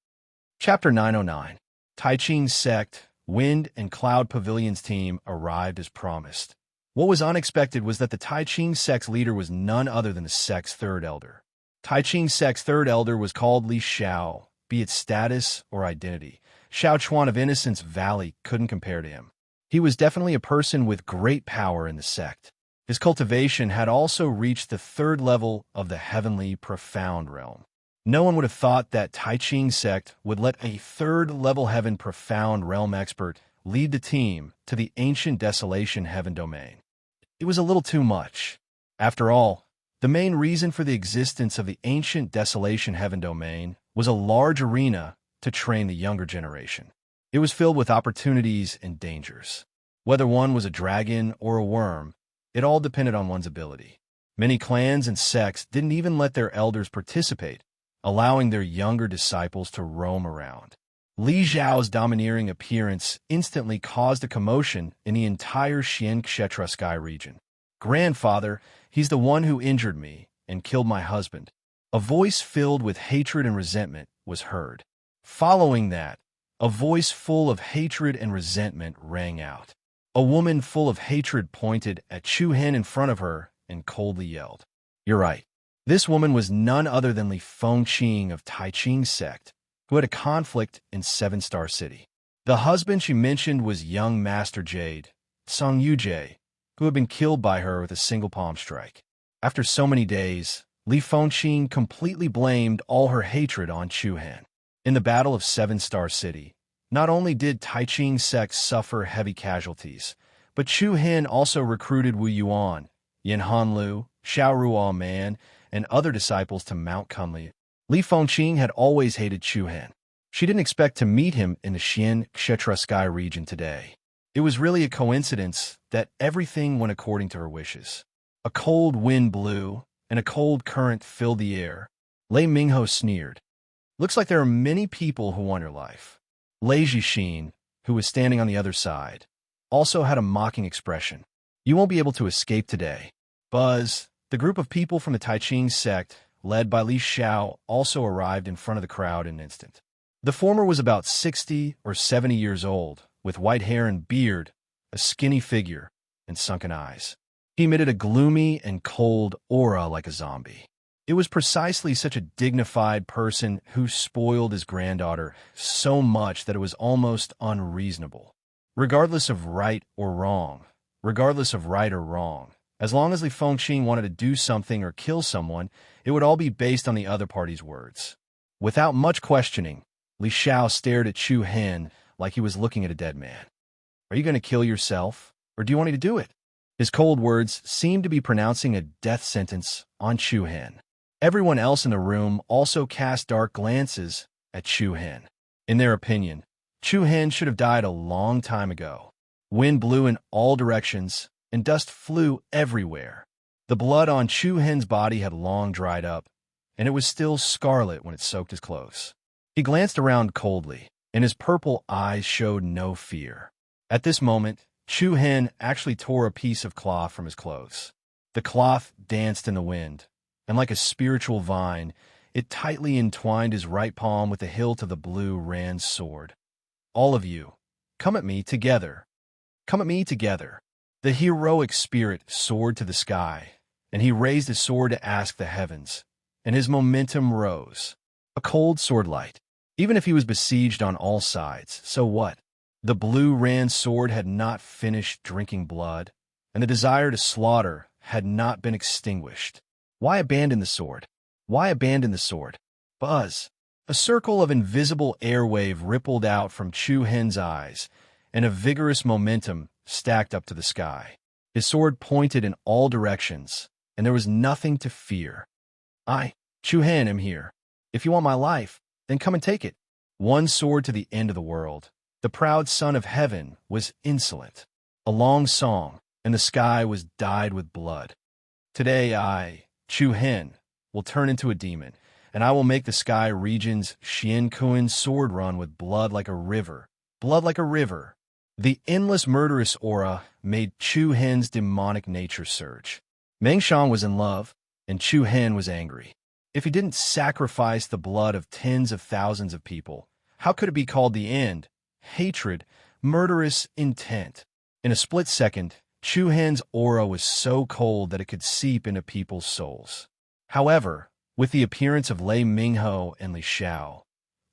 Chapter 909. Tai Ching's sect, Wind and Cloud Pavilion's team arrived as promised. What was unexpected was that the Tai Ching sect's leader was none other than the sect's third elder. Tai Ching sect's third elder was called Li Xiao, be it status or identity. Xiao Chuan of Innocence Valley couldn't compare to him. He was definitely a person with great power in the sect. His cultivation had also reached the third level of the heavenly profound realm. No one would have thought that Tai Ching sect would let a third-level heaven profound realm expert lead the team to the ancient desolation heaven domain. It was a little too much. After all, the main reason for the existence of the ancient desolation heaven domain was a large arena to train the younger generation. It was filled with opportunities and dangers. Whether one was a dragon or a worm, it all depended on one's ability. Many clans and sects didn't even let their elders participate, allowing their younger disciples to roam around. Li Zhao's domineering appearance instantly caused a commotion in the entire Xian Kshetra sky region. "Grandfather, he's the one who injured me and killed my husband." A voice filled with hatred and resentment was heard. Following that, a voice full of hatred and resentment rang out. A woman full of hatred pointed at Chu Hen in front of her and coldly yelled, "You're right." This woman was none other than Li Fengqing of Tai Ching's sect, who had a conflict in Seven Star City. The husband she mentioned was young Master Jade, Song Yujie, who had been killed by her with a single palm strike. After so many days, Li Fengqing completely blamed all her hatred on Chu Hen. In the Battle of Seven Star City, not only did Tai Ching's sect suffer heavy casualties, but Chu Hen also recruited Wu Yuan, Yin Hanlu, Xiao Ruo Man, and other disciples to Mount Kunli. Li Fengqing had always hated Chu Hen. She didn't expect to meet him in the Xian Kshetra sky region today. It was really a coincidence that everything went according to her wishes. A cold wind blew, and a cold current filled the air. Lei Mingho sneered. "Looks like there are many people who want your life." Lei Jixin, who was standing on the other side, also had a mocking expression. "You won't be able to escape today." Buzz, the group of people from the Tai Ching sect, led by Li Xiao, also arrived in front of the crowd in an instant. The former was about 60 or 70 years old, with white hair and beard, a skinny figure, and sunken eyes. He emitted a gloomy and cold aura like a zombie. It was precisely such a dignified person who spoiled his granddaughter so much that it was almost unreasonable. Regardless of right or wrong, as long as Li Fengqing wanted to do something or kill someone, it would all be based on the other party's words. Without much questioning, Li Xiao stared at Chu Hen like he was looking at a dead man. "Are you going to kill yourself, or do you want me to do it?" His cold words seemed to be pronouncing a death sentence on Chu Hen. Everyone else in the room also cast dark glances at Chu Hen. In their opinion, Chu Hen should have died a long time ago. Wind blew in all directions, and dust flew everywhere. The blood on Chu Hen's body had long dried up, and it was still scarlet when it soaked his clothes. He glanced around coldly, and his purple eyes showed no fear. At this moment, Chu Hen actually tore a piece of cloth from his clothes. The cloth danced in the wind, and like a spiritual vine, it tightly entwined his right palm with the hilt of the blue Rand's sword. "All of you, come at me together. Come at me together." The heroic spirit soared to the sky, and he raised his sword to ask the heavens, and his momentum rose. A cold sword light. Even if he was besieged on all sides, so what? The blue Rand sword had not finished drinking blood, and the desire to slaughter had not been extinguished. Why abandon the sword? Why abandon the sword? Buzz! A circle of invisible airwave rippled out from Chu Hen's eyes, and a vigorous momentum stacked up to the sky. His sword pointed in all directions, and there was nothing to fear. "I, Chu Hen, am here. If you want my life, then come and take it." One sword to the end of the world. The proud son of heaven was insolent. A long song, and the sky was dyed with blood. "Today I, Chu Hen, will turn into a demon, and I will make the sky region's Xian Kuan sword run with blood like a river. Blood like a river." The endless murderous aura made Chu Hen's demonic nature surge. Meng Shang was in love, and Chu Hen was angry. If he didn't sacrifice the blood of tens of thousands of people, How could it be called the end? Hatred, murderous intent. In a split second, Chu Hen's aura was so cold that it could seep into people's souls. However, with the appearance of Lei Mingho and Li Xiao,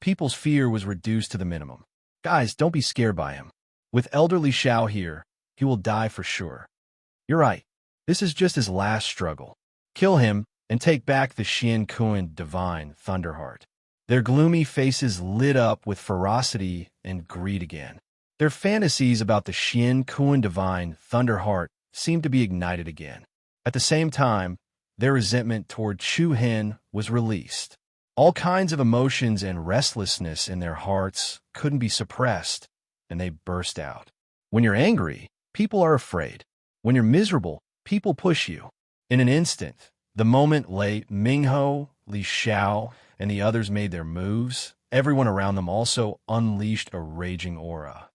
people's fear was reduced to the minimum. Guys, don't be scared by him. With Elder Li Xiao here, he will die for sure. You're right. This is just his last struggle. Kill him and take back the Xian Kuan divine Thunderheart. Their gloomy faces lit up with ferocity and greed again. Their fantasies about the Xian Kuan divine Thunderheart seemed to be ignited again. At the same time, their resentment toward Chu Hen was released. All kinds of emotions and restlessness in their hearts couldn't be suppressed, and they burst out. When you're angry, people are afraid. When you're miserable, people push you. In an instant, the moment Lei Mingho, Li Xiao, and the others made their moves, everyone around them also unleashed a raging aura.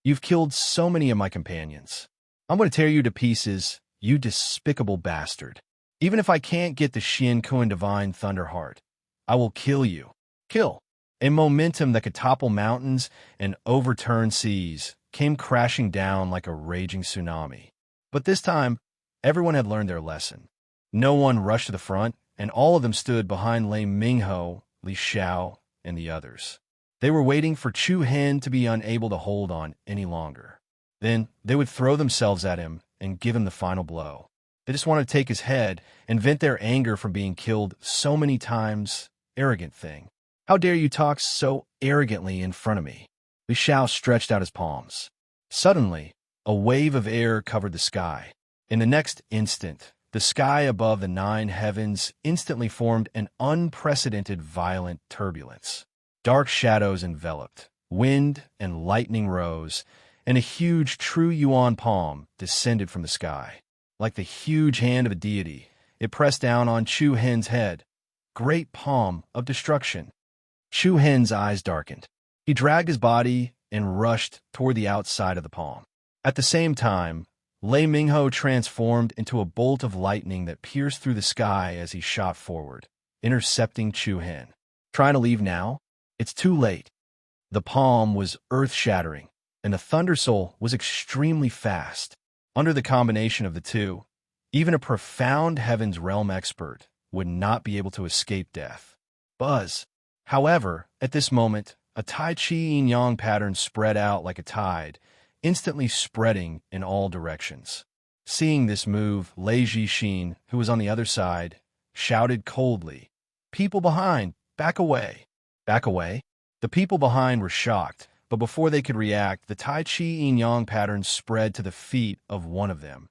You've killed so many of my companions. I'm going to tear you to pieces, you despicable bastard. Even if I can't get the Xian Kuan divine Thunderheart, I will kill you. Kill. A momentum that could topple mountains and overturn seas came crashing down like a raging tsunami. But this time, everyone had learned their lesson. No one rushed to the front, and all of them stood behind Lei Mingho, Li Xiao, and the others. They were waiting for Chu Hen to be unable to hold on any longer. Then they would throw themselves at him and give him the final blow. They just wanted to take his head and vent their anger from being killed so many times. Arrogant thing. How dare you talk so arrogantly in front of me? Li Xiao stretched out his palms. Suddenly, a wave of air covered the sky. In the next instant, the sky above the 9 heavens instantly formed an unprecedented violent turbulence. Dark shadows enveloped, wind and lightning rose, and a huge true yuan palm descended from the sky. Like the huge hand of a deity, it pressed down on Chu Hen's head. Great palm of destruction. Chu Hen's eyes darkened. He dragged his body and rushed toward the outside of the palm. At the same time, Lei Mingho transformed into a bolt of lightning that pierced through the sky as he shot forward, intercepting Chu Hen. Trying to leave now? It's too late. The palm was earth-shattering, and the Thunder Soul was extremely fast. Under the combination of the two, even a profound Heaven's Realm expert would not be able to escape death. Buzz. However, at this moment, a Tai Chi yin-yang pattern spread out like a tide, instantly spreading in all directions. Seeing this move, Lei Jixin, who was on the other side, shouted coldly, "People behind, back away!" Back away? The people behind were shocked, but before they could react, the Tai Chi yin-yang pattern spread to the feet of one of them.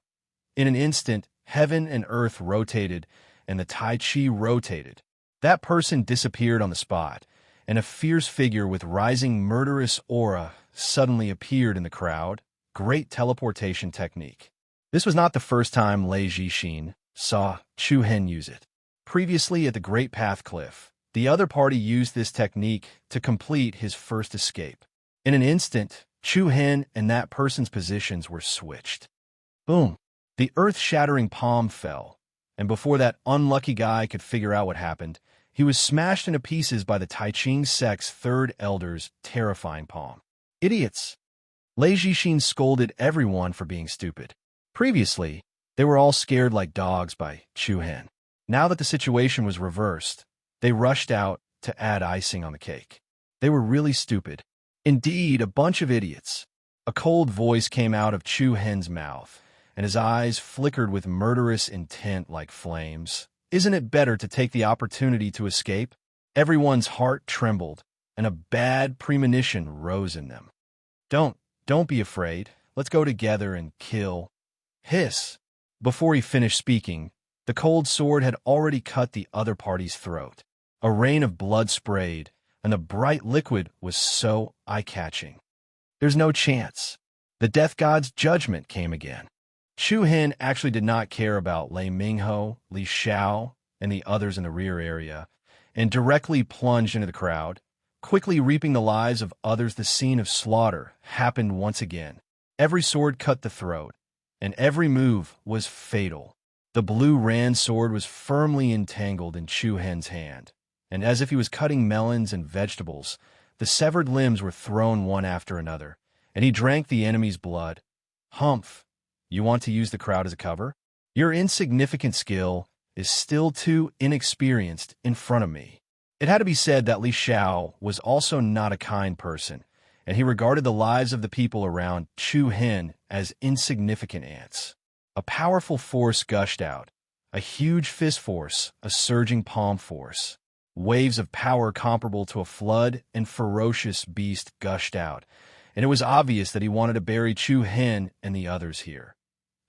In an instant, heaven and earth rotated, and the Tai Chi rotated. That person disappeared on the spot, and a fierce figure with rising murderous aura suddenly appeared in the crowd. Great teleportation technique. This was not the first time Lei Jixin saw Chu Hen use it. Previously at the Great Path Cliff, the other party used this technique to complete his first escape. In an instant, Chu Hen and that person's positions were switched. Boom! The earth-shattering palm fell, and before that unlucky guy could figure out what happened, he was smashed into pieces by the Tai Ching sect's third elder's terrifying palm. Idiots! Lei Jixin scolded everyone for being stupid. Previously, they were all scared like dogs by Chu Hen. Now that the situation was reversed, they rushed out to add icing on the cake. They were really stupid. Indeed, a bunch of idiots. A cold voice came out of Chu Hen's mouth, and his eyes flickered with murderous intent like flames. Isn't it better to take the opportunity to escape? Everyone's heart trembled, and a bad premonition rose in them. Don't be afraid. Let's go together and kill. Hiss. Before he finished speaking, the cold sword had already cut the other party's throat. A rain of blood sprayed, and the bright liquid was so eye-catching. There's no chance. The death god's judgment came again. Chu Hen actually did not care about Lei Mingho, Li Xiao, and the others in the rear area, and directly plunged into the crowd, quickly reaping the lives of others. The scene of slaughter happened once again. Every sword cut the throat, and every move was fatal. The blue Rand sword was firmly entangled in Chu Hen's hand, and as if he was cutting melons and vegetables, The severed limbs were thrown one after another, and he drank the enemy's blood. Humph! You want to use the crowd as a cover? Your insignificant skill is still too inexperienced in front of me. It had to be said that Li Xiao was also not a kind person, and he regarded the lives of the people around Chu Hen as insignificant ants. A powerful force gushed out, a huge fist force, a surging palm force. Waves of power comparable to a flood and ferocious beast gushed out, and it was obvious that he wanted to bury Chu Hen and the others here.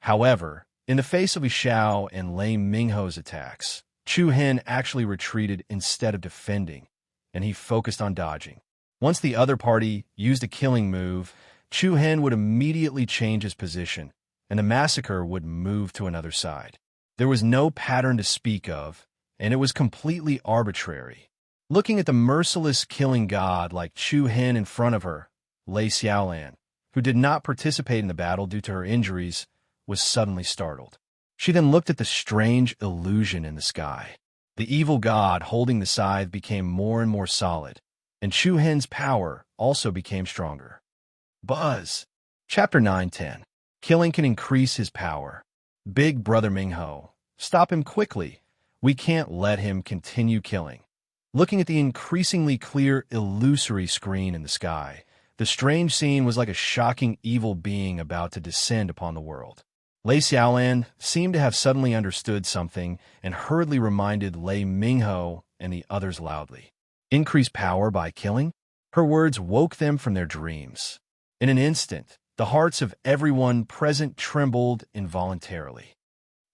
However, in the face of Li Xiao and Lei Mingho's attacks, Chu Hen actually retreated instead of defending, and he focused on dodging. Once the other party used a killing move, Chu Hen would immediately change his position, and the massacre would move to another side. There was no pattern to speak of, and it was completely arbitrary. Looking at the merciless killing god like Chu Hen in front of her, Lei Xiaolan, who did not participate in the battle due to her injuries, was suddenly startled. She then looked at the strange illusion in the sky. The evil god holding the scythe became more and more solid, and Chu Hen's power also became stronger. Buzz! Chapter 9-10. Killing can increase his power. Big Brother Mingho, stop him quickly. We can't let him continue killing. Looking at the increasingly clear, illusory screen in the sky, the strange scene was like a shocking evil being about to descend upon the world. Lei Xiaolan seemed to have suddenly understood something and hurriedly reminded Lei Mingho and the others loudly. Increase power by killing? Her words woke them from their dreams. In an instant, the hearts of everyone present trembled involuntarily.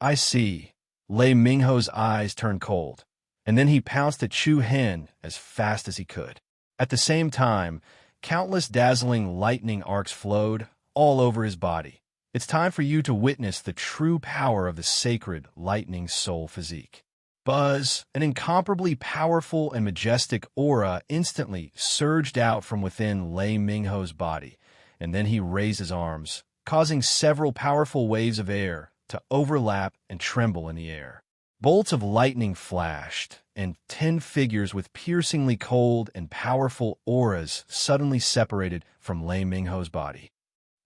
I see. Lei Mingho's eyes turned cold, and then he pounced at Chu Hen as fast as he could. At the same time, countless dazzling lightning arcs flowed all over his body. It's time for you to witness the true power of the sacred lightning soul physique. Buzz, an incomparably powerful and majestic aura instantly surged out from within Lei Mingho's body, and then he raised his arms, causing several powerful waves of air to overlap and tremble in the air. Bolts of lightning flashed, and 10 figures with piercingly cold and powerful auras suddenly separated from Lei Mingho's body.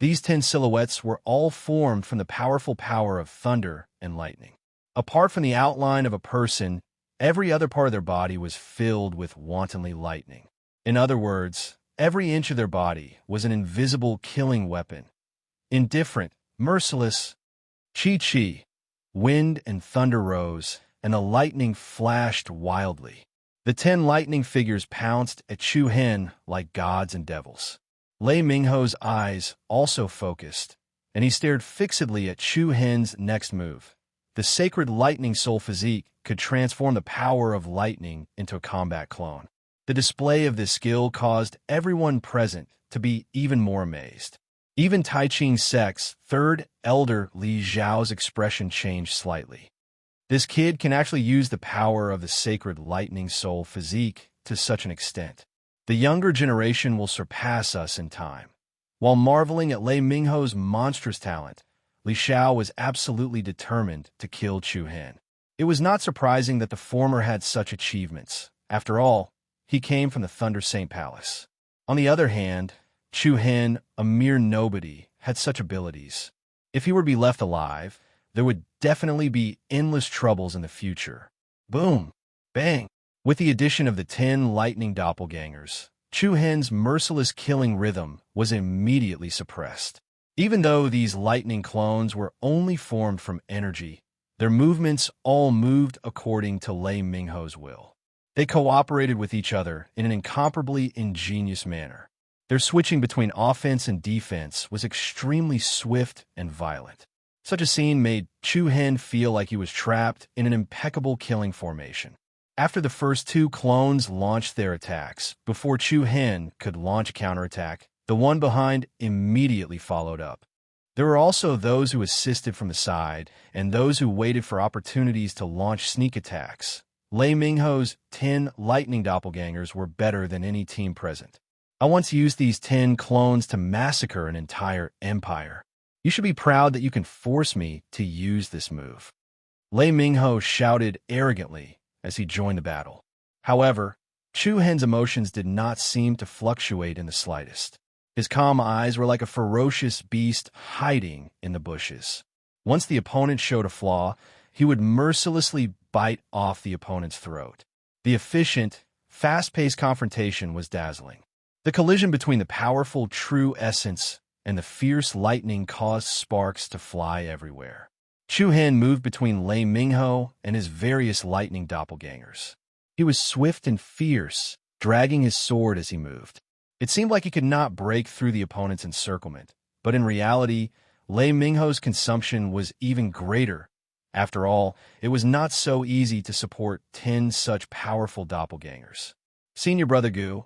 These 10 silhouettes were all formed from the powerful power of thunder and lightning. Apart from the outline of a person, every other part of their body was filled with wantonly lightning. In other words, every inch of their body was an invisible killing weapon. Indifferent, merciless. Chi-chi. Wind and thunder rose, and the lightning flashed wildly. The 10 lightning figures pounced at Chu Hen like gods and devils. Lei Mingho's eyes also focused, and he stared fixedly at Chu Hen's next move. The sacred lightning soul physique could transform the power of lightning into a combat clone. The display of this skill caused everyone present to be even more amazed. Even Tai Ching's sex, third elder Li Zhao's expression changed slightly. This kid can actually use the power of the sacred lightning soul physique to such an extent. The younger generation will surpass us in time. While marveling at Lei Mingho's monstrous talent, Li Xiao was absolutely determined to kill Chu Hen. It was not surprising that the former had such achievements. After all, he came from the Thunder Saint Palace. On the other hand, Chu Hen, a mere nobody, had such abilities. If he were to be left alive, there would definitely be endless troubles in the future. Boom! Bang! With the addition of the 10 lightning doppelgangers, Chu Hen's merciless killing rhythm was immediately suppressed. Even though these lightning clones were only formed from energy, their movements all moved according to Lei Mingho's will. They cooperated with each other in an incomparably ingenious manner. Their switching between offense and defense was extremely swift and violent. Such a scene made Chu Hen feel like he was trapped in an impeccable killing formation. After the first 2 clones launched their attacks, before Chu Hen could launch a counterattack, the one behind immediately followed up. There were also those who assisted from the side, and those who waited for opportunities to launch sneak attacks. Lei Mingho's 10 lightning doppelgangers were better than any team present. I once used these 10 clones to massacre an entire empire. You should be proud that you can force me to use this move. Lei Mingho shouted arrogantly as he joined the battle. However, Chu Hen's emotions did not seem to fluctuate in the slightest. His calm eyes were like a ferocious beast hiding in the bushes. Once the opponent showed a flaw, he would mercilessly bite off the opponent's throat. The efficient, fast-paced confrontation was dazzling. The collision between the powerful true essence and the fierce lightning caused sparks to fly everywhere. Chu Hen moved between Lei Mingho and his various lightning doppelgangers. He was swift and fierce, dragging his sword as he moved. It seemed like he could not break through the opponent's encirclement, but in reality, Lei Mingho's consumption was even greater. After all, it was not so easy to support 10 such powerful doppelgangers. Senior Brother Gu,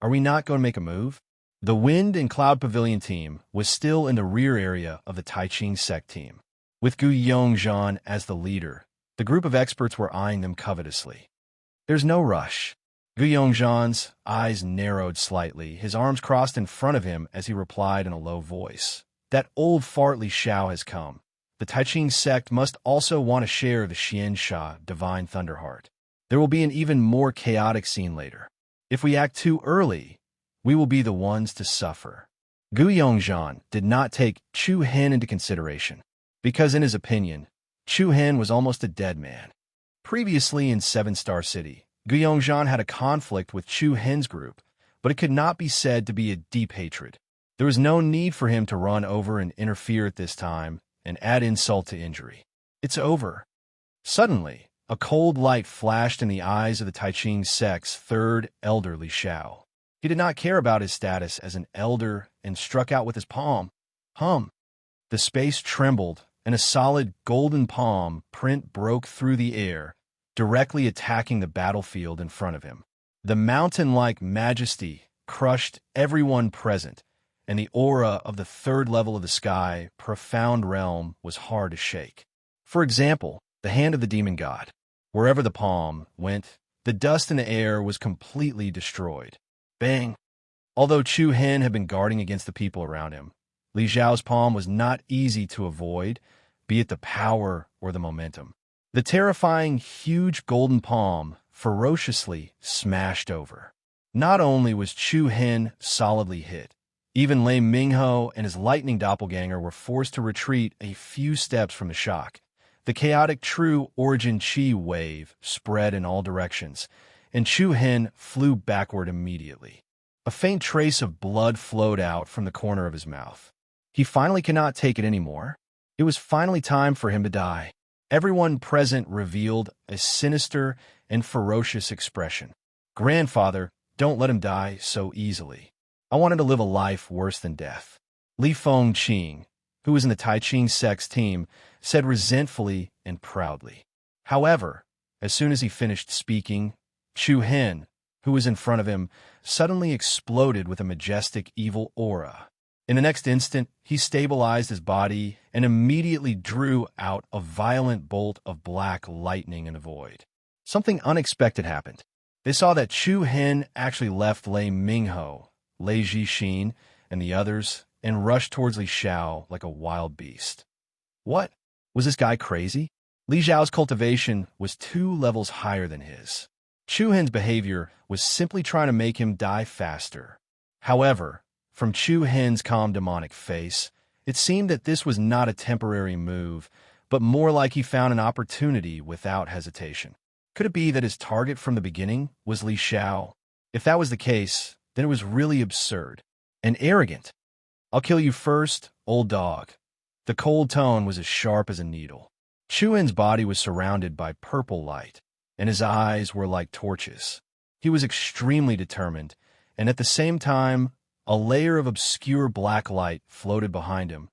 are we not going to make a move? The Wind and Cloud Pavilion team was still in the rear area of the Taiching sect team. With Gu Yongzhan as the leader, the group of experts were eyeing them covetously. There's no rush. Gu Yongzhan's eyes narrowed slightly, his arms crossed in front of him as he replied in a low voice. That old fart Li Xiao has come. The Taiching sect must also want a share of the Xiansha Divine Thunderheart. There will be an even more chaotic scene later. If we act too early, we will be the ones to suffer. Gu Yongzhan did not take Chu Hen into consideration, because in his opinion, Chu Hen was almost a dead man. Previously in Seven Star City, Gu Yongzhan had a conflict with Chu Hen's group, but it could not be said to be a deep hatred. There was no need for him to run over and interfere at this time and add insult to injury. It's over. Suddenly, a cold light flashed in the eyes of the Taiching sect's third elder Li Xiao. He did not care about his status as an elder and struck out with his palm. Hum! The space trembled, and a solid golden palm print broke through the air, directly attacking the battlefield in front of him. The mountain-like majesty crushed everyone present, and the aura of the third level of the sky, profound realm, was hard to shake. For example, the hand of the demon god. Wherever the palm went, the dust in the air was completely destroyed. Bang! Although Chu Hen had been guarding against the people around him, Li Xiao's palm was not easy to avoid, be it the power or the momentum. The terrifying, huge golden palm ferociously smashed over. Not only was Chu Hen solidly hit, even Lei Mingho and his lightning doppelganger were forced to retreat a few steps from the shock. The chaotic true origin chi wave spread in all directions, and Chu Hen flew backward immediately. A faint trace of blood flowed out from the corner of his mouth. He finally cannot take it anymore. It was finally time for him to die. Everyone present revealed a sinister and ferocious expression. Grandfather, don't let him die so easily. I want him to live a life worse than death. Li Fengqing, who was in the Taiching sect's team, said resentfully and proudly. However, as soon as he finished speaking, Chu Hen, who was in front of him, suddenly exploded with a majestic evil aura. In the next instant, he stabilized his body and immediately drew out a violent bolt of black lightning in the void. Something unexpected happened. They saw that Chu Hen actually left Lei Mingho, Lei Jixin, and the others and rushed towards Li Xiao like a wild beast. What? Was this guy crazy? Li Xiao's cultivation was 2 levels higher than his. Chu Hen's behavior was simply trying to make him die faster. However, from Chu Hen's calm demonic face, it seemed that this was not a temporary move, but more like he found an opportunity without hesitation. Could it be that his target from the beginning was Li Xiao? If that was the case, then it was really absurd and arrogant. I'll kill you first, old dog. The cold tone was as sharp as a needle. Chu Hen's body was surrounded by purple light, and his eyes were like torches. He was extremely determined, and at the same time, a layer of obscure black light floated behind him.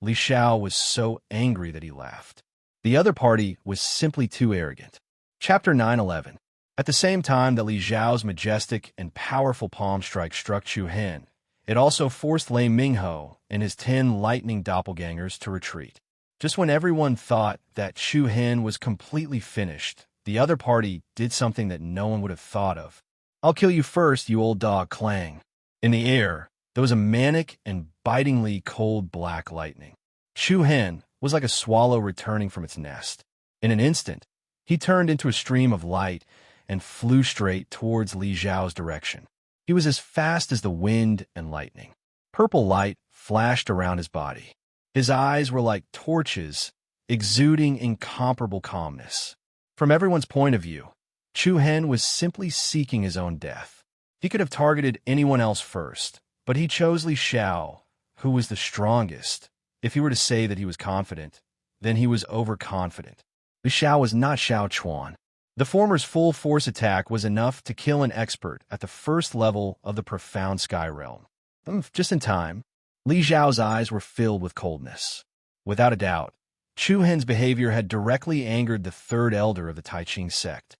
Li Xiao was so angry that he laughed. The other party was simply too arrogant. Chapter 9:11. At the same time that Li Xiao's majestic and powerful palm strike struck Chu Hen, it also forced Lei Mingho and his 10 lightning doppelgangers to retreat. Just when everyone thought that Chu Hen was completely finished, the other party did something that no one would have thought of. I'll kill you first, you old dog, clang. In the air, there was a manic and bitingly cold black lightning. Chu Hen was like a swallow returning from its nest. In an instant, he turned into a stream of light, and flew straight towards Li Xiao's direction. He was as fast as the wind and lightning. Purple light flashed around his body. His eyes were like torches, exuding incomparable calmness. From everyone's point of view, Chu Hen was simply seeking his own death. He could have targeted anyone else first, but he chose Li Xiao, who was the strongest. If he were to say that he was confident, then he was overconfident. Li Xiao was not Xiao Chuan. The former's full-force attack was enough to kill an expert at the first level of the profound sky realm. Just in time, Li Xiao's eyes were filled with coldness. Without a doubt, Chu Hen's behavior had directly angered the third elder of the Tai Ching sect.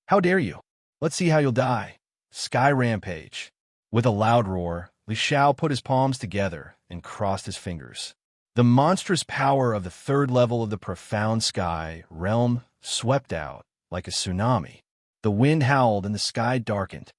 "How dare you? Let's see how you'll die." Sky rampage. With a loud roar, Li Xiao put his palms together and crossed his fingers. The monstrous power of the third level of the profound sky realm swept out like a tsunami. The wind howled and the sky darkened.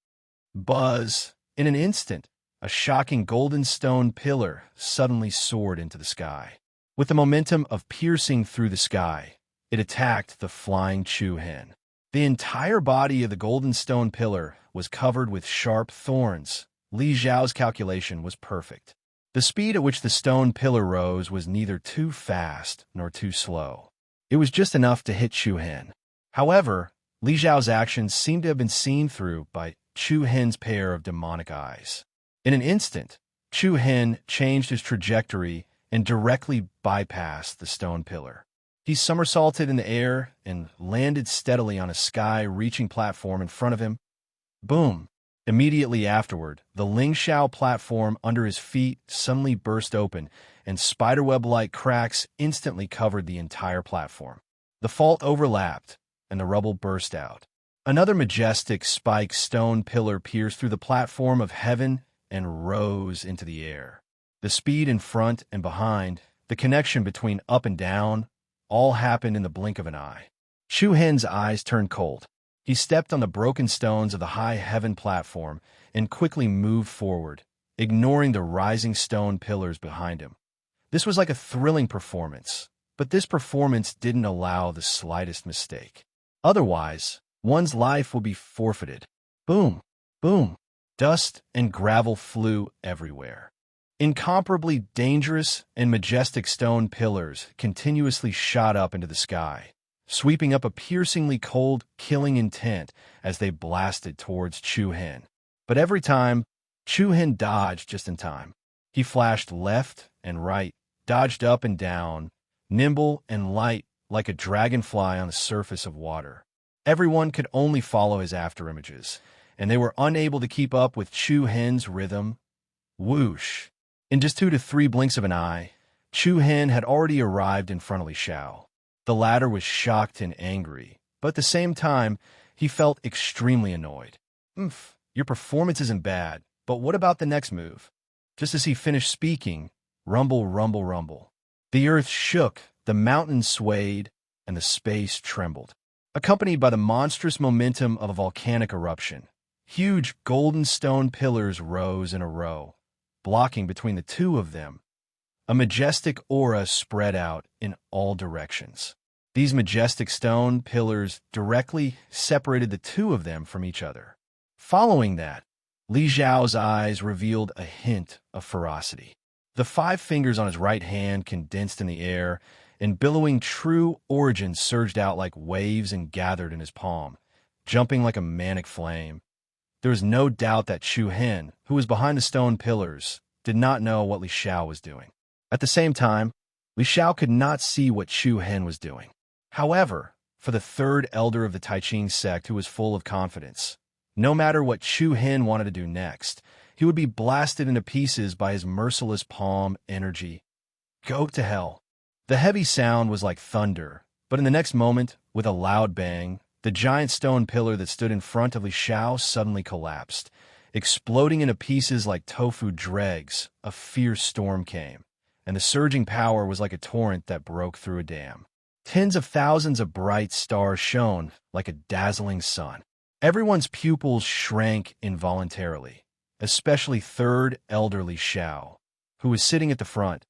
Buzz! In an instant, a shocking golden stone pillar suddenly soared into the sky. With the momentum of piercing through the sky, it attacked the flying Chu Hen. The entire body of the golden stone pillar was covered with sharp thorns. Li Xiao's calculation was perfect. The speed at which the stone pillar rose was neither too fast nor too slow. It was just enough to hit Chu Hen. However, Li Xiao's actions seemed to have been seen through by Chu Hen's pair of demonic eyes. In an instant, Chu Hen changed his trajectory and directly bypassed the stone pillar. He somersaulted in the air and landed steadily on a sky-reaching platform in front of him. Boom! Immediately afterward, the Lingxiao platform under his feet suddenly burst open, and spiderweb-like cracks instantly covered the entire platform. The fault overlapped, and the rubble burst out. Another majestic spiked stone pillar pierced through the platform of heaven and rose into the air. The speed in front and behind, the connection between up and down, all happened in the blink of an eye. Chu Hen's eyes turned cold. He stepped on the broken stones of the high heaven platform and quickly moved forward, ignoring the rising stone pillars behind him. This was like a thrilling performance, but this performance didn't allow the slightest mistake. Otherwise, one's life would be forfeited. Boom! Boom! Dust and gravel flew everywhere. Incomparably dangerous and majestic stone pillars continuously shot up into the sky, sweeping up a piercingly cold, killing intent as they blasted towards Chu Hen. But every time, Chu Hen dodged just in time. He flashed left and right, dodged up and down, nimble and light like a dragonfly on the surface of water. Everyone could only follow his afterimages, and they were unable to keep up with Chu Hen's rhythm. Whoosh! In just 2 to 3 blinks of an eye, Chu Hen had already arrived in front of Li Xiao. The latter was shocked and angry, but at the same time, he felt extremely annoyed. Your performance isn't bad, but what about the next move? Just as he finished speaking, rumble, rumble, rumble. The earth shook, the mountains swayed, and the space trembled. Accompanied by the monstrous momentum of a volcanic eruption, huge golden stone pillars rose in a row, blocking between the two of them. A majestic aura spread out in all directions. These majestic stone pillars directly separated the two of them from each other. Following that, Li Xiao's eyes revealed a hint of ferocity. The 5 fingers on his right hand condensed in the air, and billowing true origin surged out like waves and gathered in his palm, jumping like a manic flame. There was no doubt that Chu Hen, who was behind the stone pillars, did not know what Li Xiao was doing. At the same time, Li Xiao could not see what Chu Hen was doing. However, for the third elder of the Tai Ching sect who was full of confidence, no matter what Chu Hen wanted to do next, he would be blasted into pieces by his merciless palm energy. Go to hell. The heavy sound was like thunder, but in the next moment, with a loud bang, the giant stone pillar that stood in front of Li Xiao suddenly collapsed. Exploding into pieces like tofu dregs, a fierce storm came, and the surging power was like a torrent that broke through a dam. Tens of thousands of bright stars shone like a dazzling sun. Everyone's pupils shrank involuntarily, especially third elder Li Xiao, who was sitting at the front.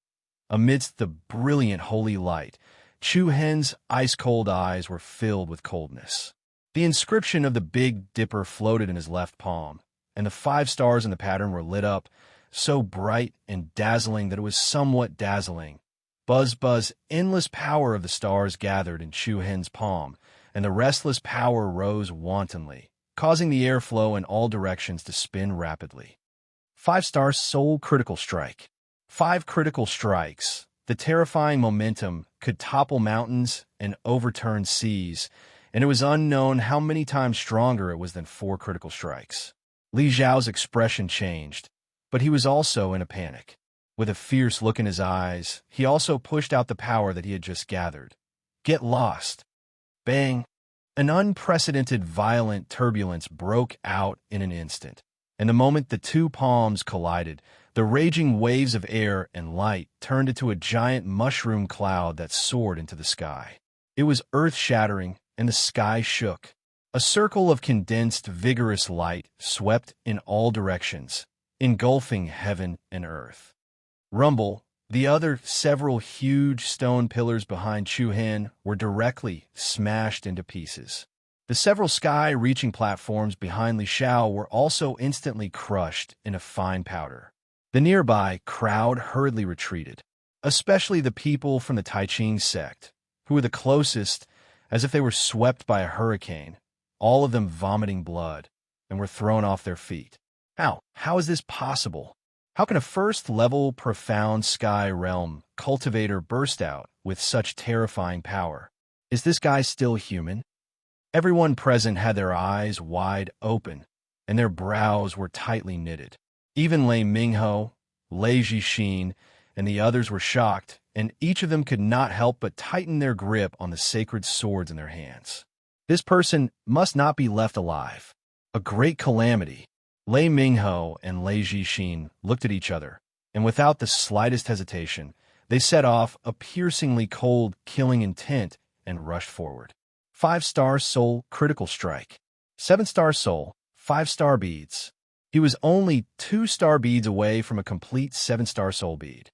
Amidst the brilliant holy light, Chu Hen's ice-cold eyes were filled with coldness. The inscription of the Big Dipper floated in his left palm, and the 5 stars in the pattern were lit up, so bright and dazzling that it was somewhat dazzling. Buzz, buzz, endless power of the stars gathered in Chu Hen's palm, and the restless power rose wantonly, causing the airflow in all directions to spin rapidly. 5-star soul critical strike. 5 critical strikes. The terrifying momentum could topple mountains and overturn seas, and it was unknown how many times stronger it was than 4 critical strikes. Li Zhao's expression changed, but he was also in a panic. With a fierce look in his eyes, he also pushed out the power that he had just gathered. Get lost. Bang! An unprecedented violent turbulence broke out in an instant, and the moment the 2 palms collided, the raging waves of air and light turned into a giant mushroom cloud that soared into the sky. It was earth-shattering, and the sky shook. A circle of condensed, vigorous light swept in all directions, engulfing heaven and earth. Rumble, the other several huge stone pillars behind Chu Hen were directly smashed into pieces. The several sky-reaching platforms behind Li Xiao were also instantly crushed into fine powder. The nearby crowd hurriedly retreated, especially the people from the Taiqing sect, who were the closest, as if they were swept by a hurricane, all of them vomiting blood, and were thrown off their feet. How is this possible? How can a first-level profound sky realm cultivator burst out with such terrifying power? Is this guy still human? Everyone present had their eyes wide open, and their brows were tightly knitted. Even Lei Mingho, Lei Jixin, and the others were shocked, and each of them could not help but tighten their grip on the sacred swords in their hands. This person must not be left alive. A great calamity. Lei Mingho and Lei Jixin looked at each other, and without the slightest hesitation, they set off a piercingly cold, killing intent and rushed forward. 5-star soul critical strike. 7-star soul, 5-star beads. He was only 2-star beads away from a complete 7-star soul bead.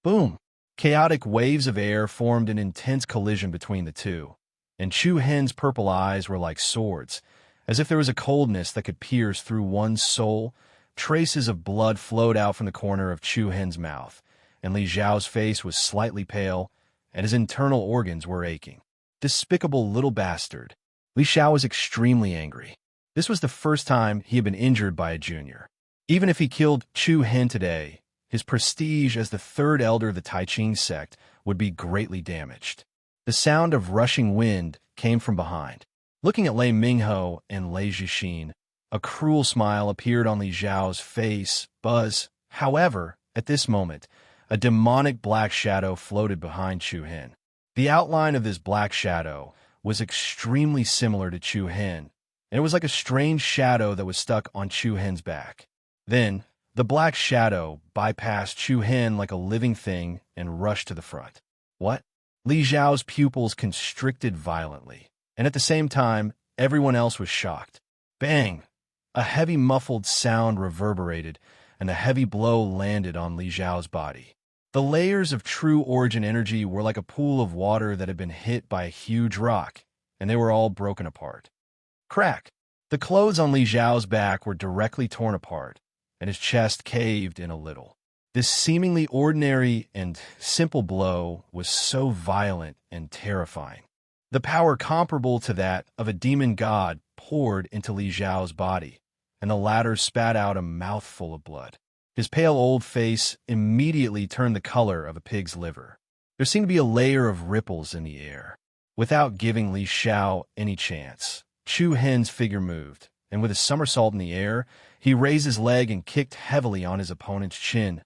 Boom! Chaotic waves of air formed an intense collision between the two, and Chu Hen's purple eyes were like swords. As if there was a coldness that could pierce through one's soul, traces of blood flowed out from the corner of Chu Hen's mouth, and Li Zhao's face was slightly pale, and his internal organs were aching. Despicable little bastard. Li Xiao was extremely angry. This was the first time he had been injured by a junior. Even if he killed Chu Hen today, his prestige as the 3rd elder of the Taiqing sect would be greatly damaged. The sound of rushing wind came from behind. Looking at Lei Mingho and Lei Jixin, a cruel smile appeared on Li Zhao's face. Buzz. However, at this moment, a demonic black shadow floated behind Chu Hen. The outline of this black shadow was extremely similar to Chu Hen, and it was like a strange shadow that was stuck on Chu Hen's back. Then, the black shadow bypassed Chu Hen like a living thing and rushed to the front. What? Li Zhao's pupils constricted violently, and at the same time, everyone else was shocked. Bang! A heavy muffled sound reverberated, and the heavy blow landed on Li Zhao's body. The layers of true origin energy were like a pool of water that had been hit by a huge rock, and they were all broken apart. Crack! The clothes on Li Zhao's back were directly torn apart, and his chest caved in a little. This seemingly ordinary and simple blow was so violent and terrifying. The power comparable to that of a demon god poured into Li Zhao's body, and the latter spat out a mouthful of blood. His pale old face immediately turned the color of a pig's liver. There seemed to be a layer of ripples in the air. Without giving Li Xiao any chance, Chu Hen's figure moved, and with a somersault in the air, he raised his leg and kicked heavily on his opponent's chin.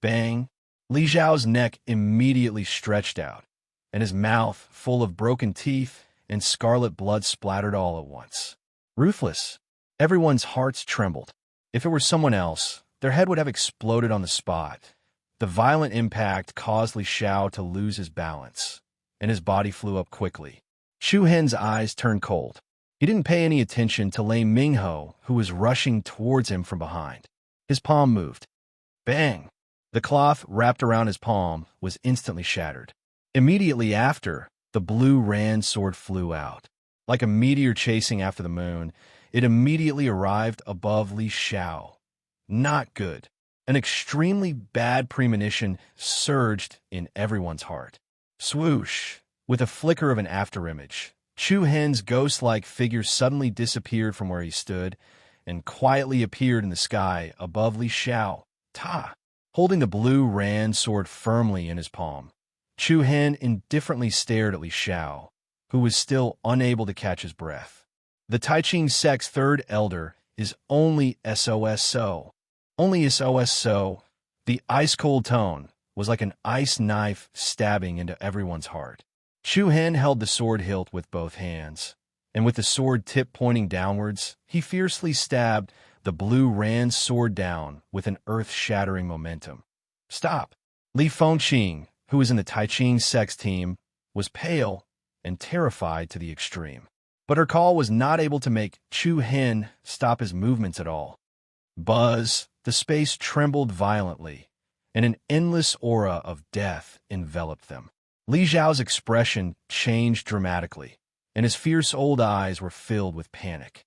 Bang! Li Zhao's neck immediately stretched out, and his mouth, full of broken teeth and scarlet blood, splattered all at once. Ruthless. Everyone's hearts trembled. If it were someone else, their head would have exploded on the spot. The violent impact caused Li Xiao to lose his balance, and his body flew up quickly. Chu Hen's eyes turned cold. He didn't pay any attention to Lei Mingho, who was rushing towards him from behind. His palm moved. Bang! The cloth wrapped around his palm was instantly shattered. Immediately after, the blue Ran sword flew out. Like a meteor chasing after the moon, it immediately arrived above Li Xiao. Not good. An extremely bad premonition surged in everyone's heart. Swoosh! With a flicker of an afterimage, Chu Hen's ghost-like figure suddenly disappeared from where he stood and quietly appeared in the sky above Li Xiao. Ta! Holding the blue Rand sword firmly in his palm, Chu Hen indifferently stared at Li Xiao, who was still unable to catch his breath. The Tai Ching sect's third elder is only SOS so. Only SOS so. The ice-cold tone was like an ice knife stabbing into everyone's heart. Chu Hen held the sword hilt with both hands, and with the sword tip pointing downwards, he fiercely stabbed the blue Rand sword down with an earth-shattering momentum. Stop! Li Fengqing, who was in the Tai Ching sect's team, was pale and terrified to the extreme. But her call was not able to make Chu Hen stop his movements at all. Buzz! The space trembled violently, and an endless aura of death enveloped them. Li Zhao's expression changed dramatically, and his fierce old eyes were filled with panic.